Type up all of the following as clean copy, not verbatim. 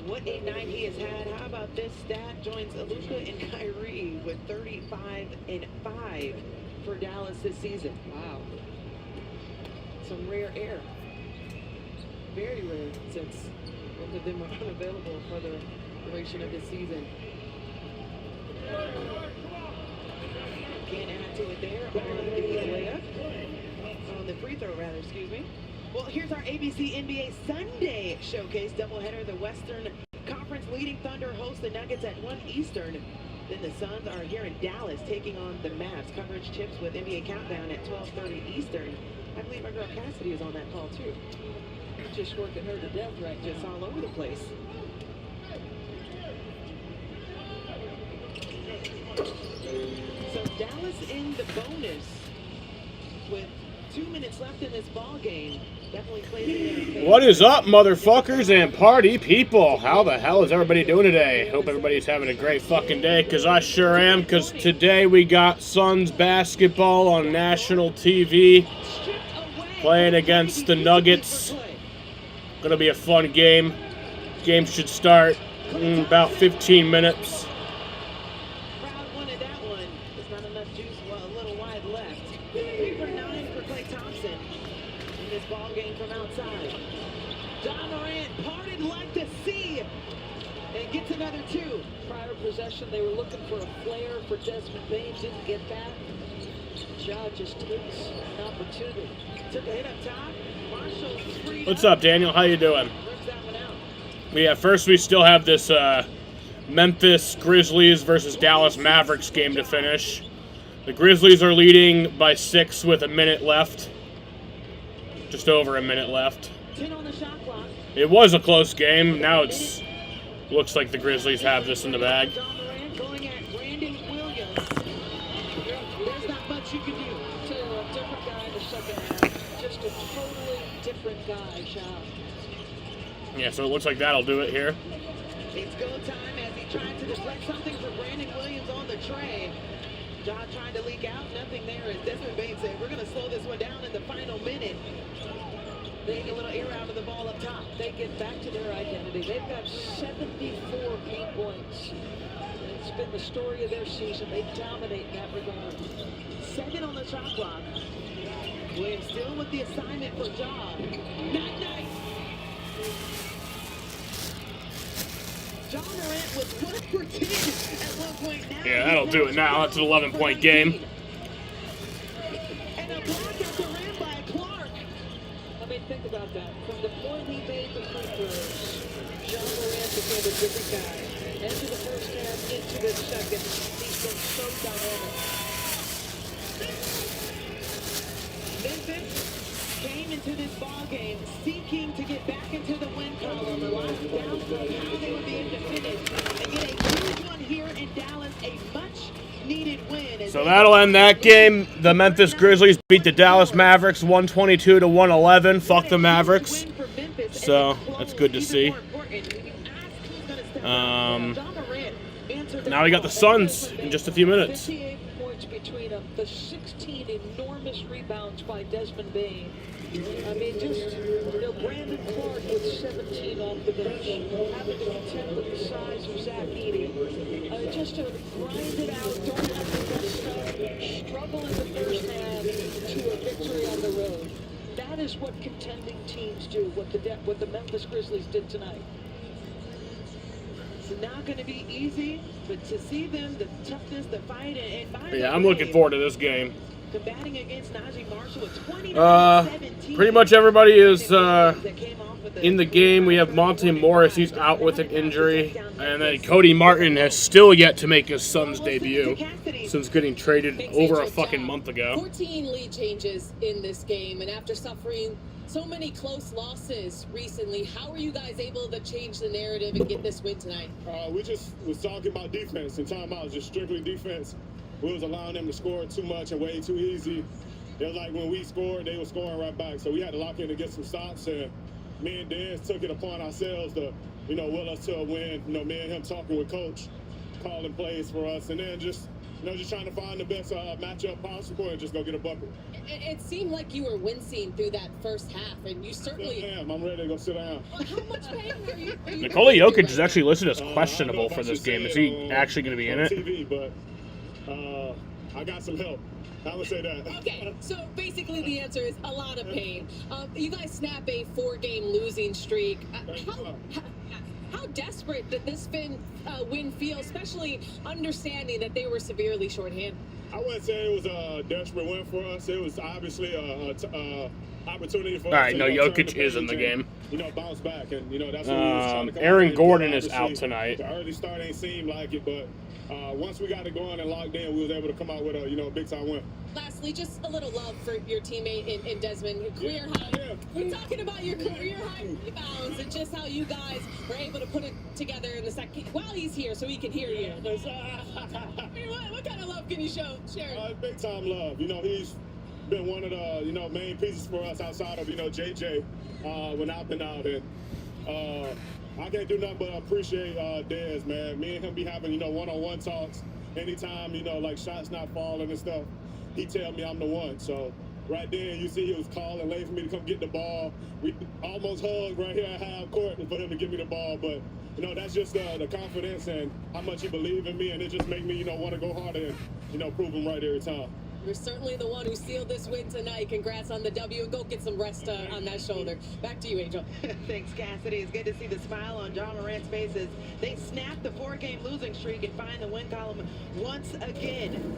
What a night he has had. How about this stat? Joins Luka and Kyrie with 35 and 5 for Dallas this season. Wow. Some rare air. Very rare, since both of them are unavailable for the duration of this season. Can't add to it there on the layup. On the free throw, rather, excuse me. Well, here's our ABC NBA Sunday showcase doubleheader. The Western Conference leading Thunder host the Nuggets at 1 Eastern. Then the Suns are here in Dallas taking on the Mavs. Coverage tips with NBA Countdown at 12:30 Eastern. I believe my girl Cassidy is on that call, too. Just working her to death, right? Just all over the place. So Dallas in the bonus with 2 minutes left in this ball game. Definitely plays in their. What is up, motherfuckers and party people? How the hell is everybody doing today? Hope everybody's having a great fucking day, because I sure am, because today we got Suns basketball on national TV playing against the Nuggets. Gonna be a fun game. Game should start in about 15 minutes. Crowd wanted that one. There's not enough juice, well, a little wide left. 3 for 9 for Klay Thompson in this ball game from outside. John Morant parted like the sea and gets another 2. Prior possession, they were looking for a flare for Desmond Bain. Didn't get that. Ja just takes an opportunity. Took a hit up top. Marshall's free. What's up, Daniel? How you doing? Rips that one out. Yeah, first we still have this Memphis Grizzlies versus Dallas Mavericks game to finish. The Grizzlies are leading by 6 with a minute left. Just over a minute left. 10 on the shot clock. It was a close game. Now it's looks like the Grizzlies have this in the bag. John Morant going at Brandon Williams. There's not much you can do. To a different guy in the second half. Just a totally different guy, Ja. Yeah, so it looks like that'll do it here. It's go time as he tried to deflect something for Brandon Williams on the tray. John trying to leak out. Nothing there. As Desmond Bain said, we're going to slow this one down in the final minute. They get a little air out of the ball up top. They get back to their identity. They've got 74 paint points. It's been the story of their season. They dominate in that regard. 7 on the shot clock. Williams still with the assignment for John. Not nice. John Morant was 1 for 10 at one point. Now Yeah, that'll do it now. That's an 11-point game. And a block at the rim by Clark. I mean, think about that. From the point he made the free throws, John Morant became a different guy. End of the first half, into the second, he's been so dynamic. Memphis came into this ball game seeking to get back into the win column. A lot of doubts on how they would be able to finish and get a huge one here in Dallas, a much-needed win. So that'll end that game. The Memphis Grizzlies beat the Dallas Mavericks 122 to 111. Fuck the Mavericks. So that's good to see. Now we got the Suns in just a few minutes. 58 points between them. The 16 enormous rebounds by Desmond Bain. I mean, just, Brandon Clark with 17 off the bench. Having to contend with the size of Zach Edey. Just to grind it out, don't let the best stuff. Struggle in the first half to a victory on the road. That is what contending teams do, what the Memphis Grizzlies did tonight. It's not going to be easy, but to see them, the toughness, the fight, and Yeah, I'm looking forward to this game. Combating against Najee Marshall with 29-17. Pretty much everybody is in the game. We have Monte Morris. He's out with an injury. And then Cody Martin has still yet to make his Suns debut since getting traded over a fucking month ago. 14 lead changes in this game, and after suffering so many close losses recently, how are you guys able to change the narrative and get this win tonight? We just was talking about defense and timeouts, just strictly defense. We was allowing them to score too much and way too easy. It was like when we scored, they were scoring right back. So we had to lock in to get some stops, and me and Dez took it upon ourselves to, will us to a win. Me and him talking with Coach, calling plays for us, and then just just trying to find the best matchup possible and just go get a bucket. It seemed like you were wincing through that first half, and you certainly. I am. I'm ready to go sit down. Well, how much pain are you Nikola Jokic right is actually listed as I questionable don't know for if I this should game. say Is he actually going to be in on it? TV, but I got some help. I would say that. Okay, so basically the answer is a lot of pain. You guys snap a 4-game losing streak. How desperate did this win feel, especially understanding that they were severely shorthanded? I wouldn't say it was a desperate win for us. It was obviously a opportunity for us. All right, to, no, turn Jokic the is in the page game. and, bounce back, and that's what we was trying to come Aaron out Gordon with. is out Obviously, tonight. The early start ain't seemed like it, but once we got it going and locked in, we was able to come out with a big time win. Lastly, just a little love for your teammate in Desmond, your career high. Yeah. We're talking about your career high rebounds and just how you guys were able to put it together in the second while he's here, so he can hear you. What kind of love can you share? Big time love. He's been one of the main pieces for us outside of JJ when I've been out, and I can't do nothing but appreciate Dez, man. Me and him be having one-on-one talks anytime like shots not falling and stuff. He tell me I'm the one. So right there, you see he was calling late for me to come get the ball. We almost hugged right here at half court for him to give me the ball, but that's just the confidence and how much he believed in me, and it just make me want to go harder and prove him right every time. You're certainly the one who sealed this win tonight. Congrats on the W, and go get some rest on that shoulder. Back to you, Angel. Thanks, Cassidy. It's good to see the smile on John Morant's faces. They snapped the 4-game losing streak and find the win column once again.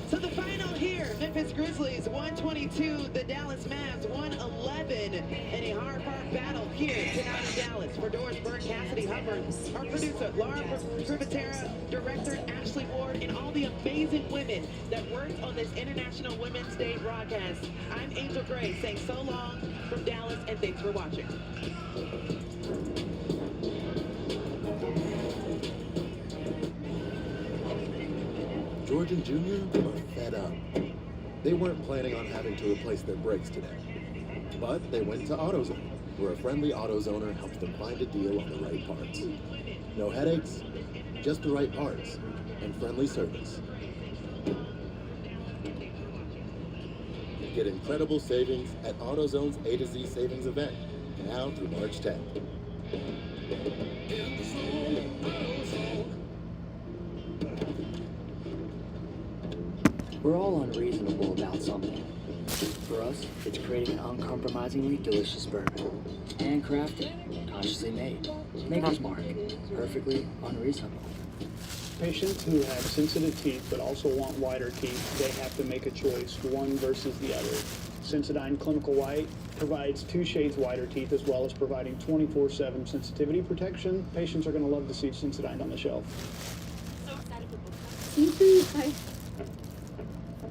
So the final here, Memphis Grizzlies 122, the Dallas Mavs 111 in a hard-fought battle here tonight in Dallas. For Doris Burke, Cassidy Hubbard, our producer Laura Privatera, director Ashley Ward, and all the amazing women that worked on this International Women's Day broadcast. I'm Angel Gray saying so long from Dallas, and thanks for watching. George and Junior were fed up. They weren't planning on having to replace their brakes today. But they went to AutoZone, where a friendly AutoZoner helps them find a deal on the right parts. No headaches, just the right parts, and friendly service. Get incredible savings at AutoZone's A to Z savings event, now through March 10th. We're all unreasonable about something. For us, it's creating an uncompromisingly delicious burger. Handcrafted, consciously made. Maker's Mark. Perfectly unreasonable. Patients who have sensitive teeth but also want whiter teeth, they have to make a choice, one versus the other. Sensodyne Clinical White provides 2 shades whiter teeth as well as providing 24/7 sensitivity protection. Patients are going to love to see Sensodyne on the shelf. So excited for book club. Hi.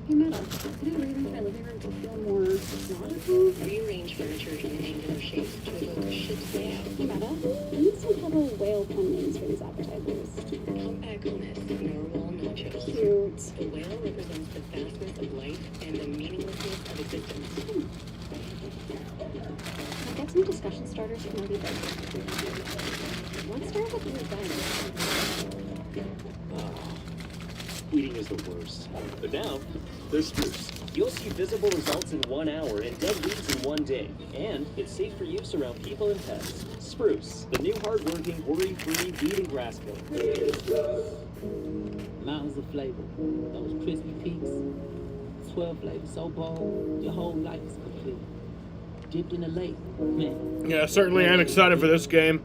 Hey, madam, could I rearrange my living room to feel more modern? Rearrange furniture in angular shapes to evoke a ship's layout. Hey, Meta, I need some clever whale pun names for these advertisers. Compactness, narwhal nachos. Cute. The whale represents the vastness of life and the meaninglessness of existence. I'll get some discussion starters from Movie Break. Let's start with your dining. Eating is the worst. But now, there's Spruce. You'll see visible results in 1 hour and dead weeds in 1 day. And it's safe for use around people and pets. Spruce, the new hard-working, worry-free weed and grass killer. Mountains of flavor. Those crispy peaks. 12 flavors so bold, your whole life is complete. Dipped in a lake, man. Yeah, certainly I'm excited for this game.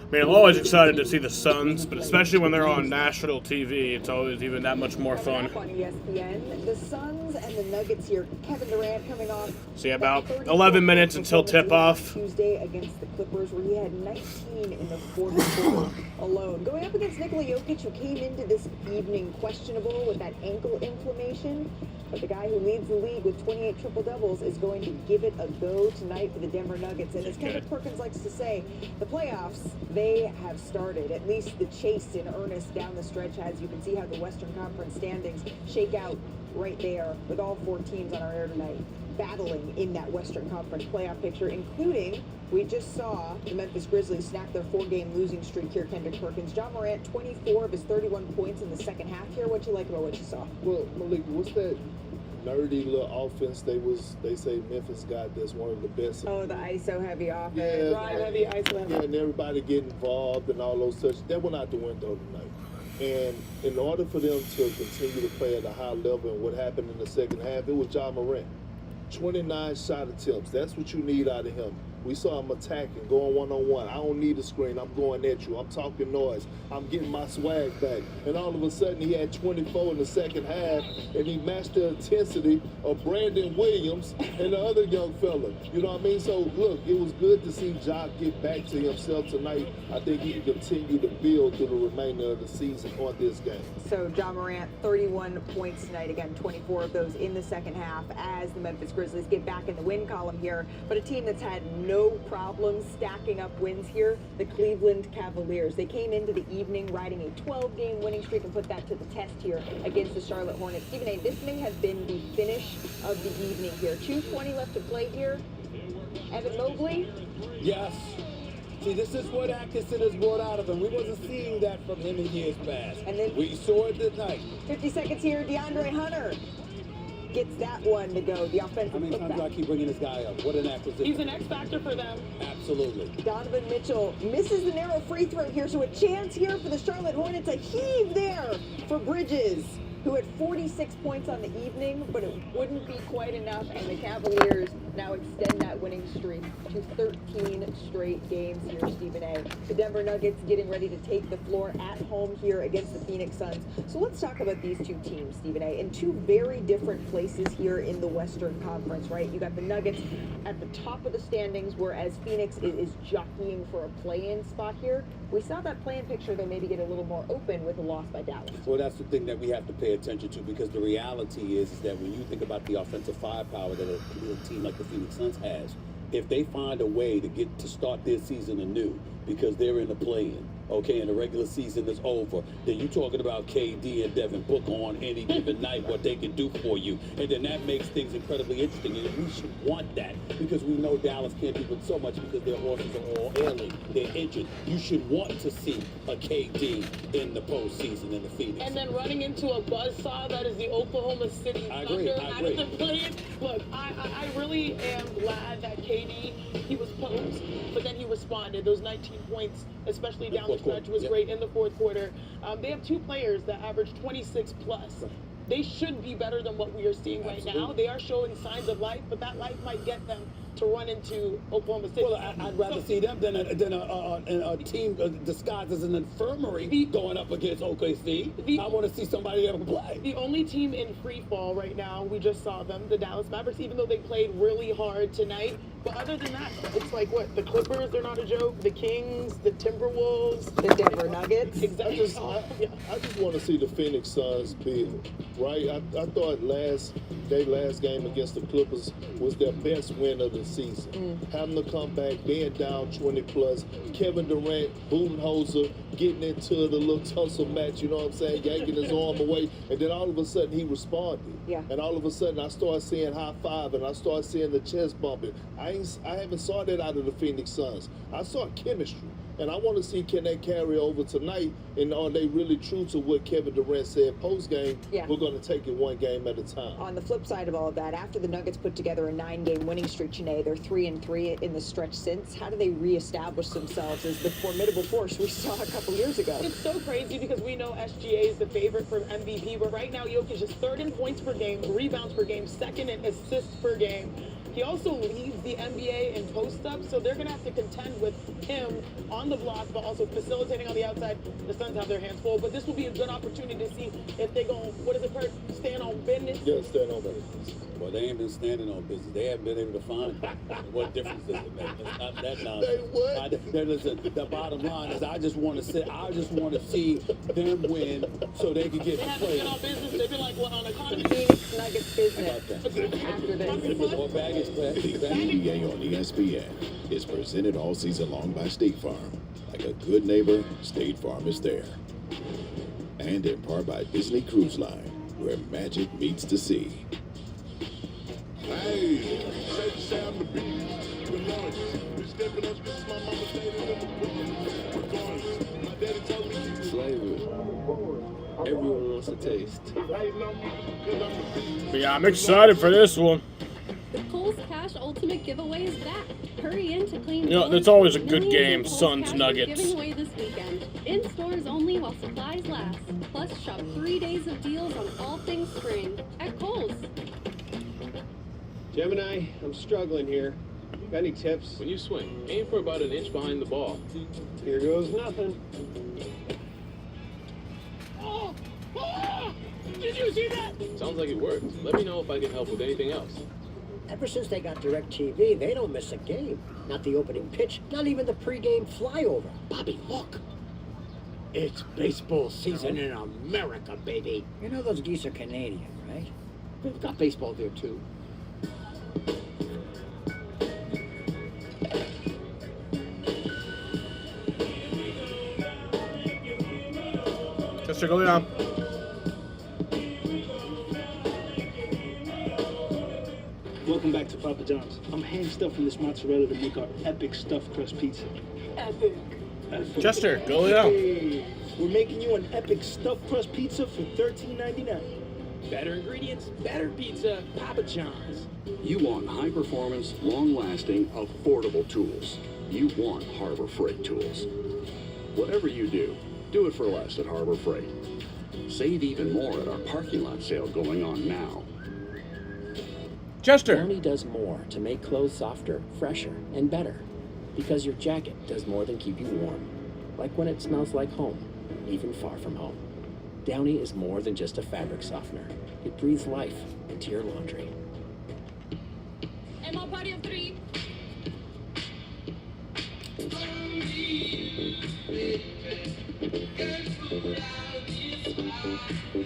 I mean, I'm always excited to see the Suns, but especially when they're on national TV, it's always even that much more fun. On ESPN, the Suns and the Nuggets here. Kevin Durant coming off. See, about 11 minutes until tip-off. Tuesday against the Clippers, where he had 19 in the fourth quarter alone. Going up against Nikola Jokic, who came into this evening questionable with that ankle inflammation. But the guy who leads the league with 28 triple-doubles is going to give it a go tonight for the Denver Nuggets. And as Kenneth Perkins likes to say, the playoffs, they have started. At least the chase in earnest down the stretch, as you can see how the Western Conference standings shake out right there with all 4 teams on our air tonight battling in that Western Conference playoff picture, including, we just saw the Memphis Grizzlies snap their 4-game losing streak here, Kendrick Perkins. John Morant, 24 of his 31 points in the second half here. What you like about what you saw? Well, Malik, what's that nerdy little offense they say Memphis got that's one of the best? Oh, the ISO heavy offense. Yeah, Drive heavy, ISO heavy. Yeah, and everybody getting involved and all those such. That went out the window tonight. And in order for them to continue to play at a high level, and what happened in the second half, it was John Morant. 29 shot attempts. That's what you need out of him. We saw him attacking, going one-on-one. I don't need a screen. I'm going at you. I'm talking noise. I'm getting my swag back. And all of a sudden, he had 24 in the second half, and he matched the intensity of Brandon Williams and the other young fella. You know what I mean? So, look, it was good to see Ja get back to himself tonight. I think he can continue to build through the remainder of the season on this game. So, John Morant, 31 points tonight. Again, 24 of those in the second half as the Memphis Grizzlies get back in the win column here. But a team that's had no problems stacking up wins here, the Cleveland Cavaliers. They came into the evening riding a 12-game winning streak and put that to the test here against the Charlotte Hornets. Stephen A., this may have been the finish of the evening here. 2:20 left to play here. Evan Mobley? Yes. See, this is what Atkinson has brought out of him. We wasn't seeing that from him in years past. And then we saw it tonight. 50 seconds here, DeAndre Hunter gets that one to go. The offensive How many times do I keep bringing this guy up? What an acquisition. He's an X factor for them. Absolutely. Donovan Mitchell misses the narrow free throw here, so a chance here for the Charlotte Hornets. A heave there for Bridges, who had 46 points on the evening, but it wouldn't be quite enough, and the Cavaliers now extend that winning streak to 13 straight games here, Stephen A. The Denver Nuggets getting ready to take the floor at home here against the Phoenix Suns. So let's talk about these two teams, Stephen A. In two very different places here in the Western Conference, right? You got the Nuggets at the top of the standings, whereas Phoenix is jockeying for a play-in spot here. We saw that play-in picture, though, maybe get a little more open with a loss by Dallas. Well, that's the thing that we have to pay attention to, because the reality is that when you think about the offensive firepower that a team like the Phoenix Suns has, if they find a way to start their season anew, because they're in the play-in, okay, and the regular season is over, then you're talking about KD and Devin Booker on any given night, what they can do for you. And then that makes things incredibly interesting. And we should want that, because we know Dallas can't do it so much because their horses are all ailing. They're injured. You should want to see a KD in the postseason in the Phoenix. And then running into a buzzsaw that is the Oklahoma City Thunder out of the play-in. Look, I really am glad that KD, he was posed, but then he responded. Those 19 points, especially down the stretch, was great in the fourth quarter. They have two players that average 26 plus. They should be better than what we are seeing right now. They are showing signs of life, but that life might get them to run into Oklahoma City. Well, I'd rather see them than a team disguised as an infirmary going up against OKC. I want to see somebody that can play. The only team in free fall right now, we just saw them, the Dallas Mavericks, even though they played really hard tonight. But other than that, it's like what? The Clippers, they're not a joke. The Kings, the Timberwolves. The Denver Nuggets. Exactly. I just want to see the Phoenix Suns build, right? I thought last game against the Clippers was their best win of the season. Having to come back, being down 20 plus, Kevin Durant, Budenholzer, getting into the little tussle match, you know what I'm saying, yanking his arm away, and then all of a sudden he responded. Yeah. And all of a sudden I started seeing high five, and I started seeing the chest bumping. I haven't saw that out of the Phoenix Suns. I saw chemistry. And I want to see, can they carry over tonight, and are they really true to what Kevin Durant said post-game? Yeah. We're going to take it one game at a time. On the flip side of all of that, after the Nuggets put together a 9-game winning streak, Janae, they're 3-3 in the stretch since. How do they reestablish themselves as the formidable force we saw a couple years ago? It's so crazy because we know SGA is the favorite for MVP, but right now Jokic is third in points per game, rebounds per game, second in assists per game. He also leads the NBA in post-up, so they're going to have to contend with him on the block, but also facilitating on the outside. The Suns have their hands full, but this will be a good opportunity to see if they're going, what is it, Kurt? Stand on business? Yeah, stand on business. Well, they ain't been standing on business. They haven't been able to find what difference does it make. It's not that nonsense. Listen, the bottom line is I just want to see them win so they can get They the haven't play. been on business. They've been like, what, on economy? Phoenix Nuggets business after this. More baggage. The NBA on ESPN is presented all season long by State Farm. Like a good neighbor, State Farm is there. And in part by Disney Cruise Line. where magic meets the sea. Hey, safe to say I'm the beast. The noise. Bitch stepping up, this is my mama stated in the book. Regardless, my daddy told me keep it flavor. Everyone wants to taste. But yeah, I'm excited for this one. The Kohl's Cash Ultimate Giveaway is back. Hurry in to claim. You know, that's always a good game, Suns Nuggets. Giving away this weekend. In stores only while supplies last. Plus, shop 3 days of deals on all things spring at Kohl's. Gemini, I'm struggling here. Got any tips? When you swing, aim for about an inch behind the ball. Here goes nothing. Oh! Oh! Did you see that? Sounds like it worked. Let me know if I can help with anything else. Ever since they got DirecTV, they don't miss a game. Not the opening pitch, not even the pregame flyover. Bobby, look. It's baseball season in America, baby. You know those geese are Canadian, right? They've got baseball there, too. Just go down. Welcome back to Papa John's. I'm hand stuffing this mozzarella to make our epic stuffed crust pizza. Epic. Chester, go down. Hey, we're making you an epic stuffed crust pizza for $13.99. Better ingredients, better pizza, Papa John's. You want high-performance, long-lasting, affordable tools. You want Harbor Freight tools. Whatever you do it for less at Harbor Freight. Save even more at our parking lot sale going on now. Chester. Downey does more to make clothes softer, fresher, and better. Because your jacket does more than keep you warm. Like when it smells like home, even far from home. Downey is more than just a fabric softener. It breathes life into your laundry. And my party of 3.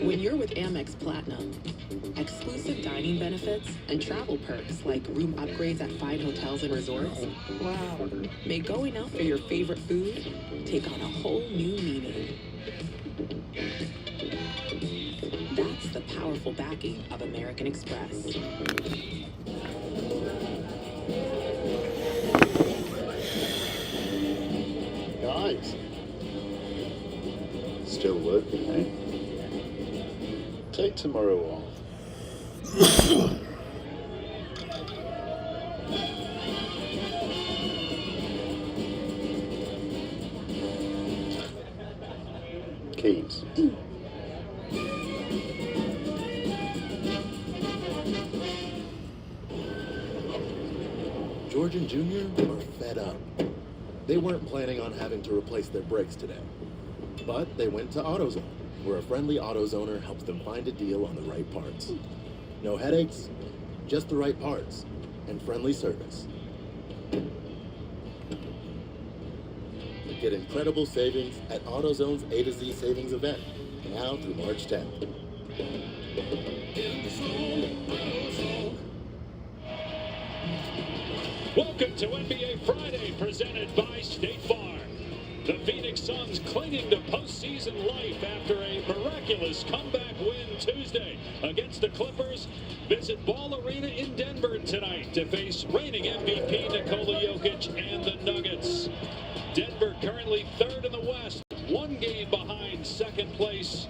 When you're with Amex Platinum, exclusive dining benefits and travel perks like room upgrades at fine hotels and resorts, wow, make going out for your favorite food take on a whole new meaning. That's the powerful backing of American Express. Guys, still working, eh? Take tomorrow off. Keys. George and Junior are fed up. They weren't planning on having to replace their brakes today. But they went to AutoZone, where a friendly AutoZoner helps them find a deal on the right parts. No headaches, just the right parts, and friendly service. Get incredible savings at AutoZone's A to Z savings event, now through March 10th. Welcome to NBA Friday, presented by State Farm. The Phoenix Suns clinging to postseason life after a miraculous comeback win Tuesday against the Clippers. Visit Ball Arena in Denver tonight to face reigning MVP Nikola Jokic and the Nuggets. Denver currently third in the West, 1 game behind second place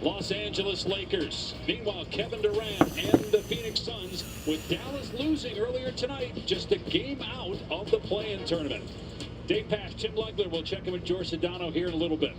Los Angeles Lakers. Meanwhile, Kevin Durant and the Phoenix Suns, with Dallas losing earlier tonight, just a game out of the play-in tournament. Dave Pash, Tim Legler will check in with George Sedano here in a little bit.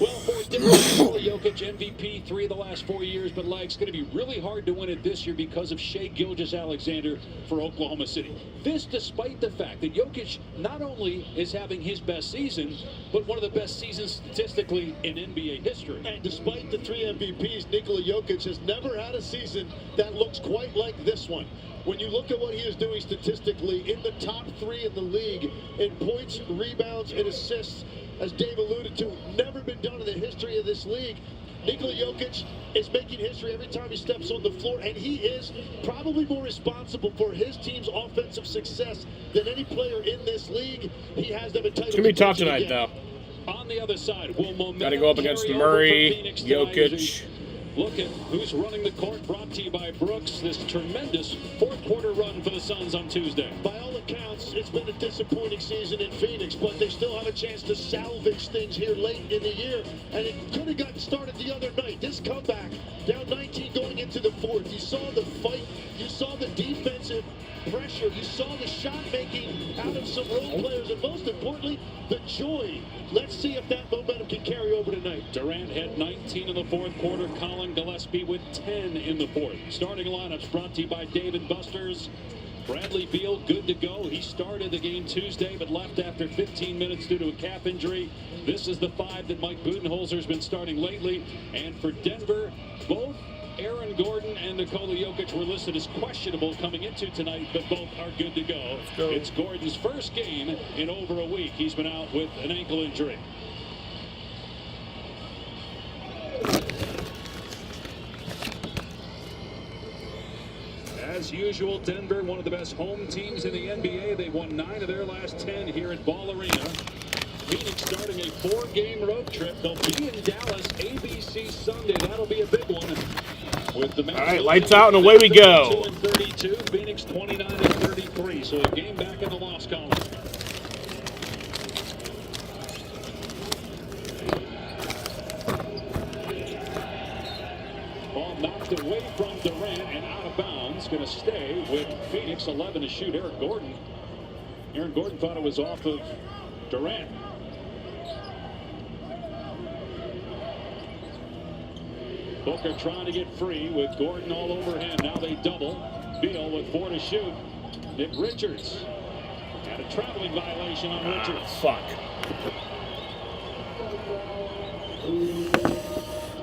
Well, for Nikola Jokic, MVP 3 of the last 4 years, but it's going to be really hard to win it this year because of Shai Gilgeous-Alexander for Oklahoma City. This despite the fact that Jokic not only is having his best season, but one of the best seasons statistically in NBA history. And despite the 3 MVPs, Nikola Jokic has never had a season that looks quite like this one. When you look at what he is doing statistically, in the top 3 in the league in points, rebounds, and assists, as Dave alluded to, never been done in the history of this league. Nikola Jokic is making history every time he steps on the floor, and he is probably more responsible for his team's offensive success than any player in this league. He has them entitled. It's gonna be tough tonight, though. On the other side, will momentum got to go up against Murray, Jokic, look at who's running the court, brought to you by Brooks. This tremendous fourth quarter run for the Suns on Tuesday. By all accounts, it's been a disappointing season in Phoenix, but they still have a chance to salvage things here late in the year, and it could have gotten started the other night. This comeback, down 19 going into the fourth. You saw the fight, you saw the defensive pressure, you saw the shot making out of some role players, and most importantly, the joy. Let's see if that momentum can carry over tonight. Durant had 19 in the fourth quarter. Colin Gillespie with 10 in the fourth. Starting lineups brought to you by Dave & Buster's. Bradley Beal, good to go. He started the game Tuesday, but left after 15 minutes due to a calf injury. This is the five that Mike Budenholzer's been starting lately. And for Denver, both Aaron Gordon and Nikola Jokic were listed as questionable coming into tonight, but both are good to go. It's Gordon's first game in over a week. He's been out with an ankle injury. As usual, Denver, one of the best home teams in the NBA. They've won 9 of their last 10 here at Ball Arena. Phoenix starting a 4-game road trip. They'll be in Dallas, ABC Sunday. That'll be a big one. With the all right, lights out and away we go. 32, Phoenix 29-33. So a game back in the loss column. Ball knocked away from Durant and out of bounds. Going to stay with Phoenix. 11 to shoot. Aaron Gordon thought it was off of Durant. Booker trying to get free with Gordon all over him. Now they double. Beal with 4 to shoot. Nick Richards had a traveling violation on Richards. Fuck.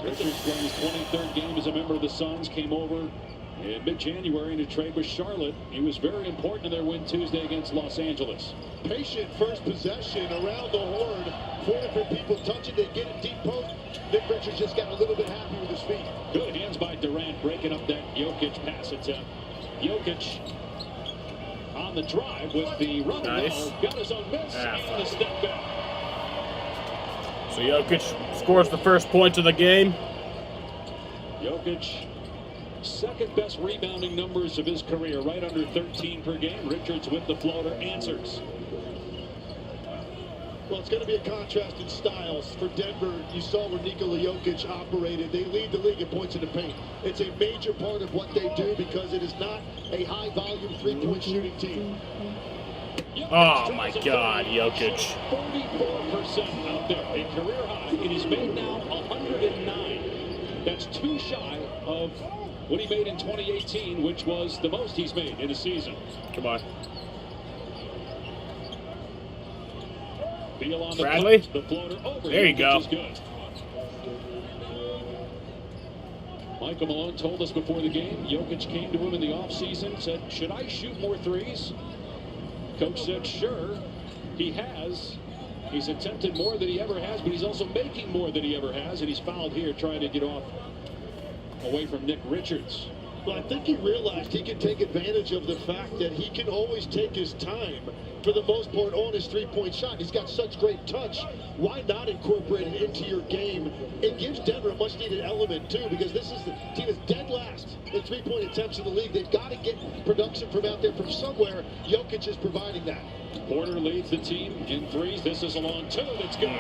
Richards playing his 23rd game as a member of the Suns. Came over in mid-January in a trade with Charlotte. He was very important in their win Tuesday against Los Angeles. Patient first possession around the horn. 4 different people touch it. They get it deep post. Nick Richards just got a little bit happy with his feet. Good hands by Durant breaking up that Jokic pass attempt. Jokic on the drive with the running ball. Got his own miss and the step back. So Jokic scores the first points of the game. Jokic, second best rebounding numbers of his career, right under 13 per game. Richards with the floater answers. Well, it's going to be a contrast in styles. For Denver, you saw where Nikola Jokic operated. They lead the league in points in the paint. It's a major part of what they do because it is not a high-volume three-point shooting team. Oh, my God, Jokic. 44% out there, a career high. It is made now 109. That's 2 shy of what he made in 2018, which was the most he's made in a season. Come on. Beal on the Bradley? The floater over. There you go. Good. Michael Malone told us before the game, Jokic came to him in the offseason, said, should I shoot more threes? Coach said, sure. He has. He's attempted more than he ever has, but he's also making more than he ever has, and he's fouled here trying to get off away from Nick Richards. Well, I think he realized he could take advantage of the fact that he can always take his time for the most part on his three-point shot. He's got such great touch. Why not incorporate it into your game? It gives Denver a much-needed element, too, because this is the team is dead last in three-point attempts in the league. They've got to get production from out there from somewhere. Jokic is providing that. Porter leads the team in threes. This is a long 2 that's good.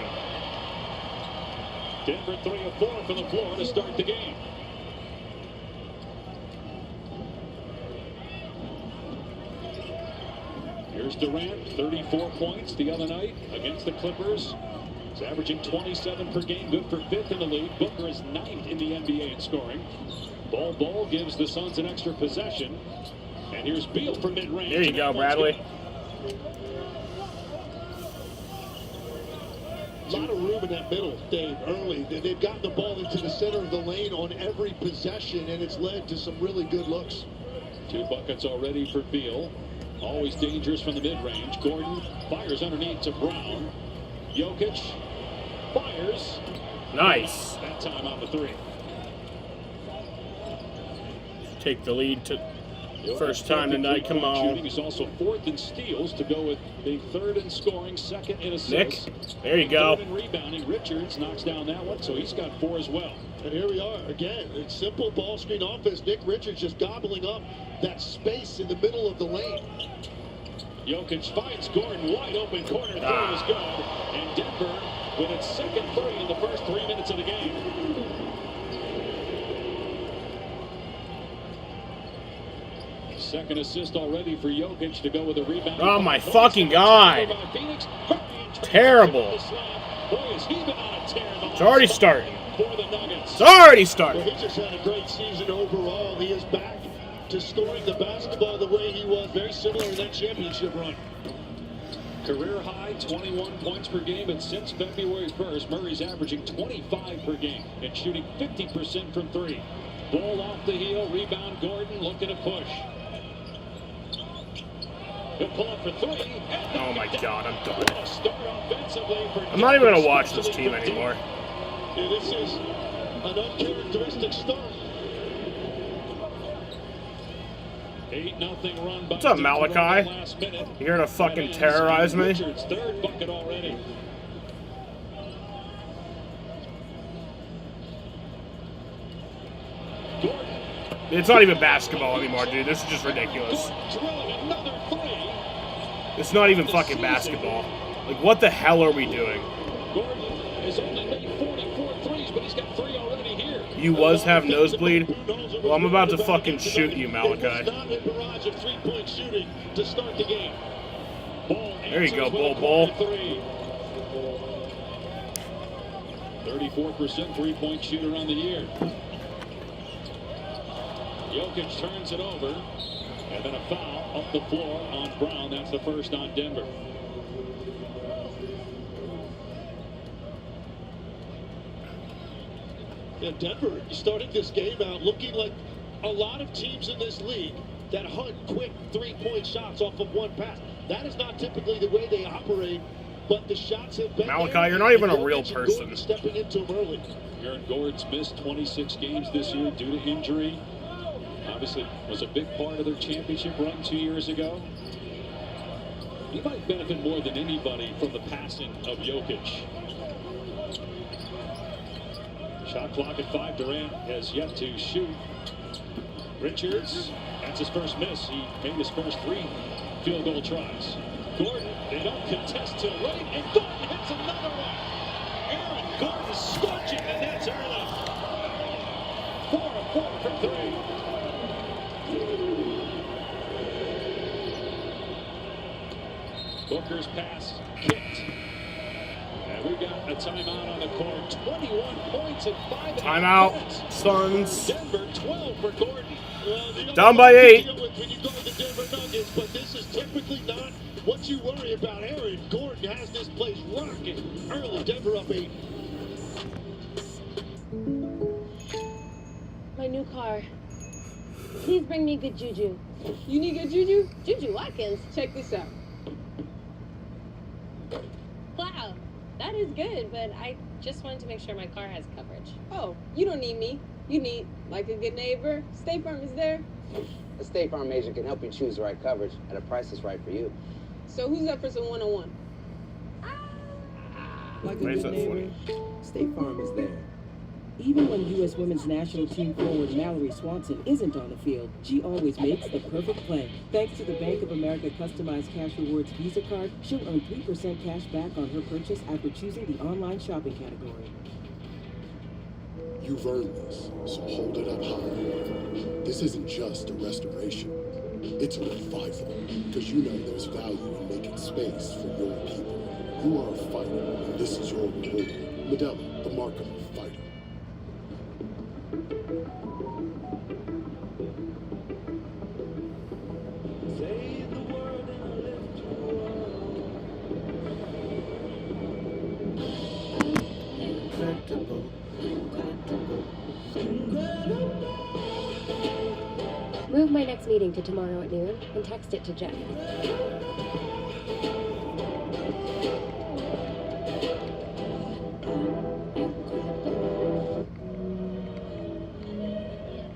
Denver 3 of 4 from the floor to start the game. Here's Durant, 34 points the other night against the Clippers. He's averaging 27 per game, good for 5th in the league. Booker is 9th in the NBA in scoring. Ball gives the Suns an extra possession. And here's Beal for mid-range. There you go, Bradley. A lot of room in that middle, Dave, early. They've gotten the ball into the center of the lane on every possession, and it's led to some really good looks. 2 buckets already for Beal. Always dangerous from the mid-range. Gordon fires underneath to Brown. Jokic fires. Nice. That time on the 3. Take the lead to... First time tonight, come on. He's also fourth in steals to go with being third in scoring, second in assists. Nick, there you go. Third in rebounding. Richards knocks down that one, so he's got 4 as well. And here we are again. It's simple ball screen offense. Nick Richards just gobbling up that space in the middle of the lane. Jokic finds Gordon, wide open corner. Three is good. And Denver with its second three in the first 3 minutes of the game. Second assist already for Jokic to go with a rebound. Oh my fucking God. Terrible. It's already starting. It's already starting. Well, he just had a great season overall. He is back to scoring the basketball the way he was, very similar in that championship run. Career high 21 points per game, and since February 1st, Murray's averaging 25 per game and shooting 50% from three. Ball off the heel, rebound Gordon looking to push. He'll pull up for three. Oh my God, I'm done. I'm I'm not even going to watch this team anymore. Yeah, this is an uncharacteristic start. 8-0 run. What's up, Malachi? You here to fucking terrorize me? Richards, third bucket already. It's not even basketball anymore, dude. This is just ridiculous. It's not even fucking basketball. Like, what the hell are we doing? Gordon has only made 44 threes, but he's got 3 already here. You was have nosebleed? Well, I'm about to fucking shoot you, Malachi. Not a barrage of three-point shooting to start the game. There you go, Bull. 34% three-point shooter on the year. Jokic turns it over, and then a foul up the floor on Brown. That's the first on Denver. Yeah, Denver starting this game out looking like a lot of teams in this league that hunt quick three-point shots off of one pass. That is not typically the way they operate, but the shots have been Malachi, there. you're not even a real person. Stepping into him early. Aaron Gordon's missed 26 games this year due to injury. Obviously, was a big part of their championship run 2 years ago. He might benefit more than anybody from the passing of Jokic. Shot clock at 5. Durant has yet to shoot. Richards, that's his first miss. He made his first 3 field goal tries. Gordon, they don't contest till late, and Gordon hits another one. Aaron Gordon scorching, and that's early. 4 of 4 from 3. Booker's pass kicked. And we got a timeout on the court. 21 points in 5 Timeout, minutes. Suns. Denver 12 for Gordon. Well, Down by 8. When you go to the Denver Nuggets, but this is typically not what you worry about. Aaron Gordon has this place rocking early. Denver up 8. My new car. Please bring me good juju. You need good juju? Juju Watkins. Check this out. Wow, that is good, but I just wanted to make sure my car has coverage. Oh, you don't need me. You need, like a good neighbor, State Farm is there. A State Farm agent can help you choose the right coverage at a price that's right for you. So who's up for some one-on-one? Like a good neighbor, State Farm is there. Even when U.S. women's national team forward Mallory Swanson isn't on the field, she always makes the perfect play. Thanks to the Bank of America customized cash rewards Visa card, she'll earn 3% cash back on her purchase after choosing the online shopping category. You've earned this, so hold it up high. This isn't just a restoration, it's a revival, because you know there's value in making space for your people. You are a fighter, and this is your reward. Medella, the mark of a fighter. Move my next meeting to tomorrow at noon and text it to Jeff.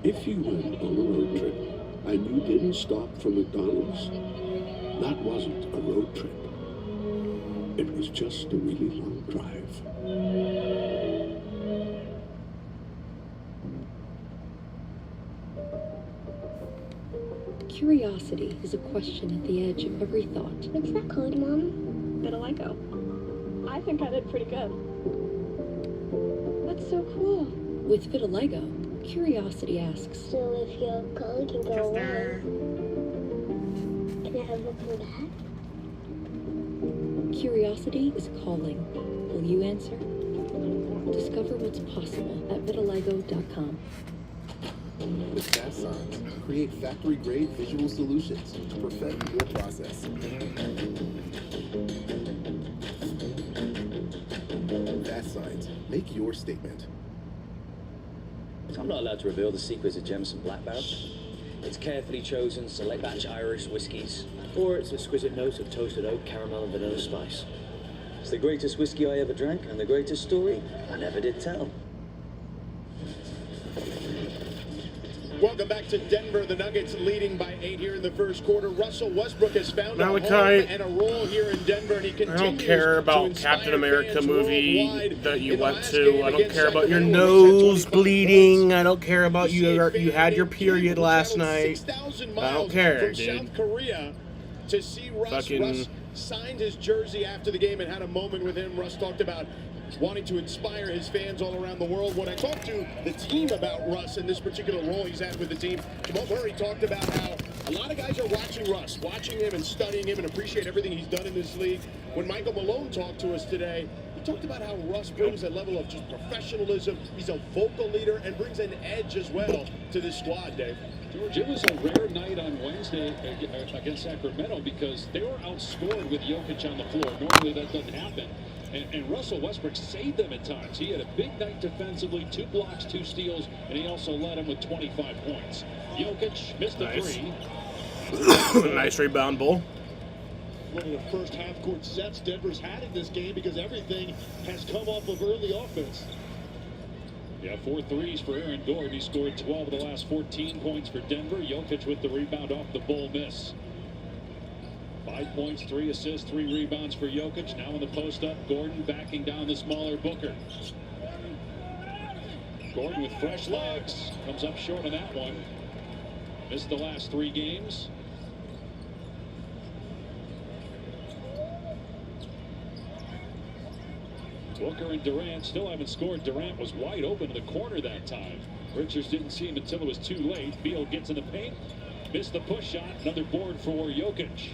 If you went on a road trip and you didn't stop for McDonald's, that wasn't a road trip. It was just a really long drive. Curiosity is a question at the edge of every thought. What's that called, Mom? Vitiligo. I think I did pretty good. That's so cool. With vitiligo, curiosity asks, So if your color can go away, can I ever come back? curiosity is calling. Will you answer? Discover what's possible at vitiligo.com. With Fast Signs, create factory-grade visual solutions to perfect your process. Fast Signs, make your statement. I'm not allowed to reveal the secrets of Jameson Black Barrel. It's carefully chosen select batch Irish whiskies, or its exquisite notes of toasted oak, caramel, and vanilla spice. It's the greatest whiskey I ever drank, and the greatest story I never did tell. Welcome back to Denver. The Nuggets leading by 8 here in the first quarter. Russell Westbrook has found a home and a role here in Denver, and he continues. I don't care about Captain America movie that you went to. I don't care about your nose bleeding. I don't care about you had your period last night. I don't care, dude. South Korea to see Russ. Russ signed his jersey after the game and had a moment with him. Russ talked about wanting to inspire his fans all around the world. When I talked to the team about Russ and this particular role he's had with the team, Jamal Murray talked about how a lot of guys are watching Russ, watching him and studying him and appreciate everything he's done in this league. When Michael Malone talked to us today, he talked about how Russ brings a level of just professionalism. He's a vocal leader and brings an edge as well to this squad, Dave. George, it was a rare night on Wednesday against Sacramento because they were outscored with Jokic on the floor. Normally that doesn't happen. And Russell Westbrook saved them at times. He had a big night defensively, 2 blocks, 2 steals, and he also led him with 25 points. Jokic missed the three. Nice rebound, Bull. One of the first half-court sets Denver's had in this game because everything has come off of early offense. Yeah, 4 threes for Aaron Gordon. He scored 12 of the last 14 points for Denver. Jokic with the rebound off the Bull miss. 5 points, 3 assists, 3 rebounds for Jokic. Now in the post-up, Gordon backing down the smaller Booker. Gordon with fresh legs. Comes up short on that one. Missed the last 3 games. Booker and Durant still haven't scored. Durant was wide open in the corner that time. Richards didn't see him until it was too late. Beal gets in the paint. Missed the push shot. Another board for Jokic.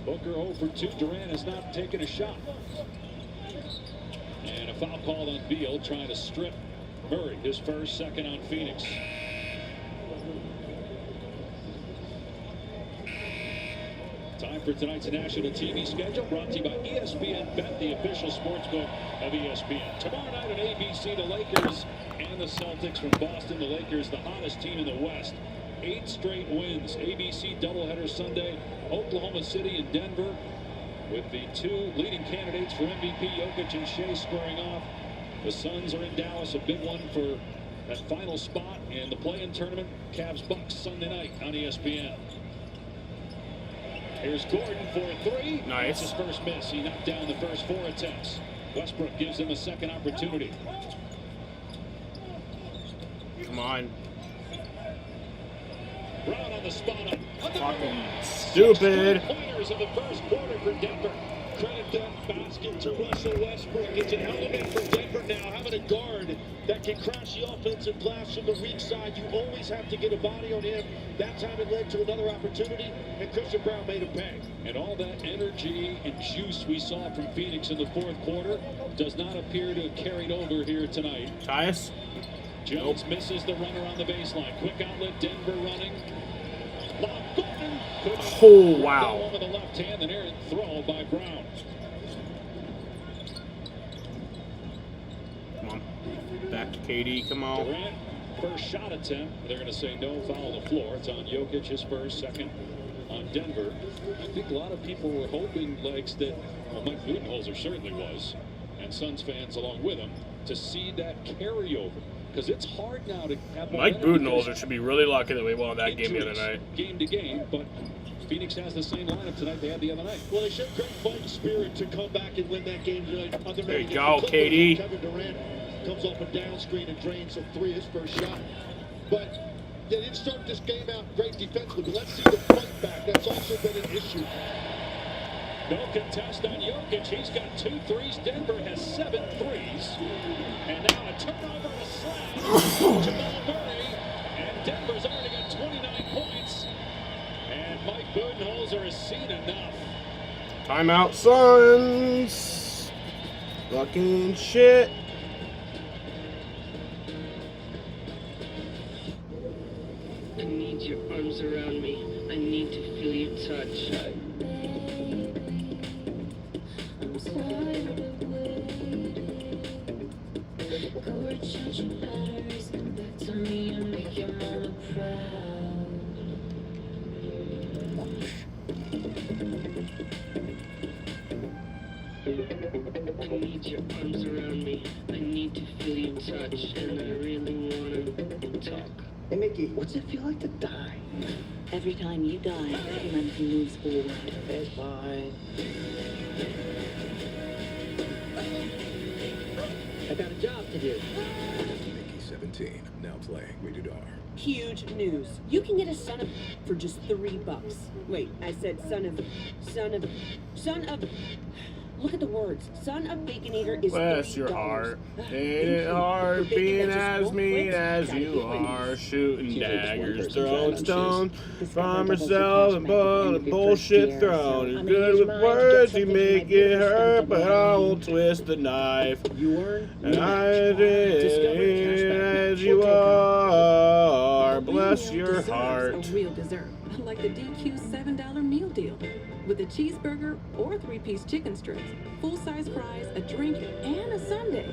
Booker 0 for 2. Durant has not taken a shot. And a foul called on Beal, trying to strip Murray. His first, second on Phoenix. Time for tonight's national TV schedule, brought to you by ESPN Bet, the official sportsbook of ESPN. Tomorrow night on ABC, the Lakers and the Celtics from Boston. The Lakers, the hottest team in the West. 8 straight wins. ABC doubleheader Sunday. Oklahoma City and Denver, with the 2 leading candidates for MVP, Jokic and Shea, squaring off. The Suns are in Dallas, a big one for that final spot in the play-in tournament. Cavs-Bucks Sunday night on ESPN. Here's Gordon for a 3. Nice. That's his first miss. He knocked down the first 4 attempts. Westbrook gives him a second opportunity. Come on. Brown on the spot up. Fucking stupid. Pointers in the first quarter for Denver. Credit that basket to Russell Westbrook. It's an element for Denver now, having a guard that can crash the offensive glass from the weak side. You always have to get a body on him. That time it led to another opportunity, and Christian Brown made a pay. And all that energy and juice we saw from Phoenix in the fourth quarter does not appear to have carried over here tonight. Tyus? Jones misses the runner on the baseline. Quick outlet, Denver running. Lob, Gordon. Oh, wow. Over the left hand, an errant throw by Brown. Come on. Back to KD. Come on. Durant, first shot attempt. They're going to say no, foul on the floor. It's on Jokic, his first, second on Denver. I think a lot of people were hoping, Legs, that Mike Budenholzer certainly was, and Suns fans along with him, to see that carryover. because it's hard now to have Mike Budenholzer should be really lucky that we won that game the other night. Game to game, but Phoenix has the same lineup tonight they had the other night. Well, they showed great fighting spirit to come back and win that game tonight. There you go, KD. Kevin Durant comes off a down screen and drains a three, his first shot. But they didn't start this game out great defensively, but let's see the fight back. That's also been an issue. No contest on Jokic. He's got 2 threes. Denver has 7 threes. And now a turnover and a slam. Jamal Murray. And Denver's already got 29 points. And Mike Budenholzer has seen enough. Timeout, Suns. Fucking shit. I need your arms around me. I need to feel your touch. I need your arms around me. I need to feel your touch, and I really wanna talk. Hey, Mickey, what's it feel like to die? Every time you die, humanity moves forward. It's fine. I got a job to do. Mickey 17, now playing Rated R. Huge news. You can get a son of for just $3. Wait, I said son of. Look at the words. Son of Baconator is Bless your heart. Ain't it hard being as mean as you are? Shooting daggers, throwing stones from yourself and bullshit thrown. You're good with words, you make it hurt, but I will twist the knife. And I did as you are. Bless your heart. A real dessert, like the DQ $7 meal deal. With a cheeseburger or 3-piece chicken strips, full-size fries, a drink, and a sundae.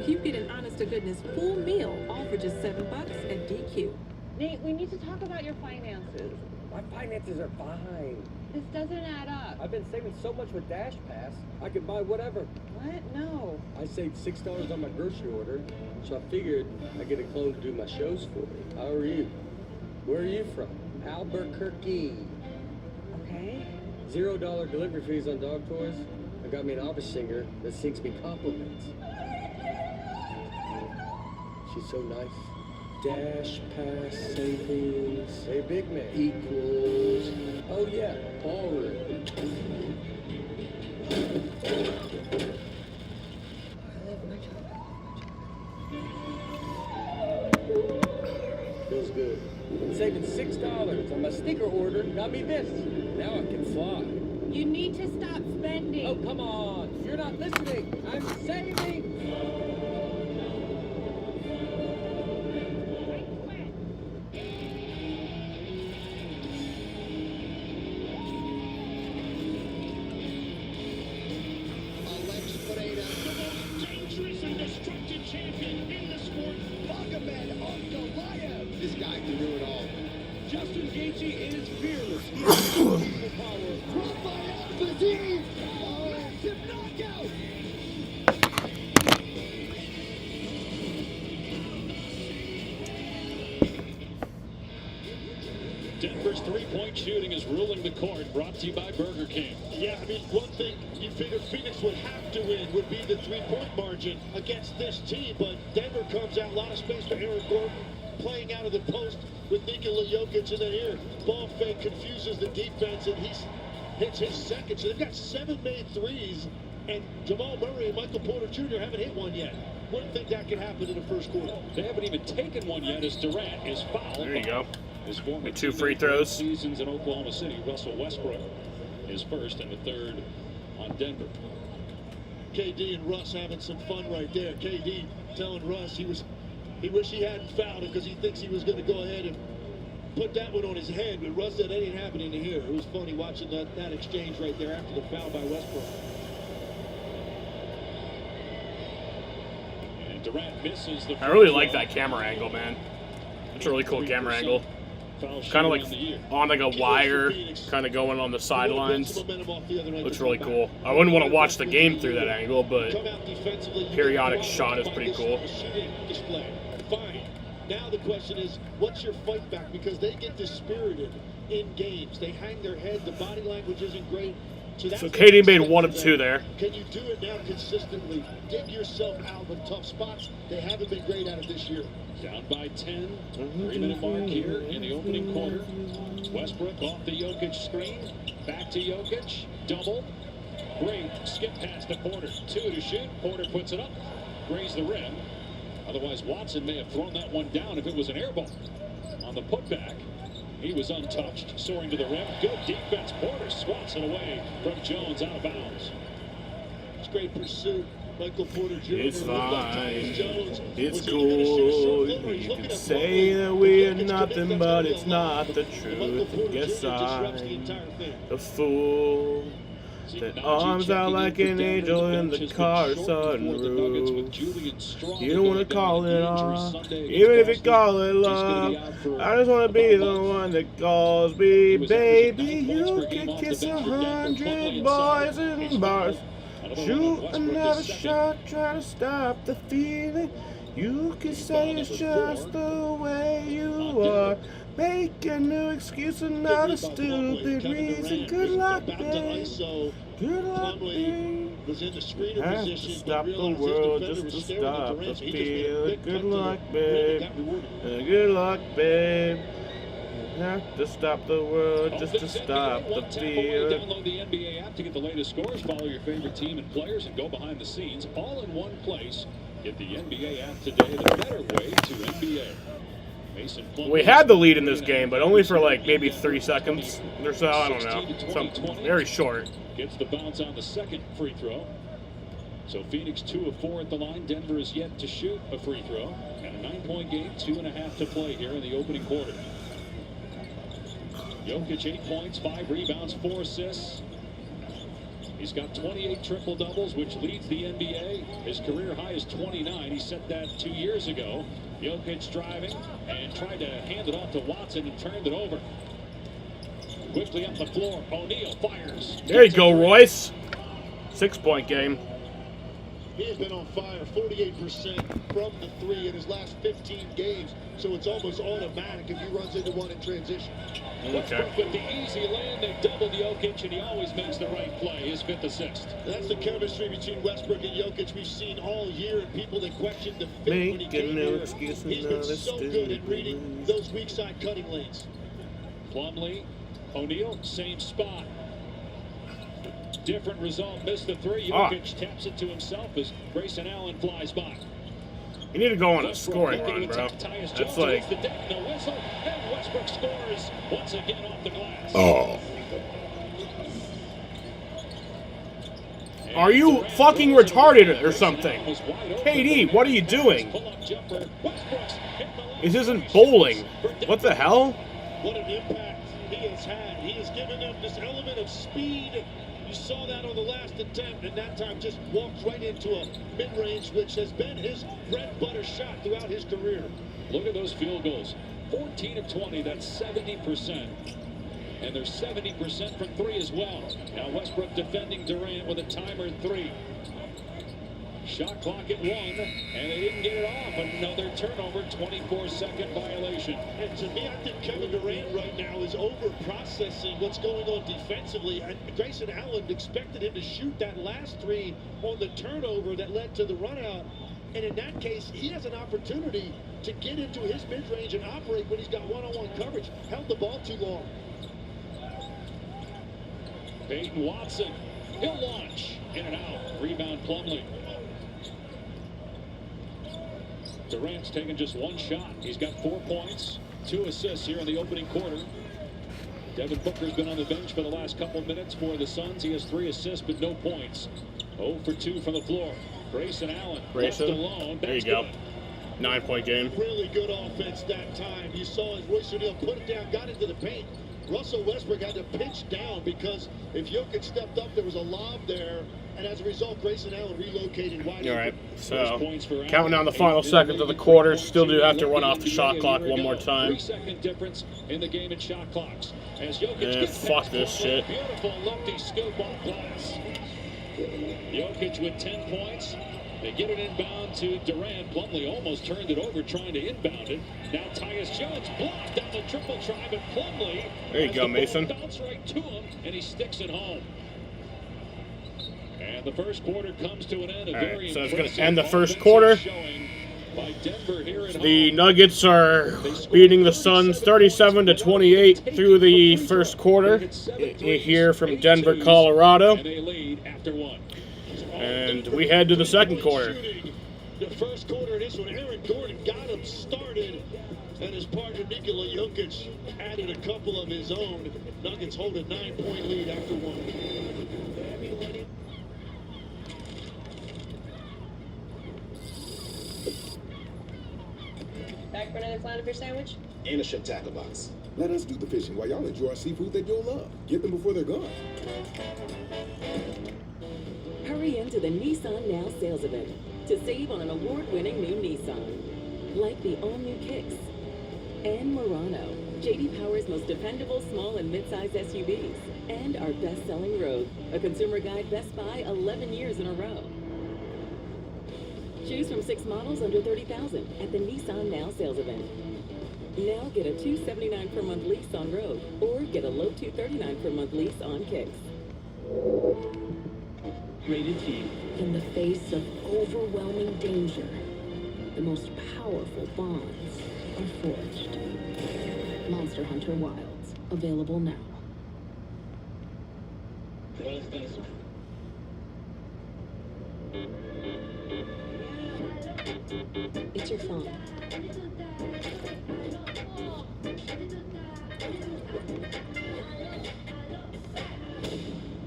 You get an honest-to-goodness full meal, all for just $7 at DQ. Nate, we need to talk about your finances. My finances are fine. This doesn't add up. I've been saving so much with Dash Pass. I could buy whatever. What? No. I saved $6 on my grocery order, so I figured I'd get a clone to do my shows for me. How are you? Where are you from? Albuquerque. Okay. $0 delivery fees on dog toys. I got me an office singer that sings me compliments. She's so nice. Dash Pass savings. Hey, big man. Equals. Oh, yeah. Ballroom. Feels good. Saving $6 on my sneaker order got me this. Now I can fly. You need to stop spending. Oh, come on. You're not listening. I'm saving. Dangerous and destructive champion in the sport, Magomed Ankalaev. This guy can do it all. Justin Gaethje is fearless. He has unbelievable power. Rafael Fiziev! Oh, tip knockout! Denver's three-point shooting is ruling the court, brought to you by Burger King. Yeah, I mean, one thing you figured Phoenix would have to win would be the three-point margin against this team, but Denver comes out, a lot of space for Eric Gordon, playing out of the post with Nikola Jokic, and then here, ball fake confuses the defense, and he hits his second. So they've got 7 made threes, and Jamal Murray and Michael Porter Jr. haven't hit one yet. Wouldn't think that could happen in the first quarter. They haven't even taken one yet as Durant is fouled. There you go. His former 2 free throws. Seasons in Oklahoma City. Russell Westbrook is first and the third on Denver. KD and Russ having some fun right there. KD telling Russ he wished he hadn't fouled him because he thinks he was going to go ahead and put that one on his head. But Russ said that ain't happening here. It was funny watching that exchange right there after the foul by Westbrook. And Durant misses the. I really like that camera angle, man. It's a really cool camera angle. Kind of like on like a wire, kind of going on the sidelines. Looks really cool. I wouldn't want to watch the game through that angle, but periodic shot is pretty cool. fine. Now the question is, what's your fight back? Because they get dispirited in games. They hang their head. The body language isn't great. So Katie made 1 of 2 there. Can you do it now consistently? Dig yourself out of tough spots. They haven't been great at it this year. Down by 10. 3-minute mark here in the opening quarter. Westbrook off the Jokic screen. Back to Jokic. Double. Great skip pass to Porter. 2 to shoot. Porter puts it up. Grazed the rim. Otherwise, Watson may have thrown that one down if it was an air ball. On the putback, he was untouched. Soaring to the rim. Good defense. Porter swats it away from Jones out of bounds. It's great pursuit. Michael Porter Jr. It's fine. It's cool. You can say that we are nothing, but it's not the truth. And guess I'm the fool. The arms out like an angel in the car sunroof. You don't want to call it off, even if you call it love. I just want to be the one that calls me baby. You can kiss 100 boys in bars. Shoot another shot, try to stop the feeling. You can say it's just the way you are. Make a new excuse, another stupid reason. Good luck, babe. Good luck, babe. Have to stop the world just to stop the feeling. Good luck, babe. Good luck, babe. Have to stop the world just to stop the feeling. Download the NBA app to get the latest scores. Follow your favorite team and players and go behind the scenes all in one place. Get the NBA app today, the better way to NBA. We had the lead in this game, but only for like maybe 3 seconds or so. I don't know. Something very short. Gets the bounce on the second free throw. So Phoenix 2 of 4 at the line. Denver is yet to shoot a free throw. And a 9-point game, 2.5 to play here in the opening quarter. Jokic 8 points, 5 rebounds, 4 assists. He's got 28 triple-doubles, which leads the NBA. His career high is 29. He set that 2 years ago. Jokic driving and tried to hand it off to Watson and turned it over. Quickly up the floor, O'Neal fires. There you go, Royce. 6-point game. He has been on fire, 48% from the 3 in his last 15 games. So it's almost automatic if he runs into one in transition. Westbrook with the easy land. They doubled Jokic, and he always makes the right play. His 5th assist. That's the chemistry between Westbrook and Jokic we've seen all year, and people that question the fit when he came here. He's been so good at reading those weak side cutting lanes. Plumlee, O'Neal, same spot. Different result. Missed the 3. Jokic taps it to himself as Grayson Allen flies by. You need to go on a scoring run, bro. That's like... And Westbrook scores once again off the glass. Oh. Are you fucking retarded or something? KD, what are you doing? This isn't bowling. What the hell? What an impact he has had. He has given them this element of speed. You saw that on the last attempt, and that time just walked right into a mid-range, which has been his bread-and-butter shot throughout his career. Look at those field goals. 14 of 20, that's 70%. And they're 70% from 3 as well. Now Westbrook defending Durant with a timer 3. Shot clock at 1, and they didn't get it off. Another turnover, 24-second violation. And to me, I think Kevin Durant right now is over-processing what's going on defensively. And Grayson Allen expected him to shoot that last 3 on the turnover that led to the run-out. And in that case, he has an opportunity to get into his mid-range and operate when he's got one-on-one coverage. Held the ball too long. Peyton Watson, he'll launch. In and out. Rebound Plumlee. Durant's taken just 1 shot. He's got 4 points, 2 assists here in the opening quarter. Devin Booker's been on the bench for the last couple minutes for the Suns. He has 3 assists but no points. 0 for 2 from the floor. Grayson Allen left alone. There you go. 9-point game. Really good offense that time. You saw as Royce O'Neal put it down, got into the paint. Russell Westbrook had to pitch down because if Jokic stepped up, there was a lob there. And as a result, Grayson Allen relocated wide. All right, so counting down the final seconds of the quarter, still do have to run off the shot clock one more time. 3-second difference in the game in shot clocks. As Jokic And fuck this shit. Beautiful lefty scoop off glass. Jokic with 10 points, They get it inbound to Durant. Plumlee almost turned it over trying to inbound it. Now Tyus Jones blocked down the triple try, but Plumlee there you go, Mason. Bounce right to him, and he sticks it home. And the first quarter comes to an end. All right, so it's going to end the first quarter. The Nuggets are beating the Suns 37-28 through the first quarter here from Denver, Colorado. And we head to the second quarter. The first quarter of this one, Aaron Gordon got him started, and his partner Nikola Jokic added a couple of his own. Nuggets hold a 9-point lead after one. Back for another flounder fish sandwich? And a shrimp tackle box. Let us do the fishing while y'all enjoy our seafood that you'll love. Get them before they're gone. Hurry into the Nissan Now sales event to save on an award-winning new Nissan. Like the all-new Kicks and Murano, J.D. Power's most dependable small and mid-size SUVs, and our best-selling Rogue, a Consumer Guide Best Buy 11 years in a row. Choose from 6 models under $30,000 at the Nissan Now sales event. Now get a $279 per month lease on Rogue, or get a low $239 per month lease on Kicks. Rated T. In the face of overwhelming danger, the most powerful bonds are forged. Monster Hunter Wilds, available now. It's your phone.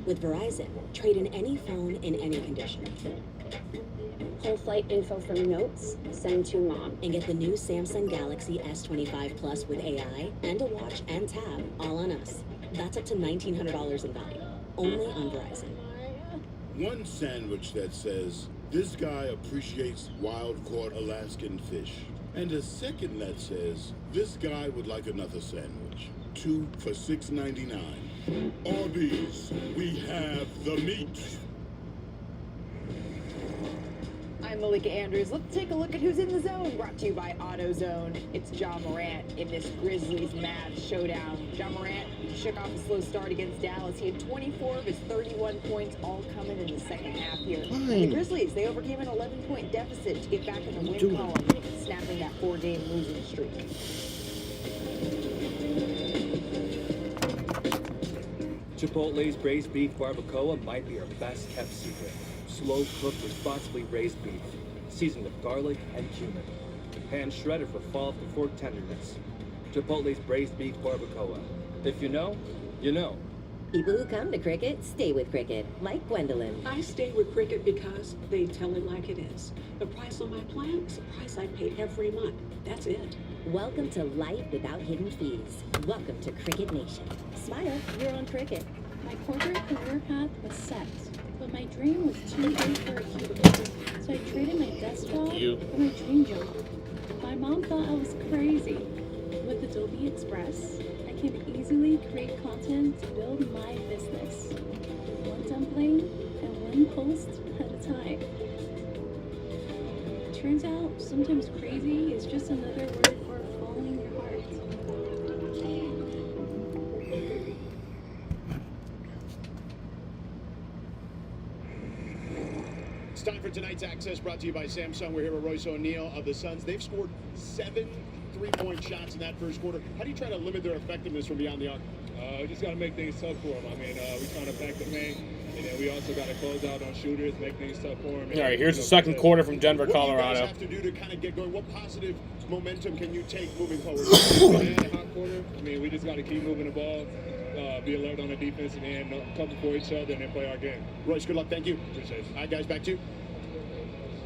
With Verizon, trade in any phone in any condition. Pull flight info from notes, send to mom. And get the new Samsung Galaxy S25 Plus with AI and a watch and tab all on us. That's up to $1,900 in value. Only on Verizon. One sandwich that says, "This guy appreciates wild-caught Alaskan fish." And a second that says, "This guy would like another sandwich." 2 for $6.99. Arby's, we have the meat. I'm Malika Andrews. Let's take a look at who's in the zone. Brought to you by AutoZone. It's John Morant in this Grizzlies Mavs showdown. John Morant shook off a slow start against Dallas. He had 24 of his 31 points all coming in the second half here. The Grizzlies, they overcame an 11-point deficit to get back in the win column, snapping that 4-game losing streak. Chipotle's braised beef barbacoa might be our best kept secret. Slow cooked, responsibly raised beef, seasoned with garlic and cumin. Hand shredded for fall to fork tenderness. Chipotle's braised beef barbacoa. If you know, you know. People who come to Cricket stay with Cricket, like Gwendolyn. I stay with Cricket because they tell it like it is. The price on my plan is the price I pay every month. That's it. Welcome to life without hidden fees. Welcome to Cricket Nation. Smile, you're on Cricket. My corporate career path was set, but my dream was too big for a cubicle. So I traded my desk job for my dream job. My mom thought I was crazy. With Adobe Express, I can easily create content to build my business. One template and one post at a time. Turns out, sometimes crazy is just another word for following your heart. It's time for tonight's Access, brought to you by Samsung. We're here with Royce O'Neal of the Suns. They've scored 7 3-point shots in that first quarter. How do you try to limit their effectiveness from beyond the arc? We just got to make things tough for them. I mean, we're trying to pack the paint, and then we also got to close out on shooters, make things tough for them. All right, here's the second quarter from Denver, Colorado. What do you guys have to do to kind of get going? What positive momentum can you take moving forward? In the hot quarter, I mean, we just got to keep moving the ball, be alert on the defensive end, cover for each other, and then play our game. Royce, good luck. Thank you. Appreciate it. All right, guys, back to you.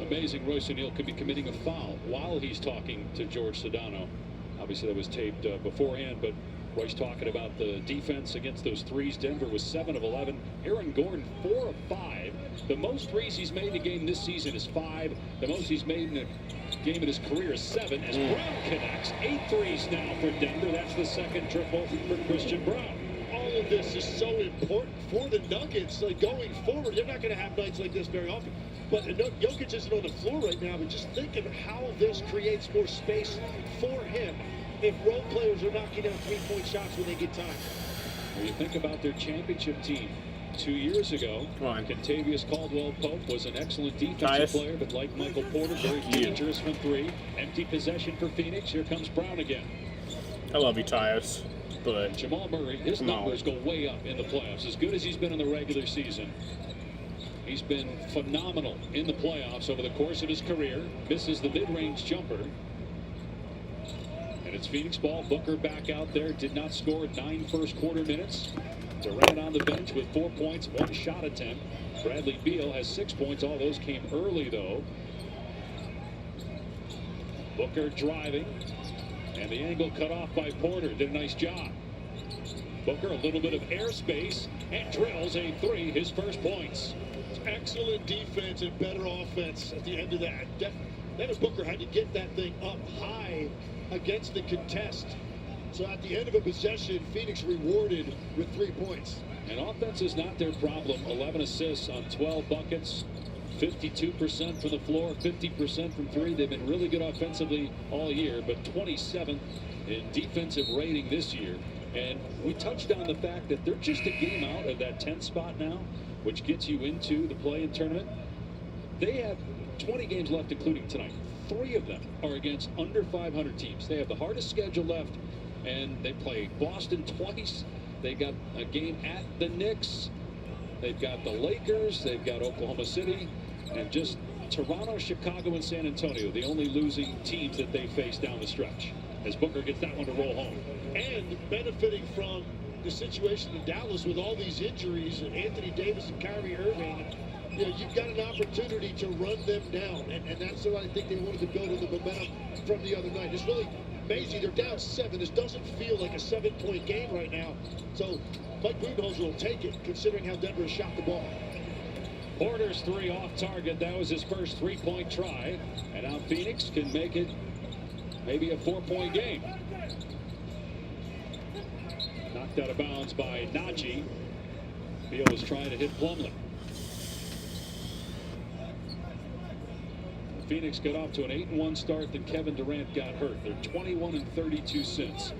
Amazing. Royce O'Neal could be committing a foul while he's talking to George Sedano. Obviously, that was taped beforehand, but Royce talking about the defense against those threes. Denver was 7 of 11. Aaron Gordon, 4 of 5. The most threes he's made in a game this season is 5. The most he's made in a game in his career is 7. As Brown connects, 8 threes now for Denver. That's the second triple for Christian Brown. All of this is so important for the Nuggets. Like going forward, they're not going to have nights like this very often. But Jokic isn't on the floor right now, but just think of how this creates more space for him if role players are knocking down three-point shots when they get time. When you think about their championship team, 2 years ago, Kentavious Caldwell-Pope was an excellent defensive player, but like Michael Porter, very dangerous from three. Empty possession for Phoenix. Here comes Brown again. I love you, Tyus, but Jamal Murray, his numbers go way up in the playoffs. As good as he's been in the regular season, he's been phenomenal in the playoffs over the course of his career. Misses the mid-range jumper. And it's Phoenix ball. Booker back out there. Did not score 9 first-quarter minutes. Durant on the bench with 4 points, 1 shot attempt. Bradley Beal has 6 points. All those came early, though. Booker driving. And the angle cut off by Porter. Did a nice job. Booker, a little bit of airspace, and drills a three, his first points. Excellent defense and better offense at the end of that. Devin Booker had to get that thing up high against the contest. So at the end of a possession, Phoenix rewarded with 3 points. And offense is not their problem. 11 assists on 12 buckets. 52% from the floor, 50% from three. They've been really good offensively all year, but 27th in defensive rating this year. And we touched on the fact that they're just a game out of that 10th spot now, which gets you into the play-in tournament. They have 20 games left, including tonight. 3 of them are against under 500 teams. They have the hardest schedule left, and they play Boston twice. They got a game at the Knicks. They've got the Lakers. They've got Oklahoma City. And just Toronto, Chicago, and San Antonio, the only losing teams that they face down the stretch, as Booker gets that one to roll home. And benefiting from the situation in Dallas with all these injuries, and Anthony Davis and Kyrie Irving, you know, you've got an opportunity to run them down. And that's what I think they wanted to build on the momentum from the other night. It's really amazing. They're down 7. This doesn't feel like a 7-point game right now. So Mike Budenholzer will take it, considering how Denver has shot the ball. Porter's three off target. That was his first 3-point try. And now Phoenix can make it maybe a 4-point game. Knocked out of bounds by Najee. Beal was trying to hit Plumlee. Phoenix got off to an 8-1 start, then Kevin Durant got hurt. They're 21-32 since,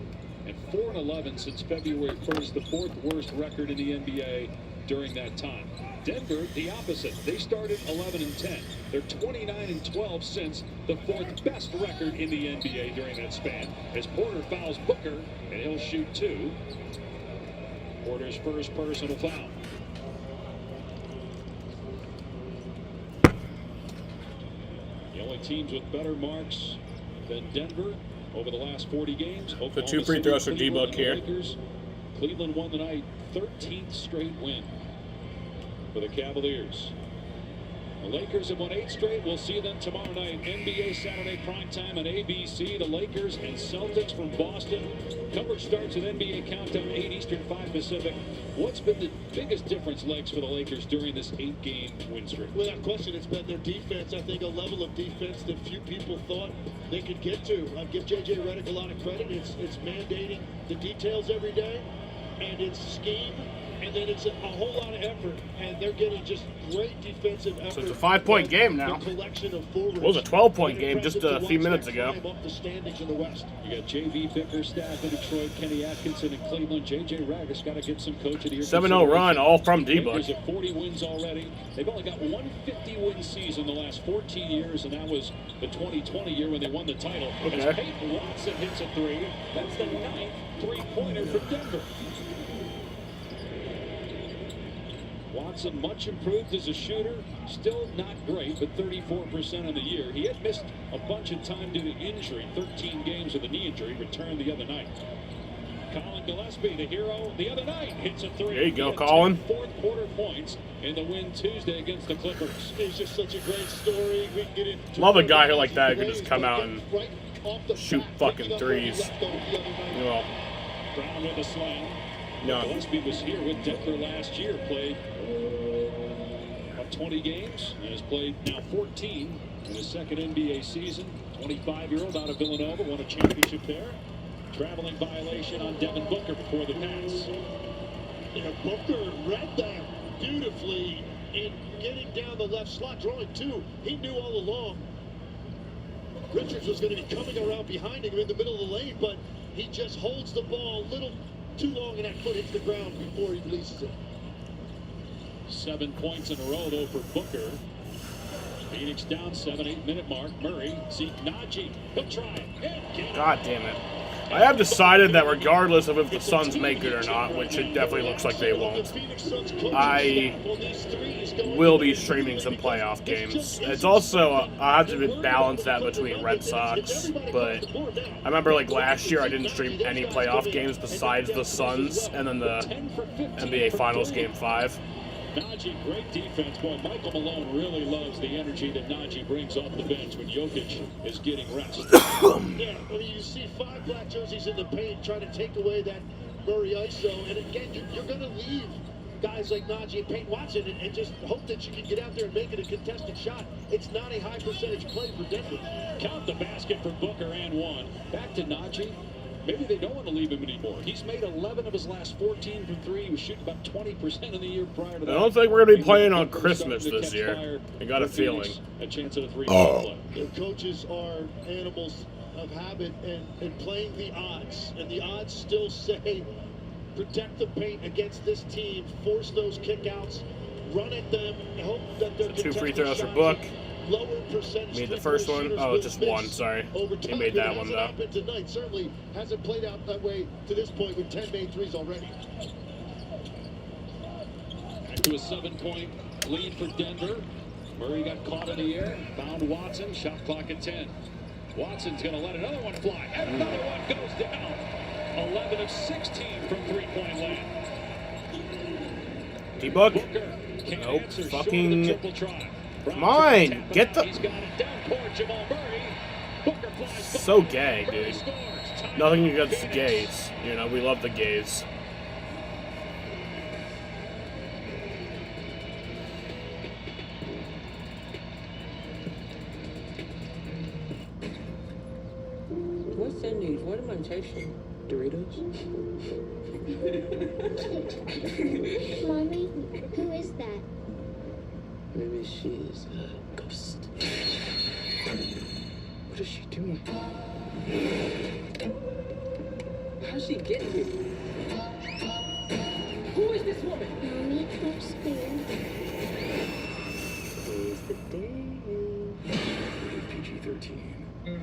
and 4-11 since February 1st, the 4th worst record in the NBA during that time. Denver, the opposite. They started 11-10. They're 29-12 since, the 4th best record in the NBA during that span. As Porter fouls Booker, and he'll shoot 2. Porter's first personal foul. The only teams with better marks than Denver over the last 40 games. The 2 free throws for D-Book here. Lakers. Cleveland won tonight, 13th straight win for the Cavaliers. The Lakers have won 8 straight. We'll see them tomorrow night. NBA Saturday primetime on ABC. The Lakers and Celtics from Boston. Coverage starts with NBA Countdown, 8 Eastern, 5 Pacific. What's been the biggest difference, Legs, for the Lakers during this 8-game win streak? Without question, it's been their defense. I think a level of defense that few people thought they could get to. I give J.J. Redick a lot of credit. It's mandating the details every day, and it's scheme, and then it's a whole lot of effort, and they're getting just great defensive effort. So it's a 5-point game now. It was a 12-point game just a few minutes ago. The standings in the West. You got J.V. Bickerstaff in Detroit, Kenny Atkinson in Cleveland, J.J. Redick's got to get some coach of the year. 7-0 run, all from D-Book. Lakers have 40 wins already. They've only got one 50-win season the last 14 years, and that was the 2020 year when they won the title. Okay. As Peyton Watson hits a 3, that's the 9th 3-pointer for Denver. Watson much improved as a shooter, still not great, but 34% on the year. He had missed a bunch of time due to injury, 13 games with a knee injury, returned the other night. Colin Gillespie, the hero, the other night, hits a 3. There you go, Colin. 4th quarter points in the win Tuesday against the Clippers. It's just such a great story. We can get into Love a guy who like that who can just come out and shoot fucking threes. Well, Brown with a slam. No. Gillespie was here with Denver last year, played 20 games, and has played now 14 in his second NBA season. 25-year-old out of Villanova, won a championship there. Traveling violation on Devin Booker before the pass. Yeah, Booker read that beautifully in getting down the left slot, drawing two. He knew all along Richards was going to be coming around behind him in the middle of the lane, but he just holds the ball a little too long and that foot hits the ground before he releases it. 7 points in a row, though, for Booker. Phoenix down 7-8 minute mark. Murray, see Najee. He'll try it. God damn it. I have decided that regardless of if the Suns make it or not, which it definitely looks like they won't, I will be streaming some playoff games. It's also, I have to balance that between Red Sox, but I remember like last year I didn't stream any playoff games besides the Suns and then the NBA Finals Game 5. Najee, great defense. Boy, Michael Malone really loves the energy that Najee brings off the bench when Jokic is getting rest. Yeah, I mean, you see 5 black jerseys in the paint trying to take away that Murray ISO, and again, you're going to leave guys like Najee and Peyton Watson and just hope that you can get out there and make it a contested shot. It's not a high percentage play for Denver. Count the basket for Booker and one. Back to Najee. Maybe they don't want to leave him anymore. He's made 11 of his last 14 from 3. He was shooting about 20% in the year prior to that. I don't think we're going to be playing on Christmas this year. I got a feeling. A chance at a 3-point play. Their coaches are animals of habit and playing the odds. And the odds still say protect the paint against this team, force those kickouts, run at them, hope that they're 2 free throws for Book. Lower percentage. Made the first one. Oh, just one. Sorry. He made that one though. Tonight certainly hasn't played out that way to this point with 10 made threes already. Back to a 7-point lead for Denver. Murray got caught in the air. Found Watson. Shot clock at 10. Watson's going to let another one fly. And another one goes down. 11 of 16 from 3-point land. D-Book. Nope. Fucking. Come on, get the. So gay, dude. Nothing against the gays. You know, we love the gays. What's in these? What am I tasting? Doritos? Mommy, who is that? Maybe she is a ghost. What is she doing? How'd she get here? Who is this woman? Mommy, upstairs. Today's the day. PG-13.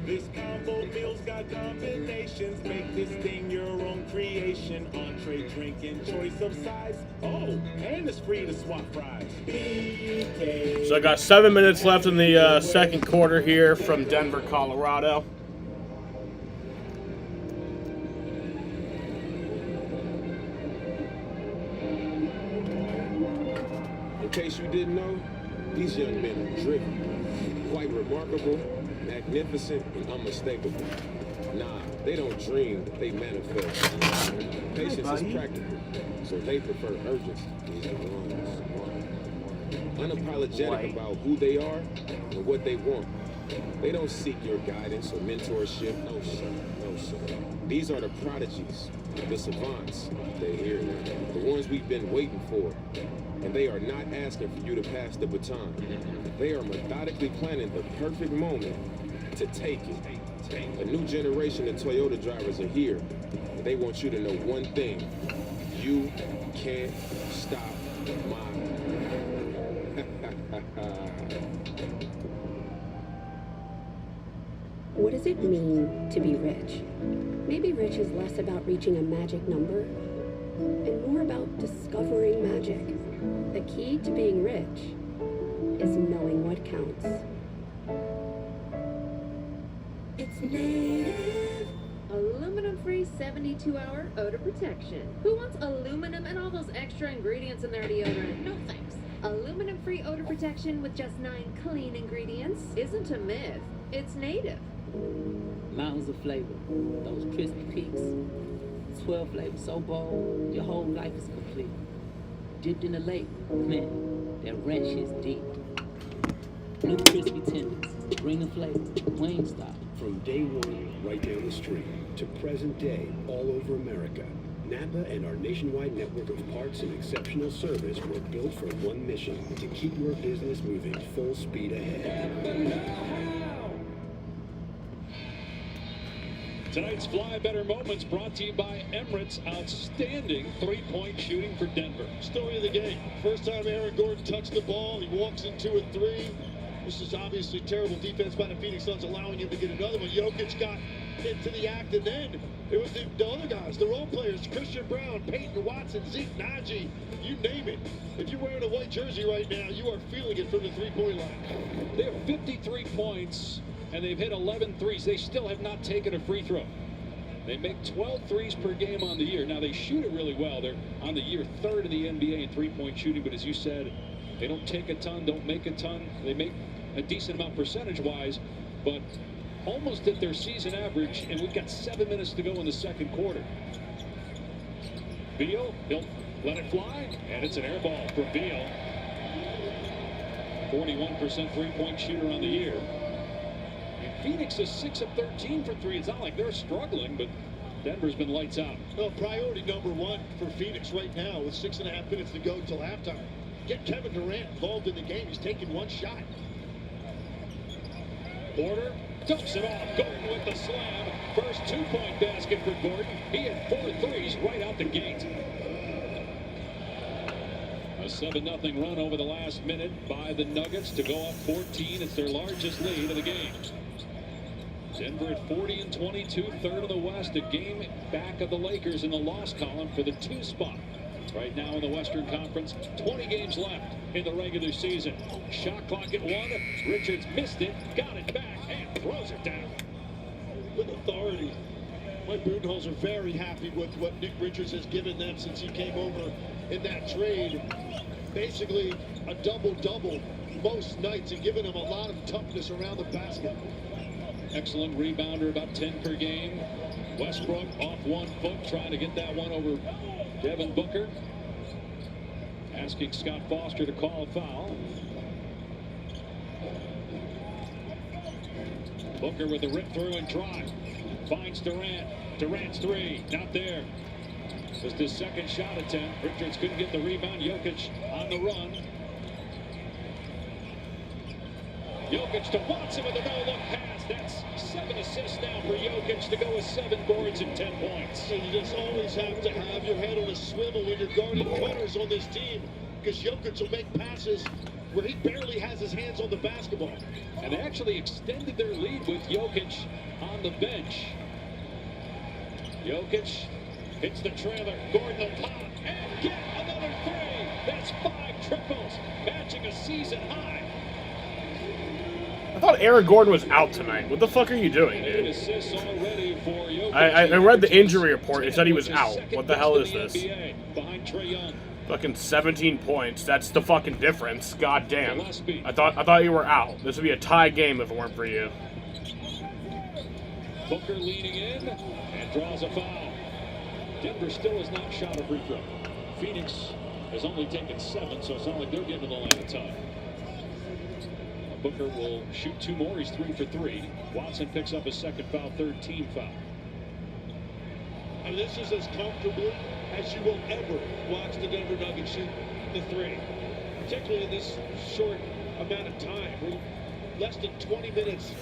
This combo meal's got combinations. Make this thing your own creation. Entree, drink, and choice of size. Oh, and it's free to swap fries. So I got 7 minutes left in the second quarter here from Denver, Colorado. In case you didn't know, these young men are driven, quite remarkable, magnificent, and unmistakable. Nah, they don't dream, they manifest. Patience is practical, so they prefer urgency. Unapologetic about who they are and what they want. They don't seek your guidance or mentorship. No, sir. No, sir. These are the prodigies, the savants. They're here now. The ones we've been waiting for. And they are not asking for you to pass the baton. They are methodically planning the perfect moment to take it. A new generation of Toyota drivers are here. And they want you to know one thing. You can't stop my... What does it mean to be rich? Maybe rich is less about reaching a magic number and more about discovering magic. The key to being rich is knowing what counts. It's native. Aluminum-free 72-hour odor protection. Who wants aluminum and all those extra ingredients in their deodorant? No thanks. Aluminum-free odor protection with just 9 clean ingredients isn't a myth. It's native. Mountains of flavor. Those crispy peaks. 12 flavors so bold, your whole life is complete. Dipped in the lake, man, that ranch is deep. New crispy tenders, bring the flavor, Wingstop. From day one, right down the street, to present day, all over America, Napa and our nationwide network of parts and exceptional service were built for one mission: to keep your business moving full speed ahead. Tonight's Fly Better Moments brought to you by Emirates. Outstanding three-point shooting for Denver. Story of the game. First time Aaron Gordon touched the ball, he walks into a three. This is obviously terrible defense by the Phoenix Suns, allowing him to get another one. Jokic got into the act, and then it was the other guys, the role players, Christian Brown, Peyton Watson, Zeke Naji, you name it. If you're wearing a white jersey right now, you are feeling it from the three-point line. They have 53 points, and they've hit 11 threes. They still have not taken a free throw. They make 12 threes per game on the year. Now, they shoot it really well. They're on the year third in the NBA in three-point shooting, but as you said, they don't take a ton, don't make a ton. They make a decent amount percentage-wise, but almost at their season average, and we've got 7 minutes to go in the second quarter. Beal, he'll let it fly, and it's an air ball for Beal. 41% three-point shooter on the year. And Phoenix is 6 of 13 for three. It's not like they're struggling, but Denver's been lights out. Well, priority number one for Phoenix right now with 6.5 minutes to go until halftime. Get Kevin Durant involved in the game. He's taking one shot. Porter dumps it off. Gordon with the slam. First two-point basket for Gordon. He had 4 threes right out the gate. A 7-0 run over the last minute by the Nuggets to go up 14. It's their largest lead of the game. Denver at 40-22, third in the West. A game back of the Lakers in the loss column for the 2 spot. Right now in the Western Conference, 20 games left in the regular season. Shot clock at 1. Richards missed it, got it back, and throws it down. With authority. Mike Budenholzer very happy with what Nick Richards has given them since he came over in that trade. Basically a double-double most nights and giving him a lot of toughness around the basket. Excellent rebounder, about 10 per game. Westbrook off 1 foot, trying to get that one over Devin Booker. Asking Scott Foster to call a foul. Booker with the rip through and drive. Finds Durant. Durant's three, not there. Just his second shot attempt. Richards couldn't get the rebound. Jokic on the run. Jokic to Watson with a no-look pass. That's 7 assists now for Jokic to go with 7 boards and 10 points. And you just always have to have your head on a swivel when you're guarding cutters on this team, because Jokic will make passes where he barely has his hands on the basketball. And they actually extended their lead with Jokic on the bench. Jokic hits the trailer. Gordon will pop and get another 3. That's 5 triples, matching a season high. I thought Aaron Gordon was out tonight. What the fuck are you doing, dude? I read the injury report. It said he was out. What the hell is this? Fucking 17 points. That's the fucking difference. God damn. I thought you were out. This would be a tie game if it weren't for you. Booker leaning in and draws a foul. Denver still has not shot a free throw. Phoenix has only taken 7, so it's not like they're getting the line of time. Booker will shoot 2 more. He's 3 for 3. Watson picks up his second foul, 3rd team foul. And this is as comfortably as you will ever watch the Denver Nuggets shoot the 3. Particularly in this short amount of time. We're less than 20 minutes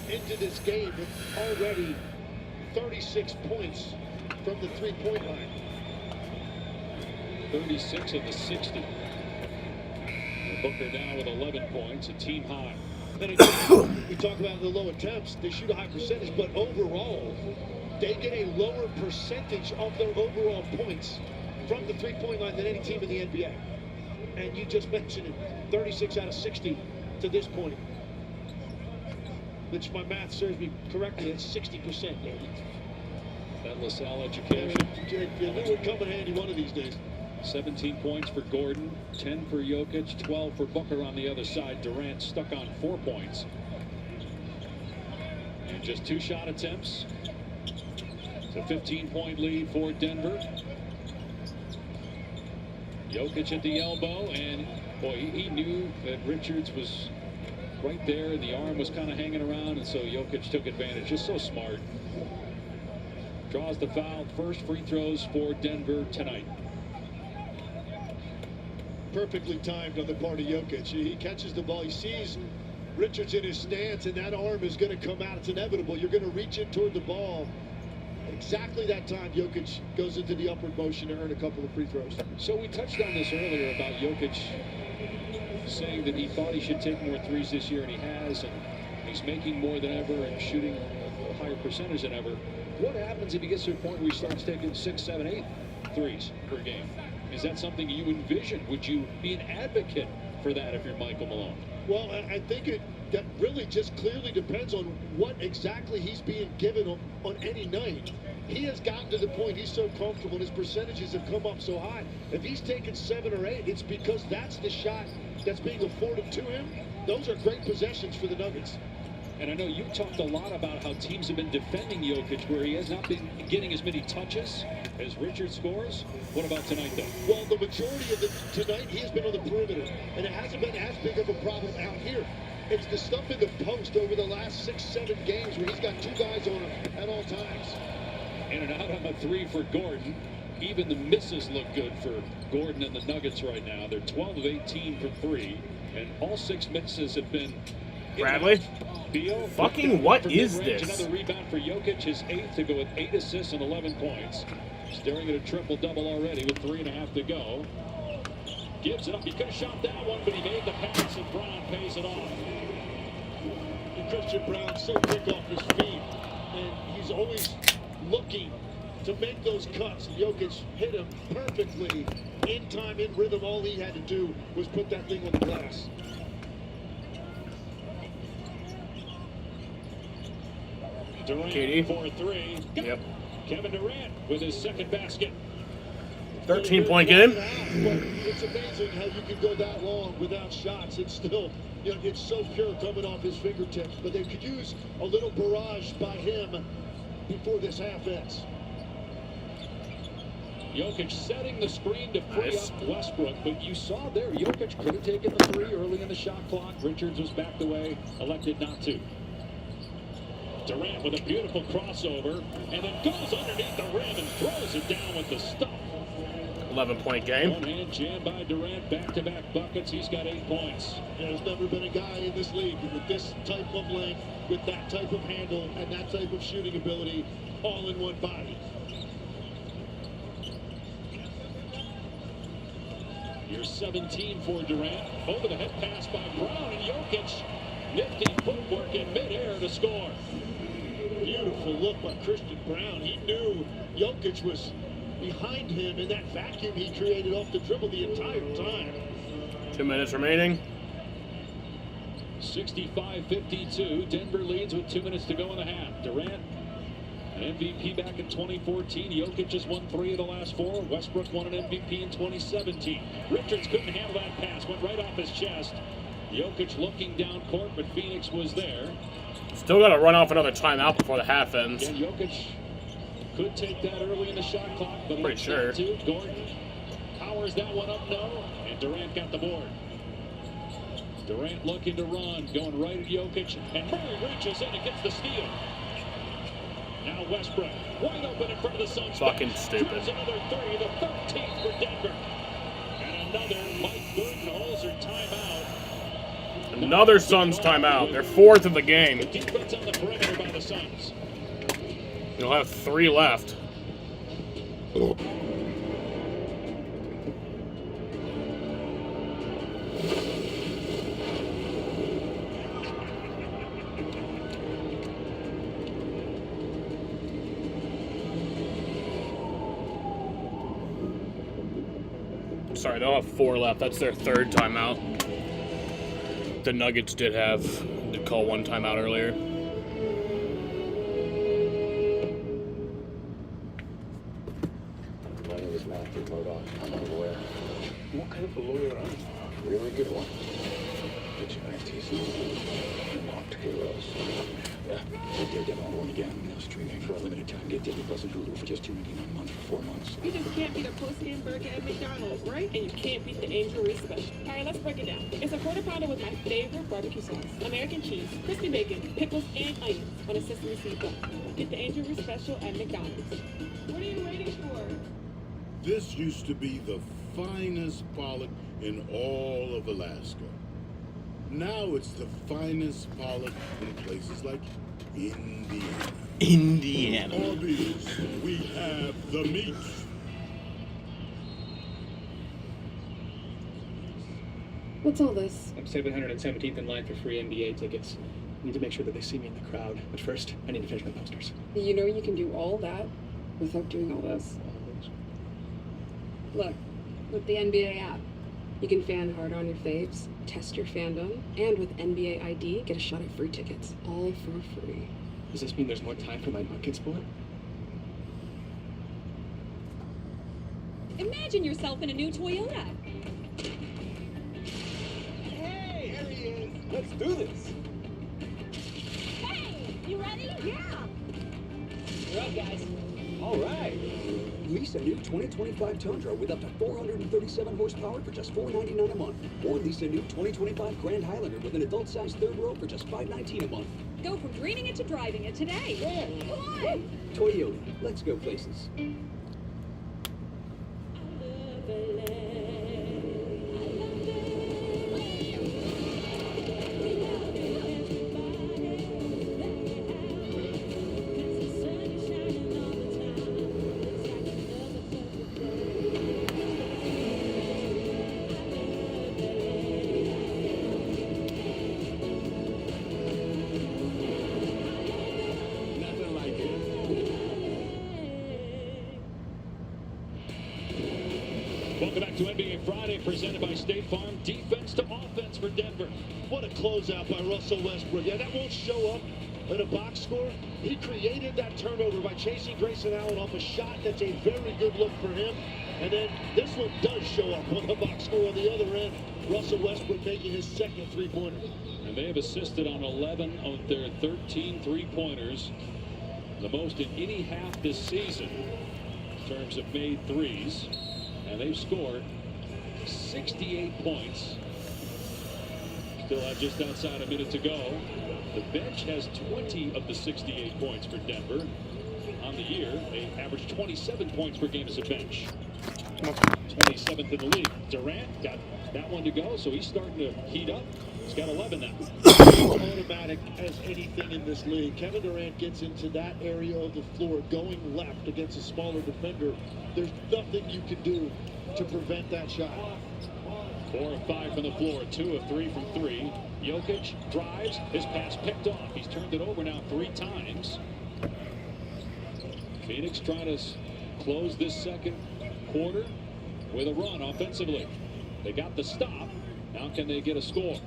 into this game with already 36 points from the 3-point line. 36 of the 60. Booker now with 11 points, a team high. And again, we talk about the low attempts. They shoot a high percentage, but overall, they get a lower percentage of their overall points from the 3-point line than any team in the NBA. And you just mentioned it, 36 out of 60 to this point. Which my math serves me correctly, it's 60%. That LaSalle education. You knew it would come in handy one of these days. 17 points for Gordon, 10 for Jokic, 12 for Booker on the other side. Durant stuck on 4 points. And just 2 shot attempts. It's a 15-point lead for Denver. Jokic at the elbow, and boy, he knew that Richards was right there, and the arm was kind of hanging around, and so Jokic took advantage. Just so smart. draws the foul. First free throws for Denver tonight. Perfectly timed on the part of Jokic. He catches the ball. He sees Richards in his stance, and that arm is going to come out. It's inevitable. You're going to reach in toward the ball. Exactly that time, Jokic goes into the upward motion to earn a couple of free throws. So we touched on this earlier about Jokic saying that he thought he should take more threes this year, and he has, and he's making more than ever and shooting a higher percentage than ever. What happens if he gets to a point where he starts taking 6, 7, 8 threes per game? Is that something you envision? Would you be an advocate for that if you're Michael Malone? Well, I think that really just clearly depends on what exactly he's being given on any night. He has gotten to the point he's so comfortable, and his percentages have come up so high. If he's taking 7 or 8, it's because that's the shot that's being afforded to him. Those are great possessions for the Nuggets. And I know you talked a lot about how teams have been defending Jokic, where he has not been getting as many touches as Richard scores. What about tonight, though? Well, the majority of tonight, he has been on the perimeter, and it hasn't been as big of a problem out here. It's the stuff in the post over the last 6, 7 games where he's got 2 guys on him at all times. In and out on the 3 for Gordon. Even the misses look good for Gordon and the Nuggets right now. They're 12 of 18 from 3, and all 6 misses have been Bradley? Beal, Fucking what is this? Another rebound for Jokic, his 8th, to go with 8 assists and 11 points. Staring at a triple-double already with 3.5 to go. Gives it up. He could have shot that one, but he made the pass, and Brown pays it off. And Christian Brown's so quick off his feet, and he's always looking to make those cuts. Jokic hit him perfectly, in time, in rhythm. All he had to do was put that thing on the glass. Durant for 3. Yep. Kevin Durant with his 2nd basket. 13-point game. But it's amazing how you can go that long without shots. It's still, it's so pure coming off his fingertips. But they could use a little barrage by him before this half ends. Jokic setting the screen to free up Westbrook, but you saw there, Jokic could have taken the 3 early in the shot clock. Richards was backed away, elected not to. Durant with a beautiful crossover, and then goes underneath the rim and throws it down with the stuff. 11-point game. One-hand jam by Durant, back-to-back buckets. He's got 8 points. There's never been a guy in this league with this type of length, with that type of handle, and that type of shooting ability, all in one body. Here's 17 for Durant. Over the head pass by Brown, and Jokic. Nifty footwork in midair to score. Beautiful look by Christian Brown. He knew Jokic was behind him in that vacuum he created off the dribble the entire time. 2 minutes remaining. 65-52. Denver leads with 2 minutes to go in the half. Durant, an MVP back in 2014. Jokic just won 3 of the last 4. Westbrook won an MVP in 2017. Richards couldn't handle that pass. Went right off his chest. Jokic looking down court, but Phoenix was there. Still got to run off another timeout before the half ends. Yeah, Jokic could take that early in the shot clock, but pretty sure. Gordon powers that one up, no, and Durant got the board. Durant looking to run, going right at Jokic, and Murray reaches in and gets the steal. Now Westbrook, wide open in front of the Suns. Fucking stupid. There's another 3, the 13th for Denver. And another Mike Budenholzer timeout. Another Suns timeout. They're 4th of the game. Defense on the perimeter by the Suns. You'll have 3 left. Sorry, they'll have 4 left. That's their 3rd timeout. The Nuggets did call 1 timeout earlier. My name is Matthew Murdoch. I'm a lawyer. What kind of a lawyer are you? Really good one. Vigilantes. Not heroes. Yeah. Daredevil born again. Now streaming for a limited time. Get Disney Plus and Hulu for just $2.99 a month for 4 months. You just can't beat a post-game burger at McDonald's, right? And you can't beat the Angel Reese special. All right, let's break it down. It's a quarter pounder with my favorite barbecue sauce, American cheese, crispy bacon, pickles, and onions on a sesame seed bun. Get the Angel Reese special at McDonald's. What are you waiting for? This used to be the finest pollock in all of Alaska. Now it's the finest pollock in places like Indiana. Indiana. Arby's, we have the meat. What's all this? I'm 717th in line for free NBA tickets. I need to make sure that they see me in the crowd. But first, I need to finish my posters. You know you can do all that without doing all this. Look, with the NBA app, you can fan hard on your faves, test your fandom, and with NBA ID, get a shot at free tickets, all for free. Does this mean there's more time for my bucket sport? Imagine yourself in a new Toyota. Hey, there he is. Let's do this. Hey, you ready? Yeah. You're up, guys. All right. Lease a new 2025 Tundra with up to 437 horsepower for just $499 a month. Or lease a new 2025 Grand Highlander with an adult-sized third row for just $519 a month. Go from dreaming it to driving it today. Yeah. Come on. Toyota. Let's go places. Welcome back to NBA Friday, presented by State Farm. Defense to offense for Denver. What a closeout by Russell Westbrook. Yeah, that won't show up in a box score. He created that turnover by chasing Grayson Allen off a shot. That's a very good look for him. And then this one does show up on the box score on the other end. Russell Westbrook making his second three-pointer. And they have assisted on 11 of their 13 three-pointers. The most in any half this season in terms of made threes. And they've scored 68 points. Still have just outside a minute to go. The bench has 20 of the 68 points for Denver. On the year, they average 27 points per game as a bench. 27th in the league. Durant got that one to go, so he's starting to heat up. He's got 11 now. Automatic as anything in this league. Kevin Durant gets into that area of the floor going left against a smaller defender. There's nothing you can do to prevent that shot. 4 of 5 from the floor, 2 of 3 from 3. Jokic drives, his pass picked off. He's turned it over now 3 times. Phoenix trying to close this second quarter with a run offensively. They got the stop. Now can they get a score?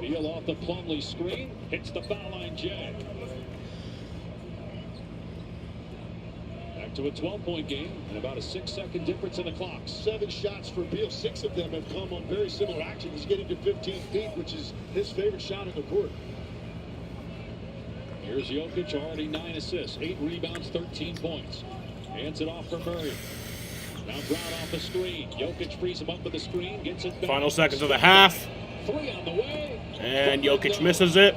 Beal off the Plumlee screen, hits the foul line, Jay. Back to a 12-point game and about a 6-second difference in the clock. 7 shots for Beal. 6 of them have come on very similar action. He's getting to 15 feet, which is his favorite shot in the court. Here's Jokic, already 9 assists, 8 rebounds, 13 points. Hands it off for Murray. Now Brown off the screen. Jokic frees him up with the screen, gets it back. Final seconds of the half. 3 on the way. And Jokic misses it.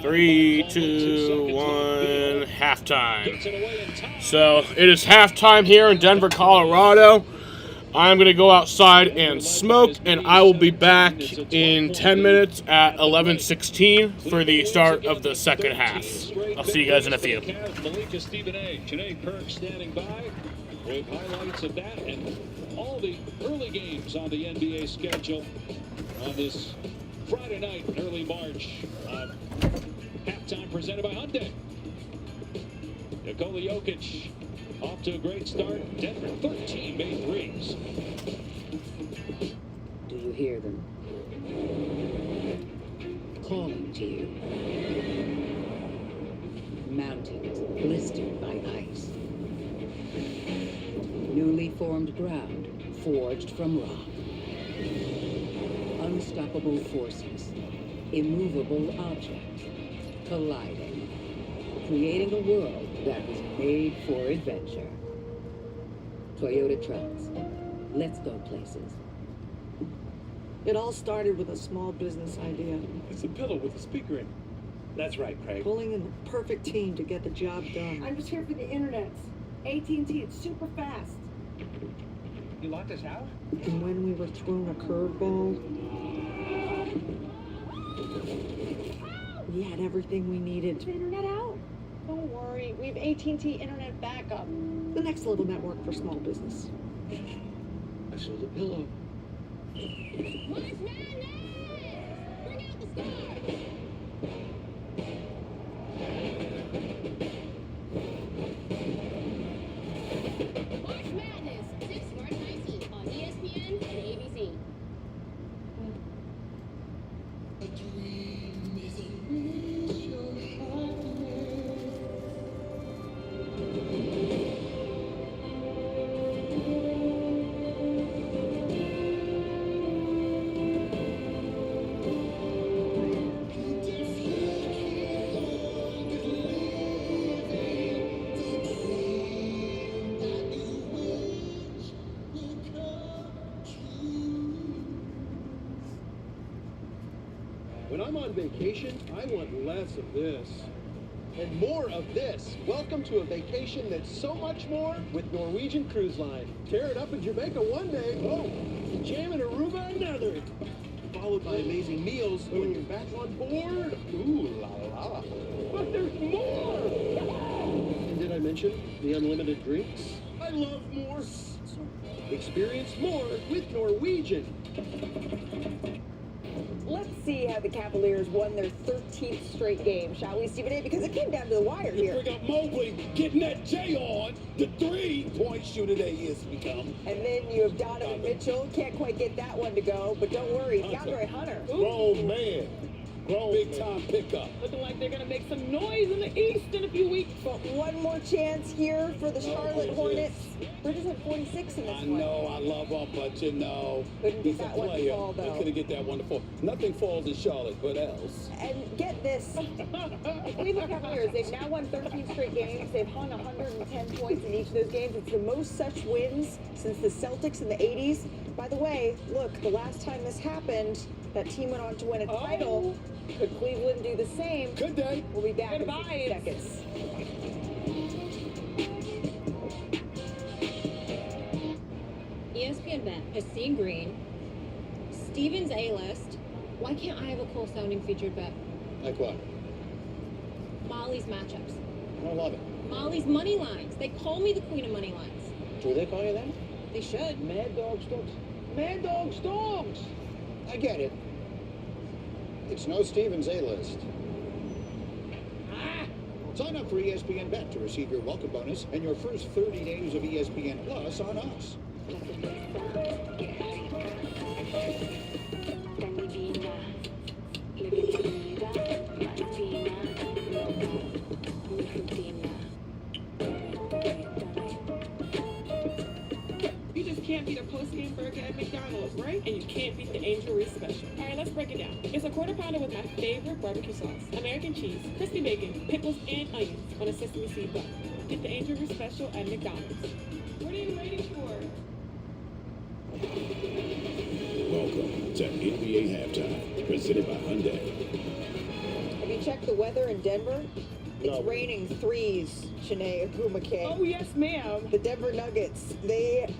3, 2, 1, halftime. So it is halftime here in Denver, Colorado. I'm going to go outside and smoke, and I will be back in 10 minutes at 11:16 for the start of the second half. I'll see you guys in a few. Malika Stephen A. Janae Kirk standing by with highlights of that and all the early games on the NBA schedule on this Friday night, early March. Halftime presented by Hyundai. Nikola Jokic off to a great start. Denver 13 made threes. Do you hear them? Calling to you. Mountains blistered by ice. Newly formed ground forged from rock. Unstoppable forces immovable objects colliding, creating a world that was made for adventure. Toyota trucks. Let's go places. It all started with a small business idea. It's a pillow with a speaker in it. That's right, Craig. Pulling in the perfect team to get the job done. I'm just here for the internet. AT&T, it's super fast. You locked us out? And when we were thrown a curveball, we had everything we needed. The internet out? Don't worry, we have AT&T internet backup. The next level network for small business. I saw the pillow. March Madness! Bring out the stars! March Madness, 6 March 19th on ESPN and ABC. When I'm on vacation, I want less of this and more of this. Welcome to a vacation that's so much more with Norwegian Cruise Line. Tear it up in Jamaica one day. Oh, jam in Aruba another. Followed by amazing meals when you're back on board. Ooh la la. But there's more. And did I mention the unlimited drinks? I love more. Experience more with Norwegian. Let's see how the Cavaliers won their 13th straight game, shall we, Stephen A? Because it came down to the wire You here. bring up Mobley getting that J on. The 3-point shooter that he has become. And then you have Donovan Mitchell. Can't quite get that one to go, but don't worry, DeAndre Hunter. Grown man. Grown big time pickup. Looking like they're going to make some noise in the East in a few weeks. But one more chance here for the Charlotte Hornets. Bridges had 46 in this I one. know, I love him, but you know, Couldn't he's get a that one to player. fall, though. He couldn't get that one to fall. Nothing falls in Charlotte, but else. And get this, the Cleveland Cavaliers, they've now won 13 straight games. They've hung 110 points in each of those games. It's the most such wins since the Celtics in the 80s. By the way, look, the last time this happened, that team went on to win a title. Could Cleveland do the same? Could they? We'll be back in Goodbye. 60 seconds. ESPN Bet has seen Green, Steven's A-list. Why can't I have a cool sounding featured bet? Like what? Molly's matchups. I don't love it. Molly's money lines. They call me the queen of money lines. Do they call you that? They should. Mad Dog Stokes. Mad Dog Stokes. I get it. It's no Stevens A-list. Sign up for ESPN Bet to receive your welcome bonus and your first 30 days of ESPN Plus on us. You just can't beat a post-game burger at McDonald's, right? And you can't beat the Angel Reese Special. All right, let's break it down. It's a quarter pounder with my favorite barbecue sauce, American cheese, crispy bacon, pickles, and onions on a sesame seed bun. Get the Angel Reese Special at McDonald's. What are you waiting for? Welcome to NBA Halftime, presented by Hyundai. Have you checked the weather in Denver? It's raining threes, Shanae Agumake. Oh, yes, ma'am. The Denver Nuggets, they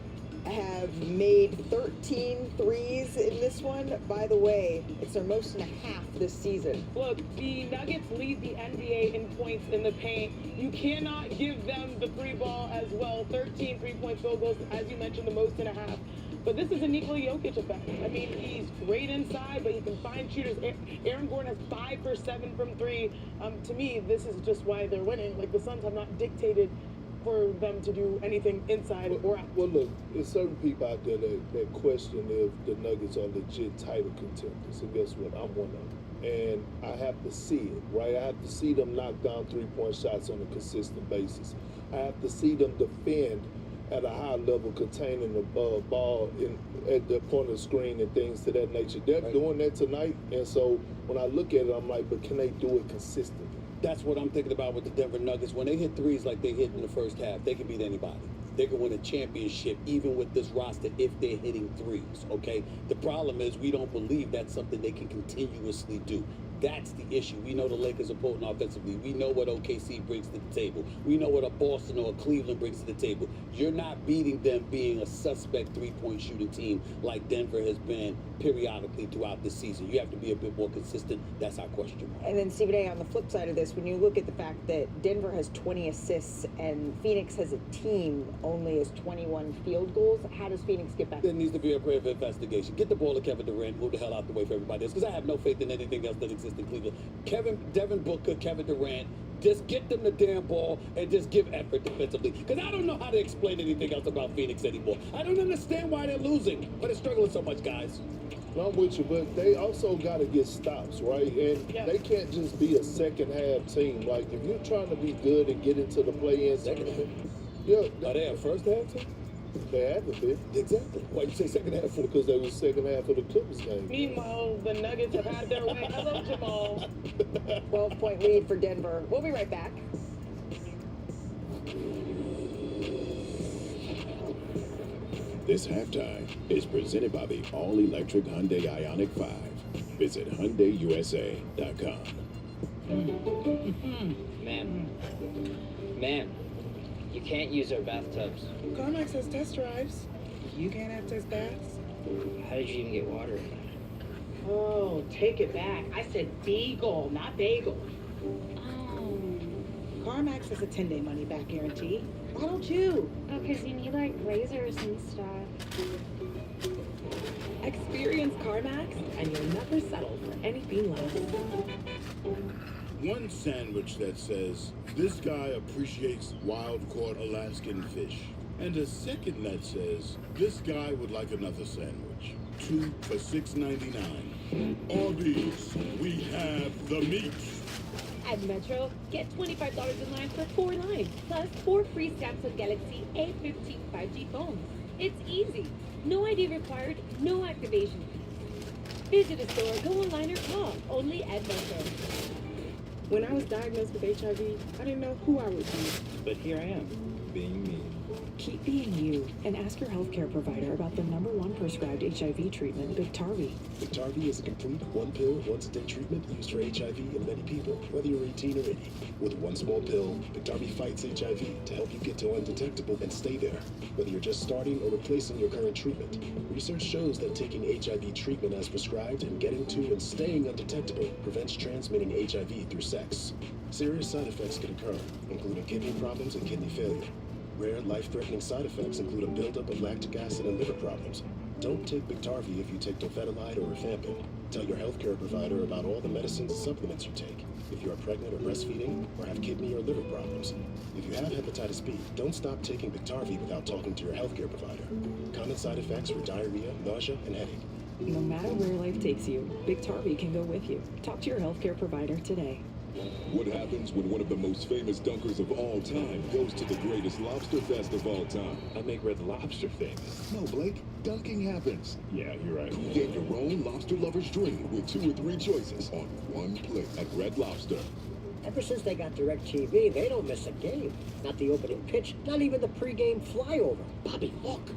have made 13 threes in this one. By the way, it's their most and a half this season. Look, the Nuggets lead the NBA in points in the paint. You cannot give them the three ball as well. 13 three-point field goals, as you mentioned, the most and a half. But this is a Nikola Jokic effect. I mean, he's great inside, but he can find shooters. Aaron Gordon has 5 for 7 from 3. To me, this is just why they're winning. Like, the Suns have not dictated for them to do anything inside or out. Well, look, there's certain people out there that question if the Nuggets are legit title contenders. And guess what? I'm one of them. And I have to see it, right? I have to see them knock down three-point shots on a consistent basis. I have to see them defend at a high level containing the ball at the point of the screen and things to that nature. They're doing that tonight, and so when I look at it, I'm like, but can they do it consistently? That's what I'm thinking about with the Denver Nuggets. When they hit threes like they hit in the first half, they can beat anybody. They can win a championship even with this roster if they're hitting threes, okay? The problem is we don't believe that's something they can continuously do. That's the issue. We know the Lakers are potent offensively. We know what OKC brings to the table. We know what a Boston or a Cleveland brings to the table. You're not beating them being a suspect three-point shooting team like Denver has been periodically throughout the season. You have to be a bit more consistent. That's our question mark. And then Stephen A, on the flip side of this, when you look at the fact that Denver has 20 assists and Phoenix has a team only has 21 field goals, how does Phoenix get back? There needs to be a grave investigation. Get the ball to Kevin Durant, move the hell out the way for everybody else, because I have no faith in anything else that exists in Cleveland. Devin Booker, Kevin Durant, just get them the damn ball and just give effort defensively. Because I don't know how to explain anything else about Phoenix anymore. I don't understand why they're losing, but they're struggling so much, guys. I'm with you, but they also got to get stops, right? And they can't just be a second half team. Like, if you're trying to be good and get into the play-in, second half. Yeah, Are they a first half team? They haven't been. Exactly. Why you say second half for? Because they was second half of the Clippers game. Meanwhile, the Nuggets have had their way. Hello, Jamal. 12-point lead for Denver. We'll be right back. This halftime is presented by the all-electric Hyundai Ioniq 5. Visit HyundaiUSA.com. Man, you can't use our bathtubs. Carmax has test drives. You can't have test baths. How did you even get water in that? Oh, take it back. I said beagle, not bagel. CarMax has a 10-day money-back guarantee. Why don't you? Oh, because you need, like, razors and stuff. Experience CarMax, and you'll never settle for anything less. One sandwich that says, this guy appreciates wild-caught Alaskan fish. And a second that says, this guy would like another sandwich. 2 for $6.99. Arby's, we have the meat. At Metro, get $25 in line for 4 lines, plus 4 free Samsung Galaxy A15 5G phones. It's easy. No ID required, no activation fee. Visit a store, go online or call. Only at Metro. When I was diagnosed with HIV, I didn't know who I would be. But here I am, being me. Keep being you and ask your healthcare provider about the #1 prescribed HIV treatment, Biktarvy. Biktarvy is a complete one-pill, once-a-day treatment used for HIV in many people, whether you're 18 or 80. With one small pill, Biktarvy fights HIV to help you get to undetectable and stay there, whether you're just starting or replacing your current treatment. Research shows that taking HIV treatment as prescribed and getting to and staying undetectable prevents transmitting HIV through sex. Serious side effects can occur, including kidney problems and kidney failure. Rare, life-threatening side effects include a buildup of lactic acid and liver problems. Don't take Biktarvy if you take dofetilide or rifampin. Tell your healthcare provider about all the medicines and supplements you take. If you are pregnant or breastfeeding, or have kidney or liver problems. If you have hepatitis B, don't stop taking Biktarvy without talking to your healthcare provider. Common side effects are diarrhea, nausea, and headache. No matter where life takes you, Biktarvy can go with you. Talk to your healthcare provider today. What happens when one of the most famous dunkers of all time goes to the greatest lobster fest of all time? I make Red Lobster famous. No, Blake, dunking happens. Yeah, you're right. Get your own lobster lover's dream with 2 or 3 choices on one plate at Red Lobster. Ever since they got DirecTV, they don't miss a game. Not the opening pitch, not even the pregame flyover. Bobby, look.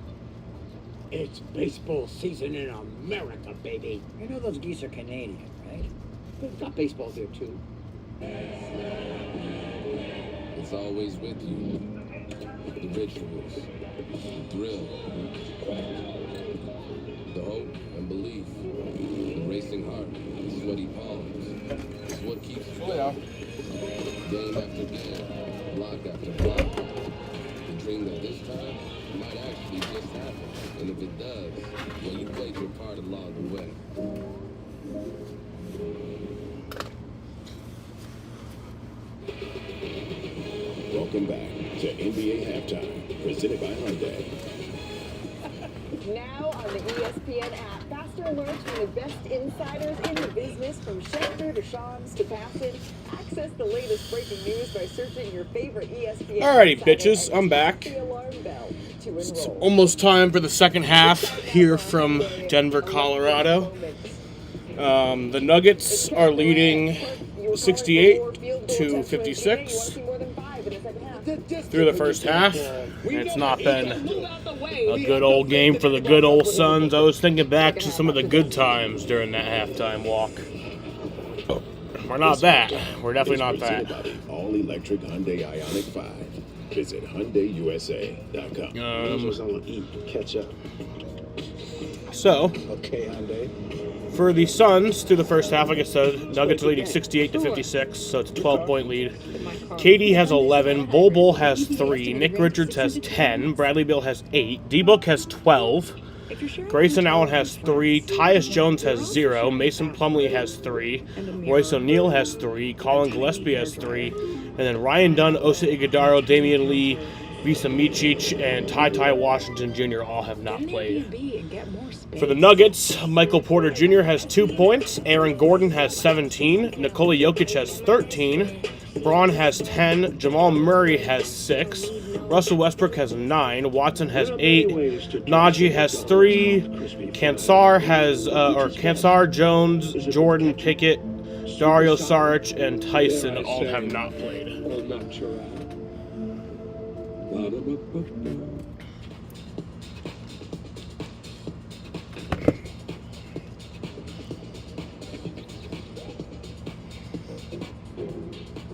It's baseball season in America, baby. You know those geese are Canadian, right? They've got baseball there, too. It's always with you. The rituals, the thrill, the hope and belief, the racing heart, the sweaty palms. It's what keeps you going. Game after game, block after block. The dream that this time might actually just happen. And if it does, well, you played your part along the way. Welcome back to NBA Halftime, presented by Hyundai. Now on the ESPN app. Faster alerts from the best insiders in the business, from Schefter to Shams to Bassett. Access the latest breaking news by searching your favorite ESPN. Alrighty, insider bitches, and I'm tap back. the alarm bell to It's enroll. almost time for the second half here from Denver, Colorado. The Nuggets are leading 68-56 through the first half. It's not been a good old game for the good old Suns. I was thinking back to some of the good times during that halftime walk. We're not that. We're definitely not that. All electric Hyundai Ioniq 5. Visit HyundaiUSA.com. Catch up. So, Okay, Hyundai. for the Suns, through the first half, like I said, Nuggets leading 68-56, so it's a 12-point lead. KD has 11, Bol has 3, Nick Richards has 10, Bradley Beal has 8, D-Book has 12, Grayson Allen has 3, Tyus Jones has 0, Mason Plumlee has 3, Royce O'Neal has 3, Colin Gillespie has 3, and then Ryan Dunn, Osa Iguodaro, Damian Lee, Visa Micic, and Ty Washington Jr. all have not played. For the Nuggets, Michael Porter Jr. has 2 points, Aaron Gordon has 17, Nikola Jokic has 13, Braun has 10, Jamal Murray has 6, Russell Westbrook has 9, Watson has 8, Najee has 3, Kansar, Jones, Jordan, Pickett, Dario Saric, and Tyson all have not played.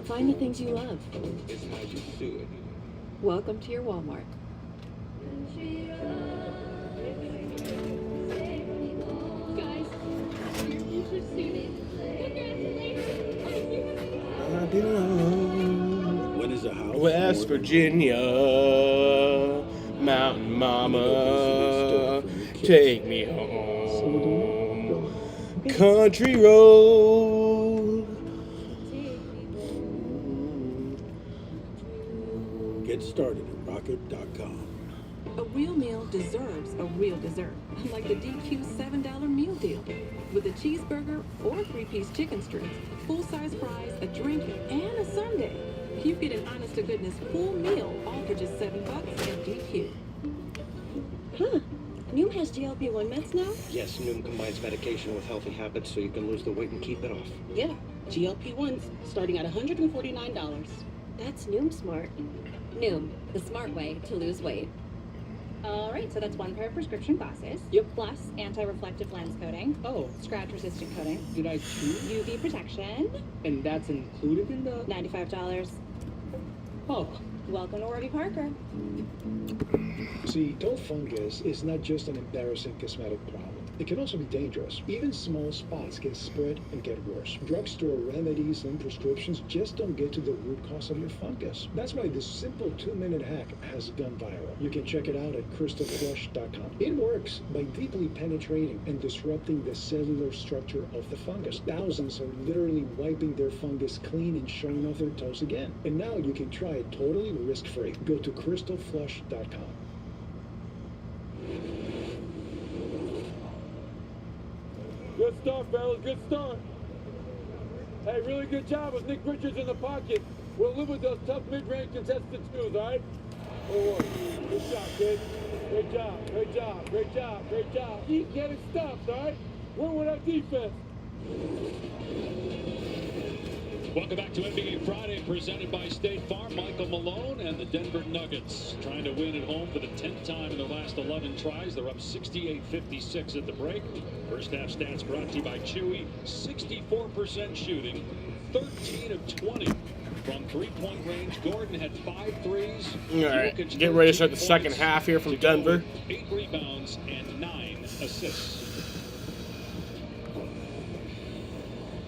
Find the things you love. It's how you do it. Welcome to your Walmart. Guys, you're interested. I belong When is a house? West Virginia, Mountain Mama, take me home, country road. Get started at rocket.com. A real meal deserves a real dessert, like the DQ $7 meal deal. With a cheeseburger or 3-piece chicken strips, full-size fries, a drink, and a sundae. You get an honest-to-goodness full meal, all for just $7 at DQ. Huh. Noom has GLP-1 meds now? Yes, Noom combines medication with healthy habits so you can lose the weight and keep it off. Yeah, GLP-1s starting at $149. That's Noom smart. Noom, the smart way to lose weight. All right, so that's 1 pair of prescription glasses. Yep. Plus anti-reflective lens coating. Oh. Scratch-resistant coating. Did I choose? UV protection. And that's included in the... $95. Oh. Welcome to Warby Parker. See, toe fungus is not just an embarrassing cosmetic problem. It can also be dangerous. Even small spots can spread and get worse. Drugstore remedies and prescriptions just don't get to the root cause of your fungus. That's why this simple 2-minute hack has gone viral. You can check it out at crystalflush.com. It works by deeply penetrating and disrupting the cellular structure of the fungus. Thousands are literally wiping their fungus clean and showing off their toes again. And now you can try it totally risk-free. Go to crystalflush.com. Good start, fellas. Good start. Hey, really good job with Nick Richards in the pocket. We'll live with those tough mid-range contested twos, all right? Oh, good job, kid. Great job, great job, great job, great job. Keep getting stopped, all right? Win with our defense. Welcome back to NBA Friday, presented by State Farm. Michael Malone and the Denver Nuggets trying to win at home for the 10th time in their last 11 tries. They're up 68-56 at the break. First half stats brought to you by Chewy. 64% shooting, 13 of 20 from three-point range. Gordon had 5 threes. All right, getting ready to start the second half here from Denver. 8 rebounds and 9 assists.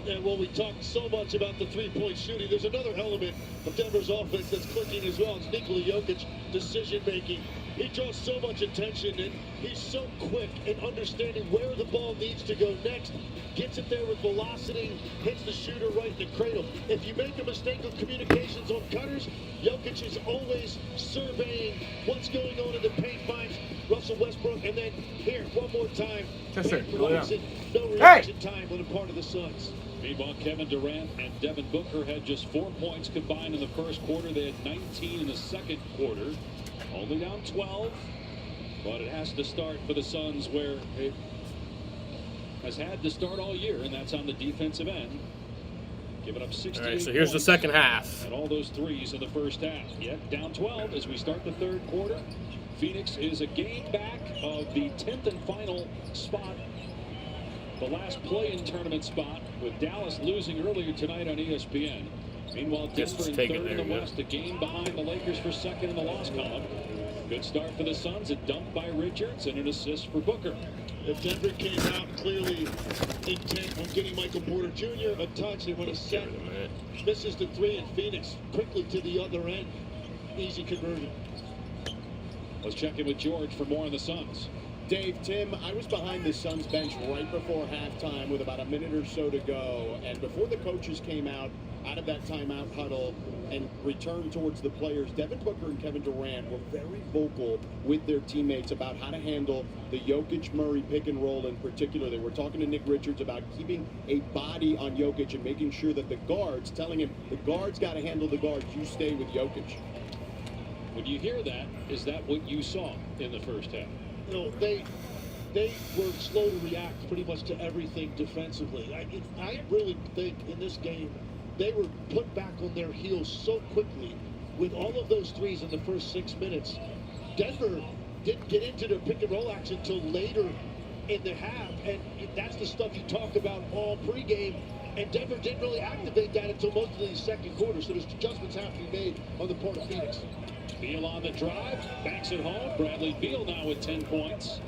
And while we talked so much about the three-point shooting, there's another element of Denver's offense that's clicking as well. It's Nikola Jokic decision-making. He draws so much attention, and he's so quick in understanding where the ball needs to go next. Gets it there with velocity, hits the shooter right in the cradle. If you make a mistake on communications on cutters, Jokic is always surveying what's going on in the paint, finds Russell Westbrook, and then here, one more time. Yes, sir. No reaction time on the part of the Suns. Meanwhile, Kevin Durant and Devin Booker had just 4 points combined in the first quarter. They had 19 in the second quarter. Only down 12, but it has to start for the Suns where it has had to start all year, and that's on the defensive end. Giving up 68 All right, so here's the second half. and all those threes in the first half. Yet down 12 as we start the third quarter. Phoenix is a game back of the 10th and final spot, the last play-in tournament spot, with Dallas losing earlier tonight on ESPN. Meanwhile, Denver in third in the West, a game behind the Lakers for second in the loss column. Good start for the Suns, a dunk by Richards and an assist for Booker. If Denver came out clearly intent on getting Michael Porter Jr. a touch, they want to set. Misses the three, and Phoenix quickly to the other end. Easy conversion. Let's check in with George for more on the Suns. Dave, Tim, I was behind the Suns bench right before halftime with about a minute or so to go. And before the coaches came out of that timeout huddle and returned towards the players, Devin Booker and Kevin Durant were very vocal with their teammates about how to handle the Jokic-Murray pick and roll in particular. They were talking to Nick Richards about keeping a body on Jokic and making sure that the guards, telling him, the guards got to handle the guards, you stay with Jokic. When you hear that, is that what you saw in the first half? You know, they were slow to react pretty much to everything defensively. I really think in this game they were put back on their heels so quickly with all of those threes in the first 6 minutes. Denver didn't get into their pick and roll action until later in the half, and that's the stuff you talk about all pregame. And Denver didn't really activate that until most of the second quarter, so there's adjustments have to be made on the part of Phoenix. Beal on the drive, banks it home. Bradley Beal now with 10 points.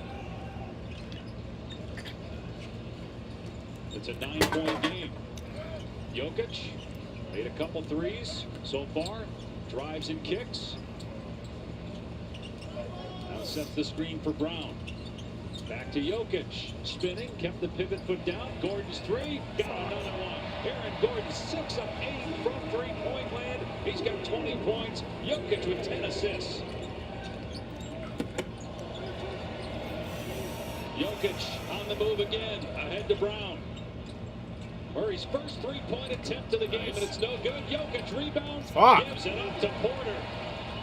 It's a 9-point game. Jokic made a couple threes so far. Drives and kicks. Now sets the screen for Brown. Back to Jokic. Spinning, kept the pivot foot down. Gordon's three. Got another one. Aaron Gordon 6 of 8 from three-point land. He's got 20 points. Jokic with 10 assists. Jokic on the move again. Ahead to Brown. Murray's first three-point attempt of the game, and it's no good. Jokic rebounds. Gives it up to Porter.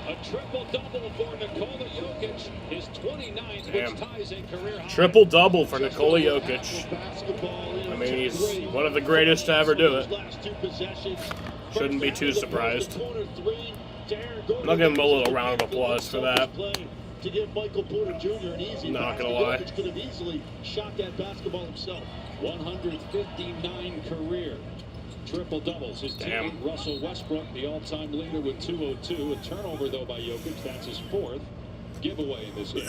A triple-double for Nikola Jokic. His 29th, which ties a career high. Triple-double for Nikola Jokic. I mean, he's one of the greatest to ever do it. Shouldn't be too surprised. I'll give him a little round of applause for that. To give Michael Porter Jr. an easy Not gonna lie. Jokic could have easily shot that basketball himself. 159 career triple doubles. His teammate Russell Westbrook, the all-time leader with 202. A turnover though by Jokic. That's his 4th giveaway in this game.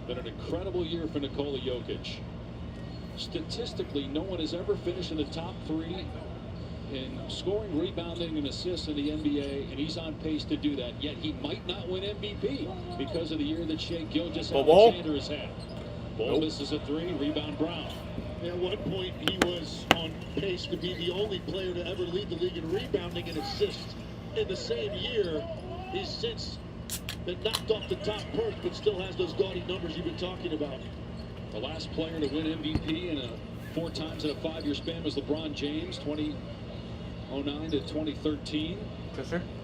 Been an incredible year for Nikola Jokic. Statistically, no one has ever finished in the top 3 in scoring, rebounding, and assists in the NBA, and he's on pace to do that. Yet he might not win MVP because of the year that Shai Gilgeous-Alexander has had. Ball misses a 3, rebound Brown. At one point, he was on pace to be the only player to ever lead the league in rebounding and assists in the same year. He's since been knocked off the top perch, but still has those gaudy numbers you've been talking about. The last player to win MVP in 4 times in a 5-year span was LeBron James, 2009 to 2013.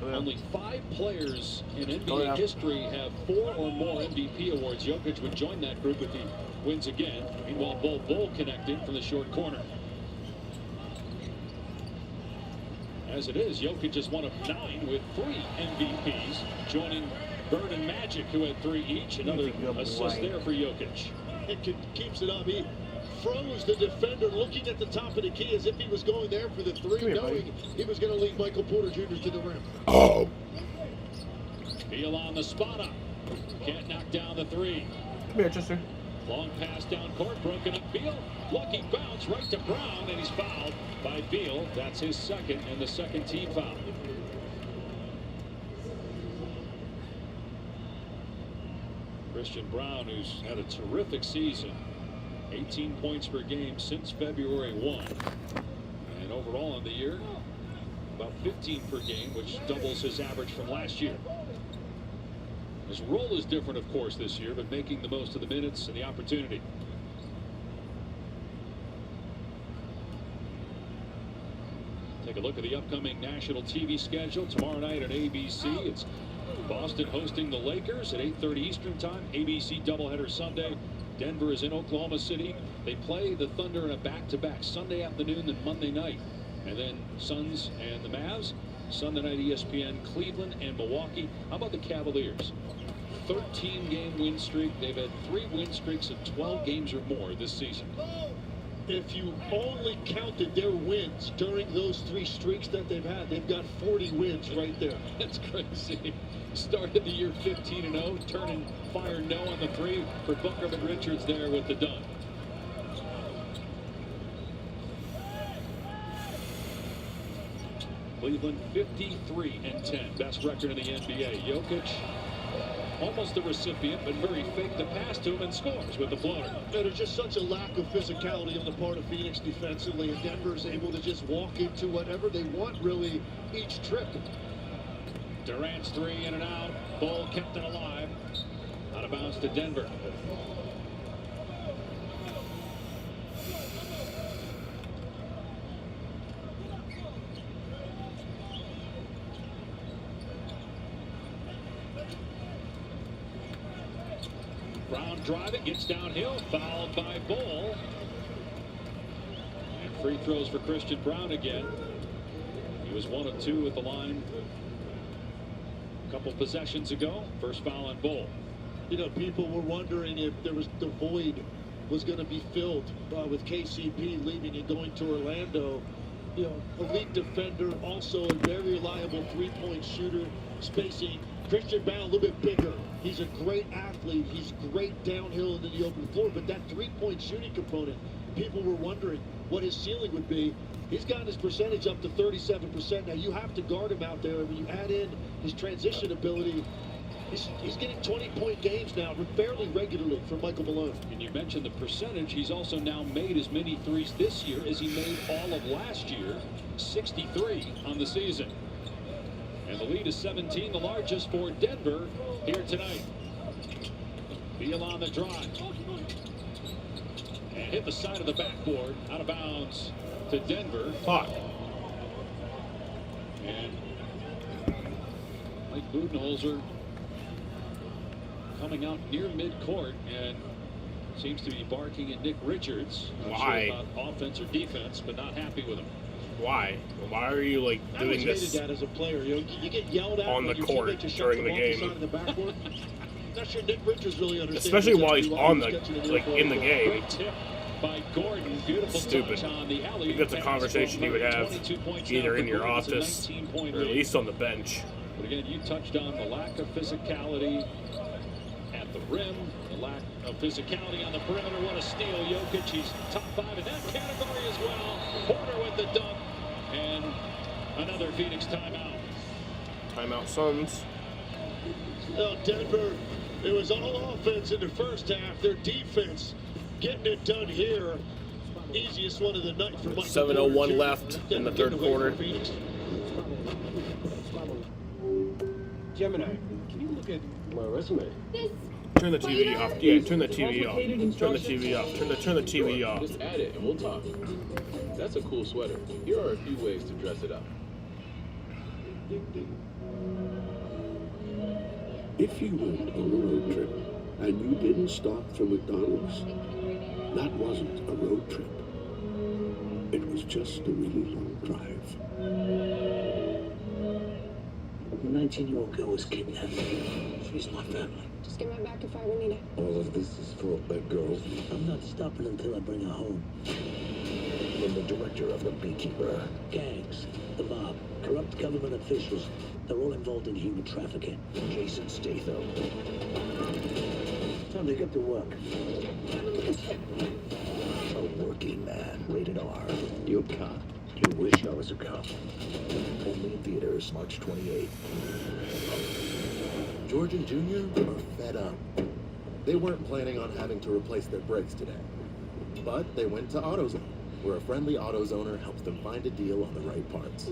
Only 5 players in NBA history have 4 or more MVP awards. Jokic would join that group if he wins again. Meanwhile, Bull connecting from the short corner. As it is, Jokic is one of 9 with 3 MVPs, joining Bird and Magic, who had 3 each. Another assist there for Jokic. It keeps it up. He froze the defender looking at the top of the key as if he was going there for the 3, knowing he was going to lead Michael Porter Jr. to the rim. Beal on the spot up. Can't knock down the 3. Come here, Chester. Long pass down court, broken up. Beal, lucky bounce right to Brown, and he's fouled by Beal. That's his 2nd and the 2nd team foul. Christian Brown, who's had a terrific season. 18 points per game since February 1. And overall in the year, about 15 per game, which doubles his average from last year. His role is different, of course, this year, but making the most of the minutes and the opportunity. Take a look at the upcoming national TV schedule. Tomorrow night on ABC, it's Boston hosting the Lakers at 8:30 Eastern Time. ABC doubleheader Sunday. Denver is in Oklahoma City. They play the Thunder in a back-to-back Sunday afternoon and Monday night. And then Suns and the Mavs. Sunday night ESPN, Cleveland and Milwaukee. How about the Cavaliers? 13-game win streak. They've had 3 win streaks in 12 games or more this season. If you only counted their wins during those 3 streaks that they've had, they've got 40 wins right there. That's crazy. Started the year 15-0, turning fire no on the 3 for Booker and Richards there with the dunk. Cleveland 53-10, best record in the NBA. Jokic, almost the recipient, but Murray faked the pass to him and scores with the floater. There's just such a lack of physicality on the part of Phoenix defensively, and Denver's able to just walk into whatever they want, really, each trip. Durant's 3 in and out. Ball kept it alive. Out of bounds to Denver. Brown driving, gets downhill, fouled by Bull. And free throws for Christian Brown again. He was 1 of 2 at the line a couple possessions ago. First foul on Bull. You know, people were wondering if there was the void was going to be filled with KCP leaving and going to Orlando. You know, elite defender, also a very reliable three-point shooter, spacing. Christian Brown a little bit bigger. He's a great athlete. He's great downhill into the open floor. But that three-point shooting component, people were wondering what his ceiling would be. He's gotten his percentage up to 37%. Now, you have to guard him out there. When you add in his transition ability, he's getting 20-point games now fairly regularly for Michael Malone. And you mentioned the percentage. He's also now made as many threes this year as he made all of last year, 63 on the season. And the lead is 17, the largest for Denver here tonight. Beal on the drive. And hit the side of the backboard, out of bounds to Denver. Fuck. And Mike Budenholzer coming out near midcourt and seems to be barking at Nick Richards. Not Why? sure about offense or defense, but not happy with him. Why? Why are you like doing this that as a player? You get yelled at on the court during the game? Not sure Nick Richards really understands. Especially while he's on the in the game. Great tip by Gordon. Beautiful Stupid. touch on the alley. I think that's a conversation you would have either in your office or at least on the bench. But again, you touched on the lack of physicality at the rim, the lack of physicality on the perimeter. What a steal. Jokic, he's top 5 in that category as well. Porter with the dunk. And another Phoenix timeout. Timeout, Suns. Well, Denver, it was all offense in the first half. Their defense getting it done here. Easiest one of the night for Michael. 7:01 left in the third quarter. Gemini, can you look at my resume? Turn the TV off. Yeah, turn the TV off. Turn the TV off. Turn the TV off. Just add it and we'll talk. That's a cool sweater. Here are a few ways to dress it up. If you went on a road trip and you didn't stop for McDonald's, that wasn't a road trip. It was just a really long drive. A 19-year-old girl was kidnapped. She's my family. Just get my back if I ever need it. All of this is for that girl. I'm not stopping until I bring her home. From the director of The Beekeeper. Gangs, the mob, corrupt government officials, they're all involved in human trafficking. Jason Statham. Time to get to work. A working man. Rated R. You a cop? You wish I was a cop. Only in theaters March 28th. George and Jr. are fed up. They weren't planning on having to replace their brakes today. But they went to AutoZone, where a friendly AutoZoner helps them find a deal on the right parts.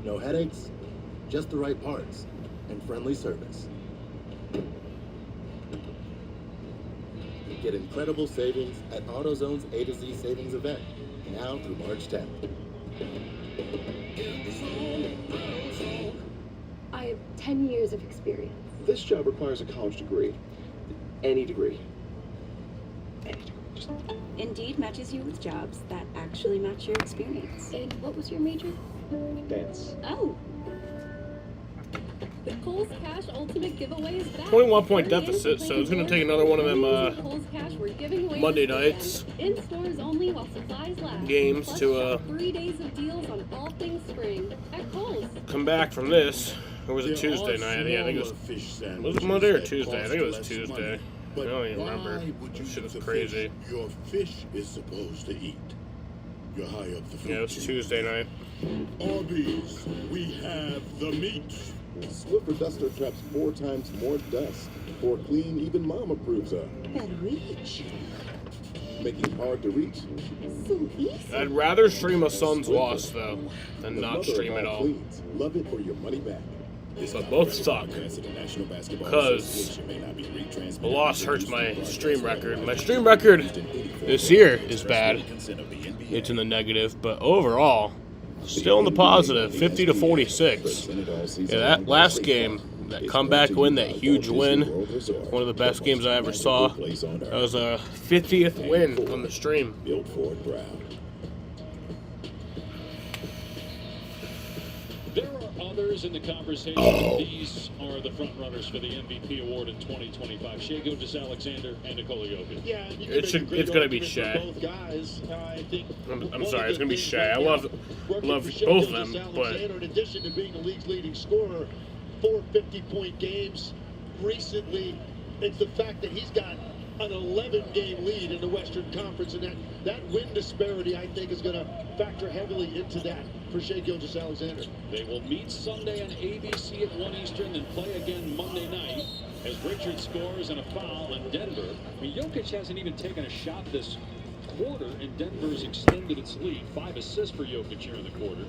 No headaches, just the right parts, and friendly service. Get incredible savings at AutoZone's A to Z savings event, now through March 10th. I have 10 years of experience. This job requires a college degree. Any degree. Indeed matches you with jobs that actually match your experience. And what was your major? Dance. Oh. The Kohl's Cash Ultimate Giveaway is back. 21-point deficit, so it's going to take another one of them Kohl's Cash, we're giving away Monday this nights weekend. In stores only while supplies last. games Plus, to 3 days of deals on all things spring at Kohl's. come back from this. Or was it Tuesday night? Yeah, I think it was it Monday or Tuesday? I think it was Tuesday. I don't even remember. Shit was crazy. Your fish is supposed to eat. You're high up the food Yeah, it was Tuesday night. Arby's, we have the meat. Swiffer Duster traps 4 times more dust. 4 clean, even Mom approves of. Better reach. Making it hard to reach. So easy. I'd rather stream a Suns loss, though, than not stream at all. Cleans. Love it or your money back. But both suck. Because the loss hurts my stream record. My stream record this year is bad. It's in the negative, but overall, still in the positive, 50 to 46. Yeah, that last game, that comeback win, that huge win, one of the best games I ever saw. That was a 50th win on the stream. Built for it proud. There are others in the conversation, but these are the front runners for the MVP award in 2025. Shai Gilgeous-Alexander and Nikola Jokic. Yeah, it's going to be Shai. Both guys, I think. I'm sorry, it's going to be Shai. I love both of them, but in addition to being the league's leading scorer, 4 50-point games recently, it's the fact that he's got an 11-game lead in the Western Conference, and that win disparity, I think, is going to factor heavily into that for Shai Gilgeous-Alexander. They will meet Sunday on ABC at 1 Eastern, then play again Monday night as Richard scores and a foul in Denver. I mean, Jokic hasn't even taken a shot this quarter, and Denver's extended its lead. 5 assists for Jokic here in the quarter.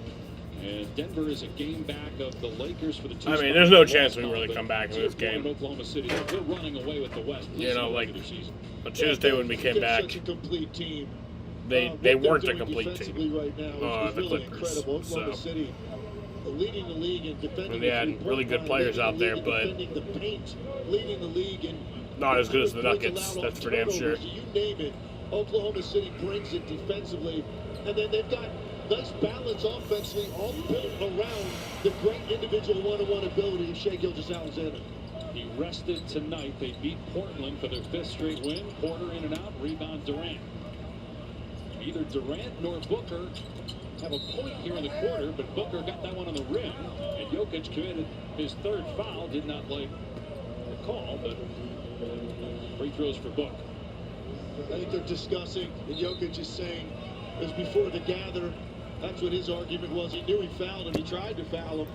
And Denver is a game back of the Lakers for the two. I mean, there's no chance we really come back in this game. Oklahoma City, they're running away with the West. You know, like on Tuesday when we came back, such a complete team. They weren't a complete team. Right now The really Clippers. Oklahoma City leading the league and defending. And they had really good players out there, but the paint, leading the league and not as good as the Nuggets. That's for damn sure. You name it, Oklahoma City brings it defensively, and then they've got nice balance offensively, all built around the great individual one-on-one ability of Shai Gilgeous-Alexander. He rested tonight. They beat Portland for their 5th straight win. Porter in and out, rebound Durant. Neither Durant nor Booker have a point here in the quarter, but Booker got that one on the rim, and Jokic committed his 3rd foul. Did not like the call, but free throws for Book. I think they're discussing, and Jokic is saying, as before the gather, that's what his argument was. He knew he fouled him. He tried to foul him.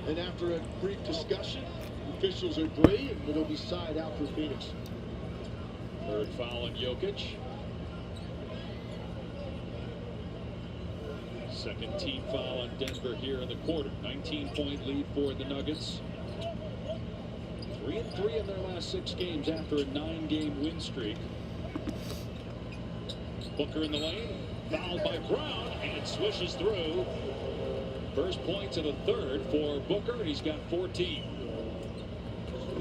And after a brief discussion, officials agree, and it'll be side out for Phoenix. 3rd foul on Jokic. 2nd team foul on Denver here in the quarter. 19-point lead for the Nuggets. 3-3 in their last 6 games after a 9-game win streak. Booker in the lane. Fouled by Brown, and swishes through. First points of the 3rd for Booker, and he's got 14.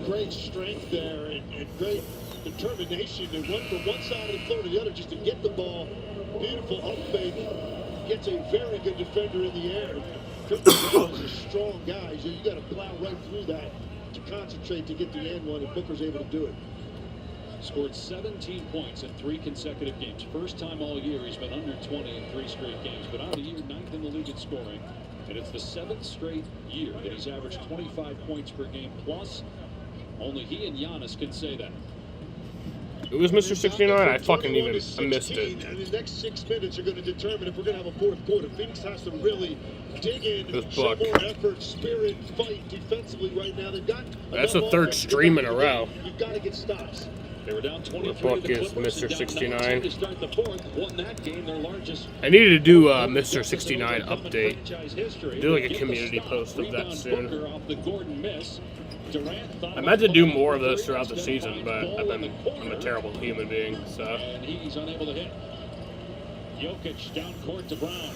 Great strength there and great determination to run from one side of the floor to the other just to get the ball. Beautiful up fake. Gets a very good defender in the air. Brown is a strong guy, so you got to plow right through that to concentrate to get the end one, and Booker's able to do it. Scored 17 points in 3 consecutive games. First time all year he's been under 20 in 3 straight games. But out of the year, 9th in the league in scoring. And it's the 7th straight year that he's averaged 25 points per game plus. Only he and Giannis can say that. It was Mr. 69. I fucking missed it. And the next 6 minutes are going to determine if we're going to have a 4th quarter. Phoenix has to really dig in, show more effort, spirit, fight defensively right now. They've got. That's the 3rd stream in a row. You've got to get stops. They were down 23 What book to the is Clippers Mr. and down 69? 19 to start the fourth. Won that game, their largest. I needed to do a Mr. 69 update. franchise history. Do like a Get the community stop. post of that Rebound soon. Booker off the Gordon miss. Durant thought I meant to about do pulling more up of the those three. throughout the Instead season, finds but ball in the I'm corner. a terrible human being, so. And he's unable to hit. Jokic down court to Brown.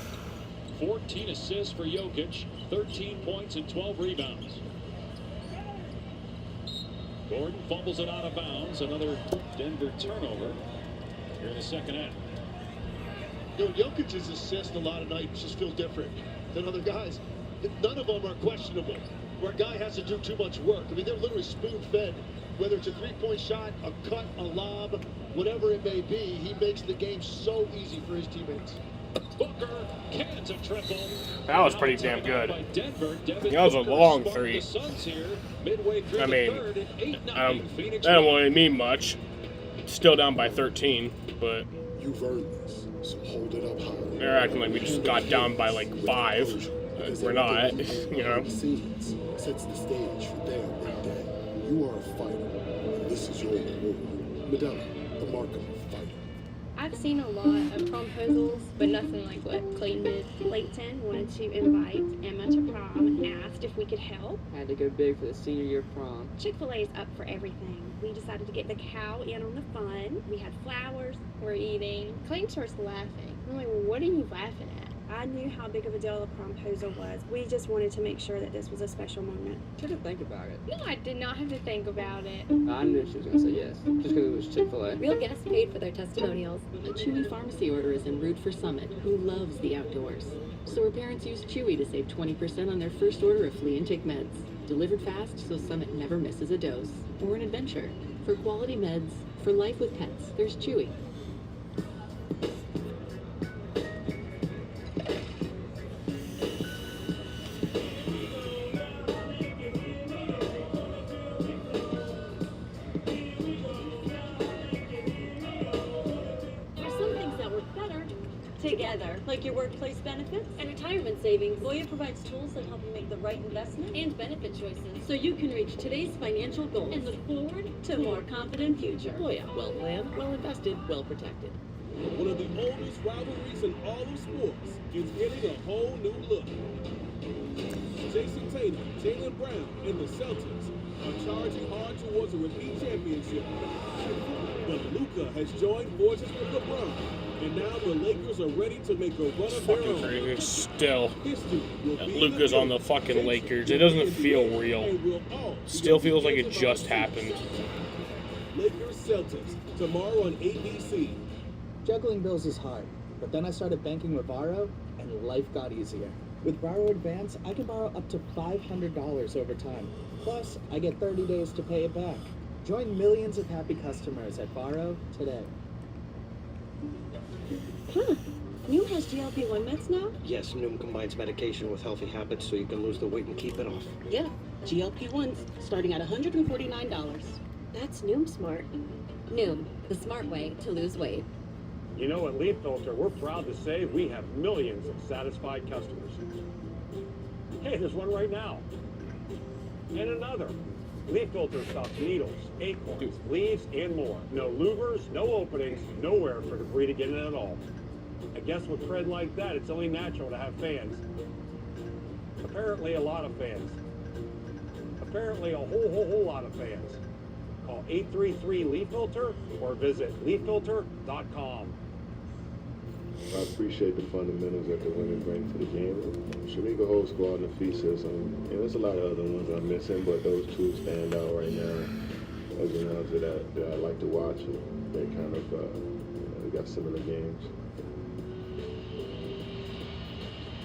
14 assists for Jokic, 13 points and 12 rebounds. Gordon fumbles it out of bounds. Another Denver turnover here in the second half. You know, Jokic's assists a lot of nights just feel different than other guys. None of them are questionable, where a guy has to do too much work. I mean, they're literally spoon-fed. Whether it's a three-point shot, a cut, a lob, whatever it may be, he makes the game so easy for his teammates. Booker cans a triple. That was pretty damn good. By Denver. Devin That was a Booker long sparked three. The Suns here, midway through I the mean, third, and 8-9. that Phoenix don't wins. really mean much. Still down by 13, but You've earned this, so hold it up high. they're acting like we just got down by like 5. We're not, you know. Seasons sets the stage for their big day. You are a fighter, and this is your reward. Medalla, the mark of a fighter. I've seen a lot of promposals, but nothing like what Clayton did. Clayton wanted to invite Emma to prom and asked if we could help. Had to go big for the senior year prom. Chick-fil-A is up for everything. We decided to get the cow in on the fun. We had flowers. We're eating. Clayton starts laughing. I'm like, well, what are you laughing at? I knew how big of a deal the promposal was. We just wanted to make sure that this was a special moment. She had to think about it. No, I did not have to think about it. I knew she was going to say yes, just because it was Chick-fil-A. Real guests paid for their testimonials. A Chewy pharmacy order is en route for Summit, who loves the outdoors. So her parents use Chewy to save 20% on their first order of flea and tick meds. Delivered fast so Summit never misses a dose. Or an adventure. For quality meds, for life with pets, there's Chewy. Together, like your workplace benefits And retirement savings. Voya provides tools that help you make the right investment And benefit choices. so you can reach today's financial goals And look forward to a more confident future. Voya, well planned, well invested, well protected. One of the oldest rivalries in all of sports is getting a whole new look. Jason Tatum, Jaylen Brown, and the Celtics are charging hard towards a repeat championship. But Luka has joined forces with LeBron, and now the Lakers are ready to make a run of their fucking own. crazy. Still, History will be Luka's on the fucking Lakers. It doesn't feel real. Still feels like it just happened. Lakers Celtics tomorrow on ABC. Juggling bills is hard, but then I started banking with Varo, and life got easier. With Varo Advance, I can borrow up to $500 over time. Plus, I get 30 days to pay it back. Join millions of happy customers at Varo today. Huh. Noom has GLP-1 meds now? Yes, Noom combines medication with healthy habits so you can lose the weight and keep it off. Yeah, GLP-1s starting at $149. That's Noom smart. Noom, the smart way to lose weight. You know, at Leaf Filter, we're proud to say we have millions of satisfied customers. Hey, there's one right now. And another. Leaf Filter stops needles, acorns, leaves, and more. No louvers, no openings, nowhere for debris to get in at all. I guess with tread like that, it's only natural to have fans. Apparently a lot of fans. Apparently a whole lot of fans. Call 833-LEAF-FILTER or visit leaffilter.com. I appreciate the fundamentals that the women bring to the game. Shamika Holt's squad and Thesis, and there's a lot of other ones I'm missing, but those two stand out right now as the ones that I like to watch. And they kind of they got similar games.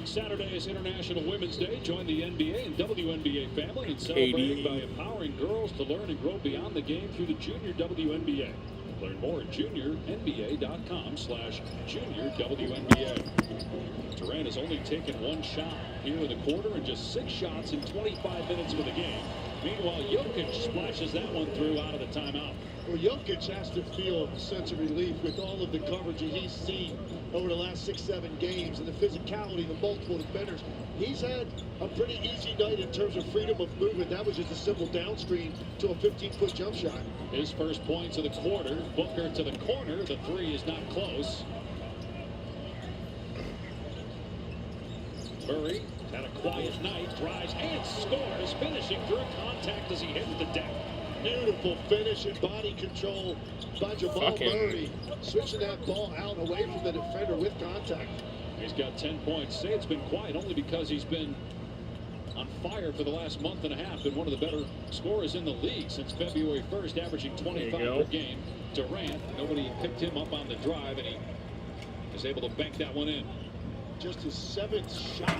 Saturday is International Women's Day. Join the NBA and WNBA family in celebrating by empowering girls to learn and grow beyond the game through the Junior WNBA. Learn more at juniornba.com/junior WNBA. Durant has only taken one shot here in the quarter and just 6 shots in 25 minutes for the game. Meanwhile, Jokic splashes that one through out of the timeout. Well, Jokic has to feel a sense of relief with all of the coverage that he's seen over the last 6-7 games and the physicality, the multiple defenders. He's had a pretty easy night in terms of freedom of movement. That was just a simple down screen to a 15-foot jump shot. His first points of the quarter. Booker to the corner. The three is not close. Murray had a quiet night, drives and scores, finishing through contact as he hits the deck. Beautiful finish and body control by Jamal Murray, switching that ball out away from the defender with contact. He's got 10 points. Say it's been quiet only because he's been on fire for the last month and a half. Been one of the better scorers in the league since February 1st, averaging 25 per game. Durant, nobody picked him up on the drive, and he was able to bank that one in. Just his 7th shot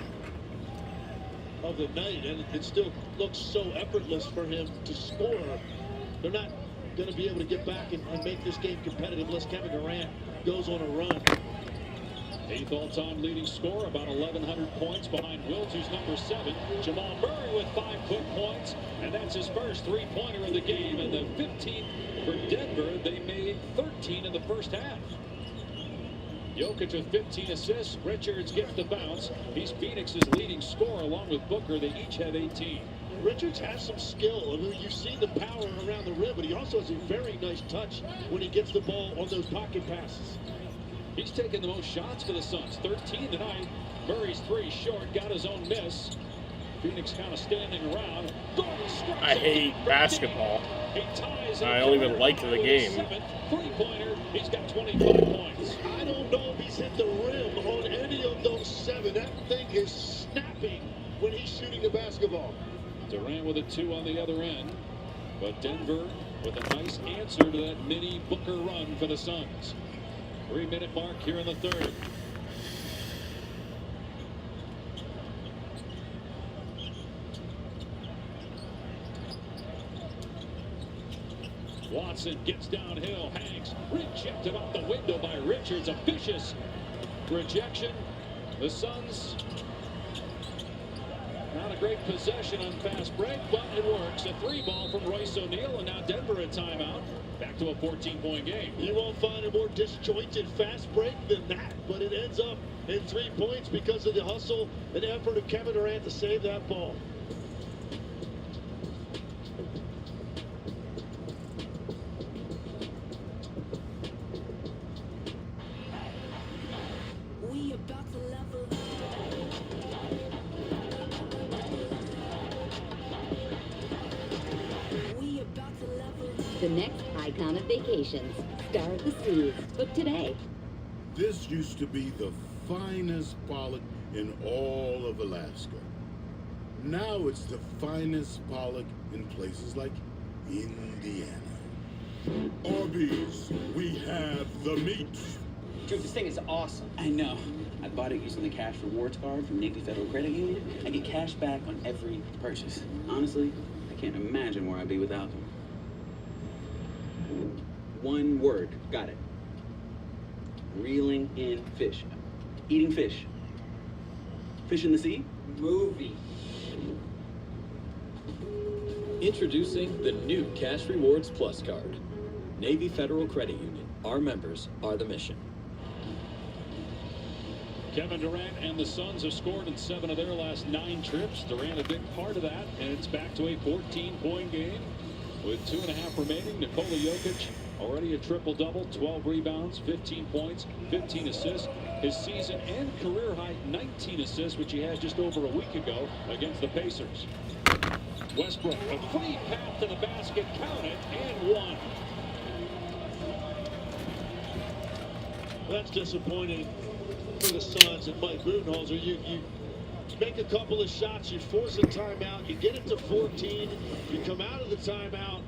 of the night, and it still looks so effortless for him to score. They're not going to be able to get back and make this game competitive unless Kevin Durant goes on a run. 8th all-time leading scorer, about 1,100 points behind Wilt, who's number 7. Jamal Murray with 5 quick points, and that's his first three-pointer of the game. And the 15th for Denver, they made 13 in the first half. Jokic with 15 assists. Richards gets the bounce. He's Phoenix's leading scorer along with Booker. They each have 18. Richards has some skill. I mean, you see the power around the rim, but he also has a very nice touch when he gets the ball on those pocket passes. He's taken the most shots for the Suns, 13 tonight. Murray's 3 short, got his own miss. Phoenix kind of standing around. I hate basketball. I don't even like the game. 3-pointer. He's got 25 points. I don't know if he's hit the rim on any of those 7. That thing is snapping when he's shooting the basketball. Durant with a 2 on the other end. But Denver with a nice answer to that mini Booker run for the Suns. 3-minute mark here in the third. Watson gets downhill, hangs, rejected off the window by Richards. A vicious rejection. The Suns, not a great possession on fast break, but it works. A 3-ball from Royce O'Neal, and now Denver a timeout. Back to a 14-point game. You won't find a more disjointed fast break than that, but it ends up in 3 points because of the hustle and effort of Kevin Durant to save that ball. The next icon of vacations, Star of the Seas. Book today. This used to be the finest pollock in all of Alaska. Now it's the finest pollock in places like Indiana. Arby's, we have the meat. Dude, this thing is awesome. I know. I bought it using the cash rewards card from Navy Federal Credit Union. I get cash back on every purchase. Honestly, I can't imagine where I'd be without them. One word. Got it. Reeling in fish. Eating fish. Fish in the sea? Movie. Introducing the new Cash Rewards Plus card. Navy Federal Credit Union. Our members are the mission. Kevin Durant and the Suns have scored in 7 of their last 9 trips. Durant a big part of that, and it's back to a 14-point game. With 2.5 remaining, Nikola Jokic already a triple-double, 12 rebounds, 15 points, 15 assists. His season and career high 19 assists, which he had just over a week ago against the Pacers. Westbrook, a free path to the basket, count it, and 1. That's disappointing for the Suns and Mike Budenholzer. You make a couple of shots, you force a timeout, you get it to 14, you come out of the timeout,